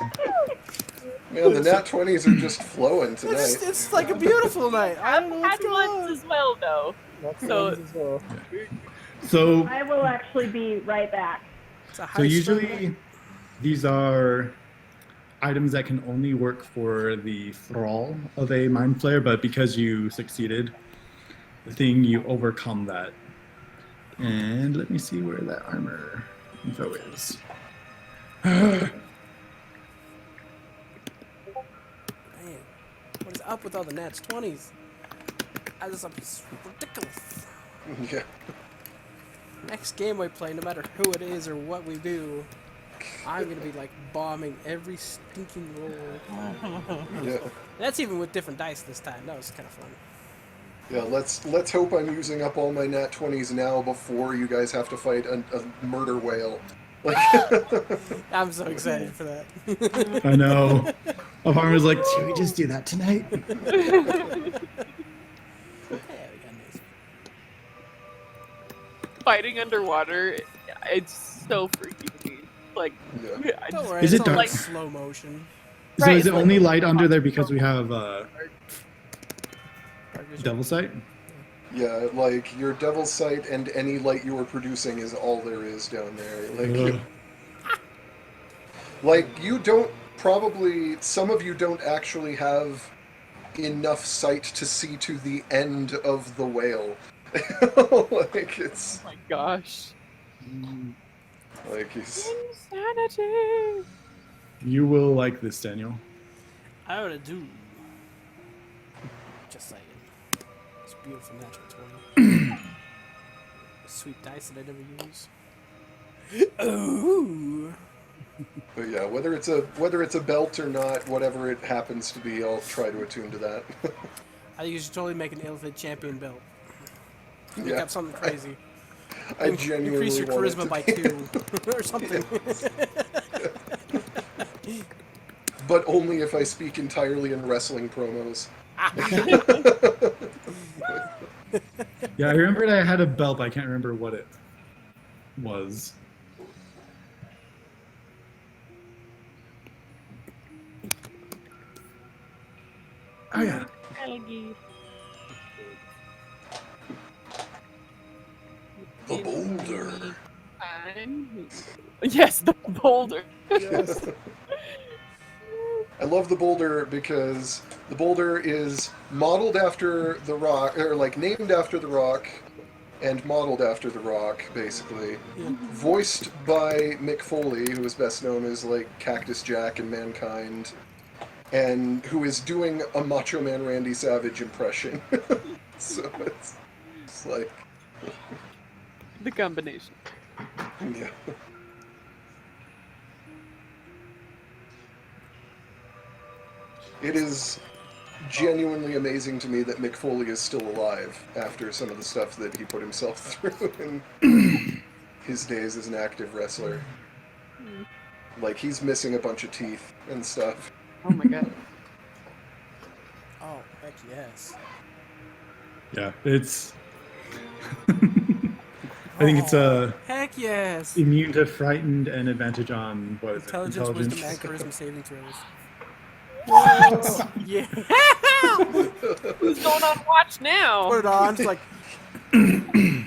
man, the nat 20s are just flowing tonight. It's like a beautiful night. I don't know what's Had going ones on. as well, though. So So I will actually be right back. It's a high So usually struggle. these are items that can only work for the thrall of a mind flayer, but because you succeeded the thing, you overcome that. And let me see where that armor info is. Man, what is up with all the nats 20s? It's ridiculous. Yeah. Next game we play, no matter who it is or what we do, I'm gonna be like bombing every stinking roll. Yeah. That's even with different dice this time. That was kind of fun. Yeah, let's hope I'm using up all my nat 20s now before you guys have to fight a murder whale. I'm so excited for that. I know. Farmer's like, should we just do that tonight? Yeah, we got nice. fighting underwater, it's so freaky to me. Like, Yeah. I Don't just, worry, Is it's it all dark? like slow motion. So Right, is it like- only light under there because we have Dark vision. devil sight? Yeah, like your devil's sight and any light you are producing is all there is down there. Ugh. Like you don't probably some of you don't actually have enough sight to see to the end of the whale. Like it's oh my gosh. like he's Insanity! You will like this, Daniel. I would do. Just saying. It's beautiful natural 20. Sweet dice that I never use. Ooh. but yeah, whether it's a belt or not, whatever it happens to be, I'll try to attune to that. I think you should totally make an Illithid champion belt. Make Yeah. up something crazy. I genuinely Increase your want it charisma to by be- 2 or something. but only if I speak entirely in wrestling promos. Yeah, I remembered I had a belt, but I can't remember what it was. Oh yeah. Alligator. The boulder. Yes, the boulder. Yes. I love the boulder because the boulder is modeled after the rock, or like named after the rock, and modeled after the rock, basically. Voiced by Mick Foley, who is best known as like Cactus Jack in Mankind, and who is doing a Macho Man Randy Savage impression. So it's like, The combination. yeah. It is genuinely amazing to me that Mick Foley is still alive after some of the stuff that he put himself through in his days as an active wrestler. Like, he's missing a bunch of teeth and stuff. Oh my god. Oh, heck yes. Yeah, it's. I think it's Heck yes. immune to frightened and advantage on what is Intelligence, it? wisdom, and charisma saving throws. What? Yeah. Who's going on watch now? Put it on. It's like, I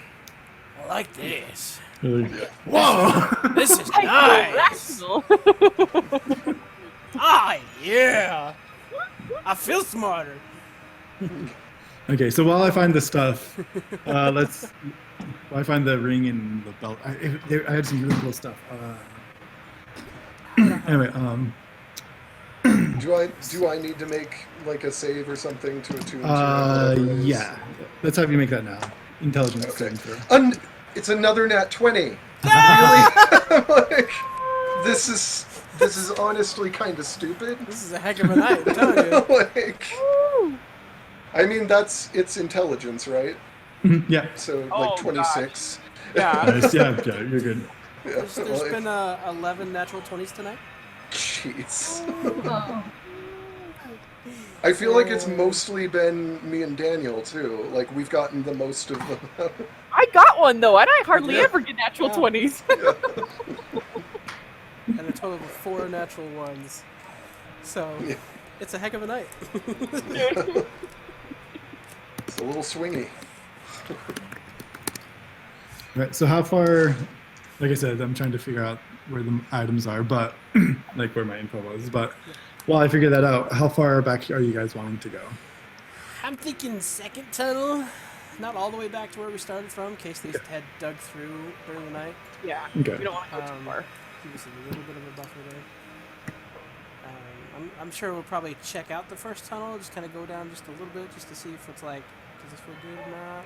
like this. Whoa! This is nice. Irrational. Ah, yeah. I feel smarter. Okay, so while I find the stuff, while I find the ring and the belt. I had some really cool stuff. Anyway, Do I need to make like a save or something to attune to whatever it is? yeah. Let's have you make that now. Intelligence Okay. saving throw. It's another nat 20. Really? Like, this is honestly kind of stupid. This is a heck of a night, I'm telling you. Like, I mean, it's intelligence, right? Yeah. So Oh, like 26. Yeah. Nice. Yeah, you're good. Yeah, There's like, been 11 natural 20s tonight. jeez. Oh, I feel like it's mostly been me and Daniel too. Like, we've gotten the most of them. I got one though, and I hardly Yeah. ever get natural Yeah. 20s. And a total of 4 natural ones. So, Yeah. it's a heck of a night. It's a little swingy. Right. So how far? Like I said, I'm trying to figure out where the items are, but like where my info was. But while I figure that out, how far back are you guys wanting to go? I'm thinking second tunnel. Not all the way back to where we started from, in case they had dug through during the night. Yeah. Okay. We don't want to go too far. Give us a little bit of a buffer there. I'm sure we'll probably check out the first tunnel, just kind of go down just a little bit, just to see if it's like, does this feel good or not?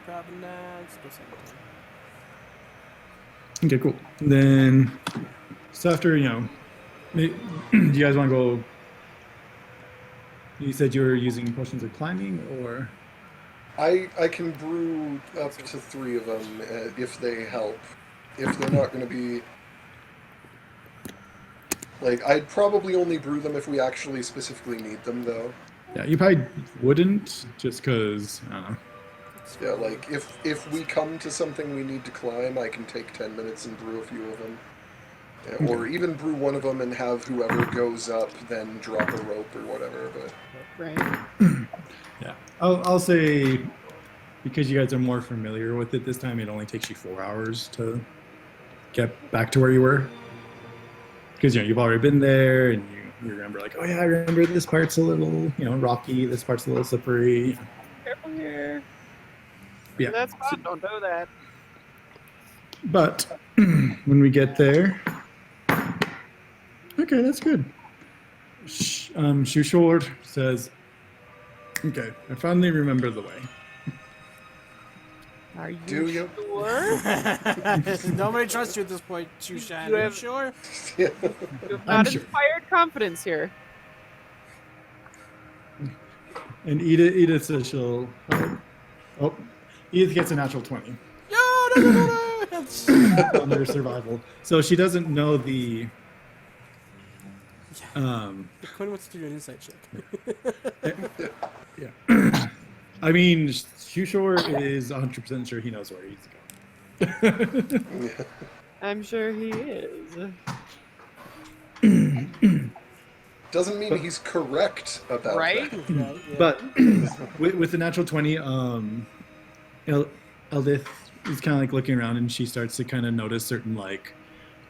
Probably not. Let's go second tunnel. Okay, cool. Then, so after, do you guys want to go? You said you were using potions of climbing, or? I can brew up to 3 of them if they help. If they're not going to be... Like, I'd probably only brew them if we actually specifically need them, though. Yeah, you probably wouldn't, just because, I don't know. Yeah, like, if we come to something we need to climb, I can take 10 minutes and brew a few of them. Yeah, or even brew one of them and have whoever goes up then drop a rope or whatever, but... Right. Yeah, I'll say, because you guys are more familiar with it this time, it only takes you 4 hours to get back to where you were. Because, you've already been there, and you remember, like, oh yeah, I remember this part's a little, rocky, this part's a little slippery. Careful here. Yeah. That's fun. Don't know that. But when we get there, okay, that's good. Shoe Short says, okay, I finally remember the way. Are you Do you? sure? Nobody trusts you at this point, Shushan. You Are you have- sure? Yeah. You have I'm not sure. inspired confidence here. And Edith says she'll. Oh, Edith gets a natural 20 No. on her survival. So she doesn't know the. Quinn wants to do an insight check. Yeah. I mean, Shoeshore is 100% sure he knows where he's going. I'm sure he is. Doesn't mean he's correct about Right? that. Right, yeah. But with the natural 20, Eldith is kind of like looking around, and she starts to kind of notice certain like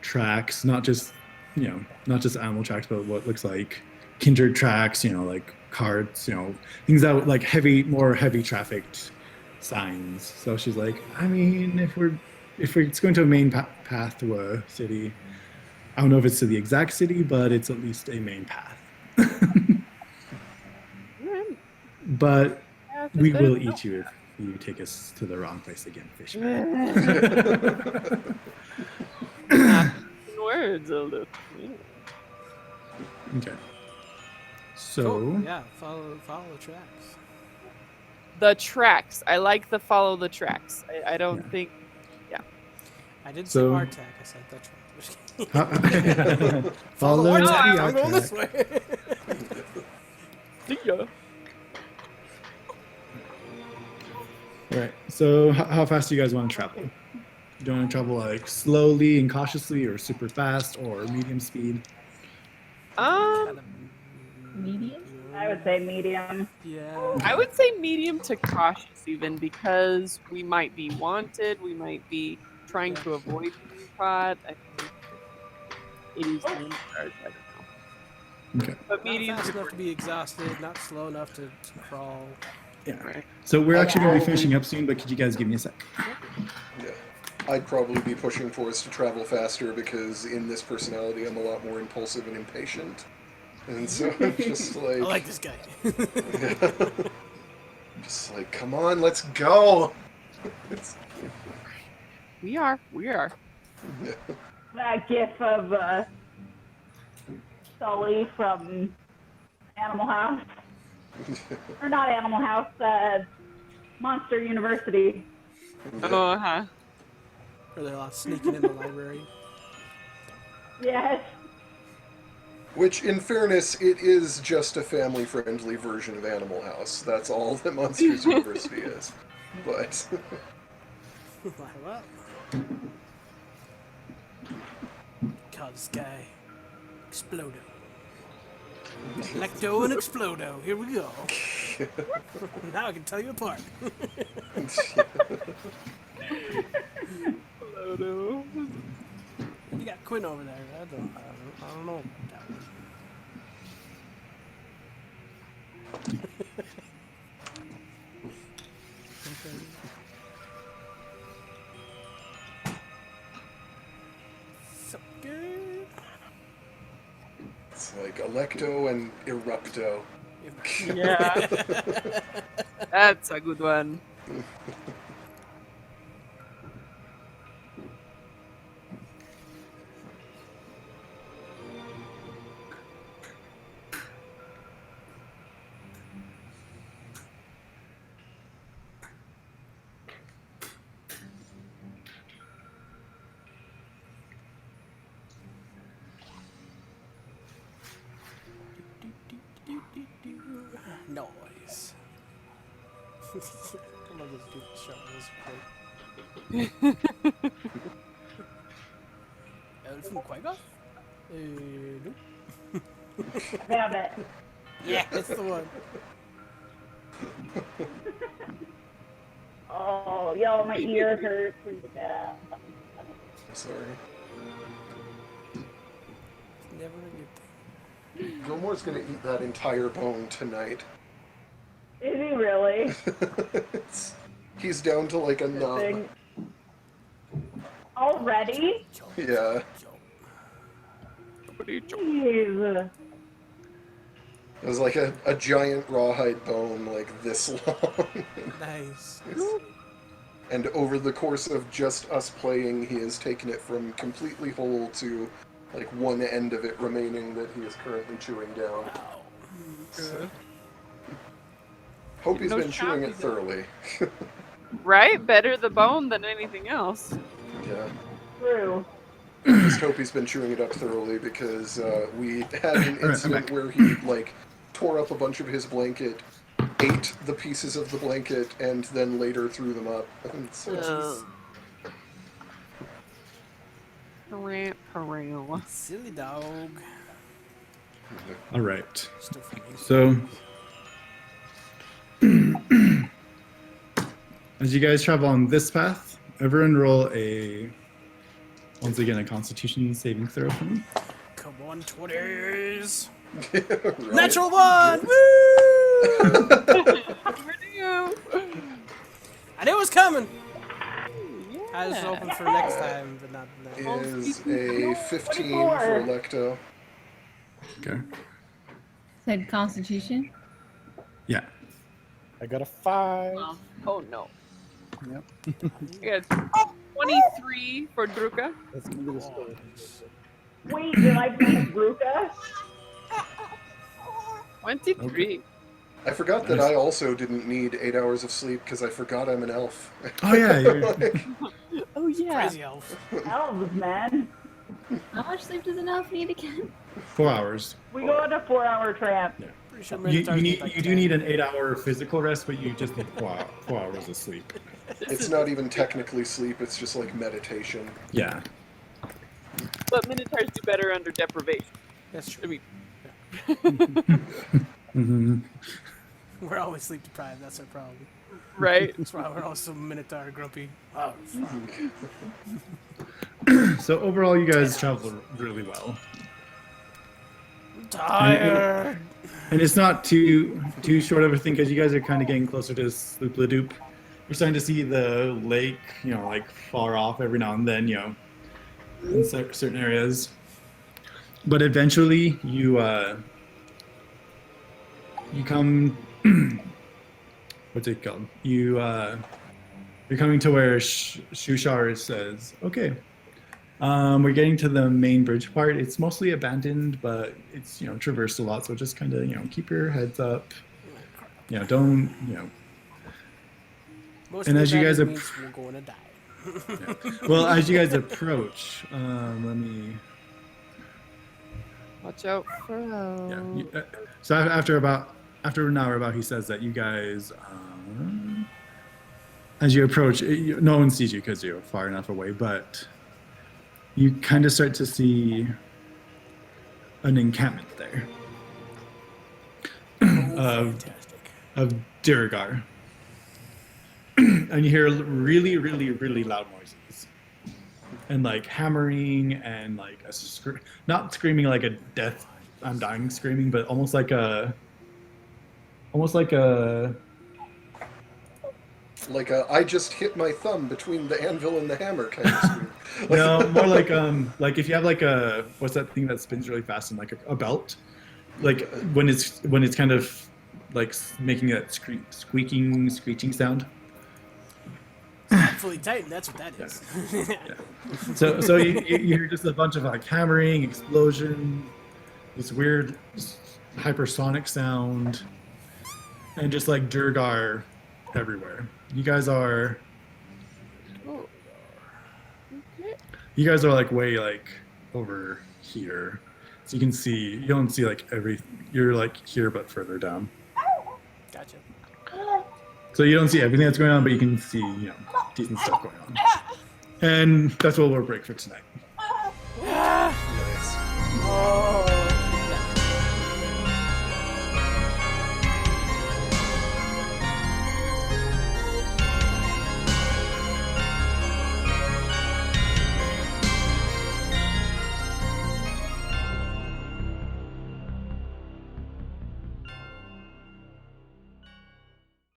tracks, not just animal tracks, but what looks like kindred tracks, like carts, things that like more heavy trafficked signs. So she's like, I mean, if it's going to a main path to a city, I don't know if it's to the exact city, but it's at least a main path. But Yeah, we better will than eat you if you take us to the wrong place again, Fishman. Words, Eldith. Yeah. Okay. So Cool. Yeah, follow the tracks. The tracks. I like the follow the tracks. I don't Yeah. think. I didn't So- say Artac, I said the track. follow Artac, the I'm going this Artac. way. See ya. All right. So how fast do you guys want to travel? Do you want to travel like slowly and cautiously, or super fast, or medium speed? Medium? I would say medium. Yeah. I would say medium to cautious even because we might be wanted. We might be trying to avoid being caught. I think it is named cards. I don't know. Okay. But Not medium fast enough to be exhausted, not slow enough to crawl. Yeah. Right. So we're actually going to be Probably- finishing up soon, but could you guys give me a sec? Yeah. I'd probably be pushing for us to travel faster because in this personality I'm a lot more impulsive and impatient. And so I'm just like... I like this guy. just like, come on, let's go! We are. That gif of Sully from Animal House. Or not Animal House, Monster University. Oh, huh. Or they're all sneaking in the library. Yes. Which, in fairness, it is just a family-friendly version of Animal House. That's all that Monsters University is. But... What? Call this guy Explodo. Lecto and Explodo. Here we go. Now I can tell you apart. Hello. You got Quinn over there. I don't know that one. So good. It's like Electo and Erupto. Yeah. That's a good one. Noise. I love those stupid shovels. From Quagga? Nope. Damn it. Yeah, that's the one. Oh, yo, my ears hurt pretty bad. Sorry. Never a good thing. Gilmore's gonna eat that entire bone tonight. Is he really? He's down to like a nub. Thing. Already? Yeah. Jeez. It was like a giant rawhide bone, like this long. Nice. And over the course of just us playing, he has taken it from completely whole to like one end of it remaining that he is currently chewing down. Wow. So, hope he's No been chewing it choppy thoroughly. Right? Better the bone than anything else. Yeah. True. I just hope he's been chewing it up thoroughly because we had an incident where he like tore up a bunch of his blanket, ate the pieces of the blanket, and then later threw them up. And so, Silly dog. All right. Still funny. So, as you guys travel on this path, everyone roll once again, a Constitution saving throw for me. Come on, 20s. Right? Natural 1! Woo! I knew it was coming. I was hoping for next time, but not now. Is a 15 for Electo. Okay. Said Constitution. Yeah. I got a 5. Oh no. Yep. I got 23 for Druka. That's gonna be the score. Wait, did I beat Ruka? 23. I forgot that I also didn't need 8 hours of sleep because I forgot I'm an elf. Oh yeah. Oh yeah. Crazy elf. Elves, man. How much sleep does an elf need again? 4 hours. We go on a 4-hour tramp. Pretty sure You Minotaurs need get like you do 10. need an 8-hour physical rest, but you just need 4 hours of sleep. It's not even technically sleep, it's just like meditation. Yeah. But Minotaurs do better under deprivation. That's I true. mean, hmm We're always sleep deprived. That's our problem. right? That's why we're all so Minotaur grumpy. Oh, So overall, you guys travel really well. I'm tired. And it's not too short of a thing because you guys are kind of getting closer to Sloop-la-Doop. You're starting to see the lake, like far off every now and then, in certain areas. But eventually, you come. What's it called? You're coming to where Shushar says, "Okay, we're getting to the main bridge part. It's mostly abandoned, but it's traversed a lot. So just kind of keep your heads up. Don't Most And of as the you guys damage means we're going to die. Well, as you guys approach, let me. Watch out for So after an hour about, he says that you guys, as you approach, no one sees you because you're far enough away, but you kind of start to see an encampment there Fantastic. of Dirigar. And you hear really, really, really loud noises. And like hammering and like not screaming like a death, I'm dying screaming, but almost like a I just hit my thumb between the anvil and the hammer kind of scream. no, more like if you have like a, what's that thing that spins really fast and like a belt, like when it's kind of like making that screeching sound. Fully tightened, that's what that is. So you hear just a bunch of like hammering, explosion, this weird hypersonic sound, and just like Durgar everywhere. You guys are like way like over here, so you can see. You don't see like you're like here but further down. Gotcha. So you don't see everything that's going on, but you can see decent stuff going on. And that's what we'll break for tonight. Nice. Oh.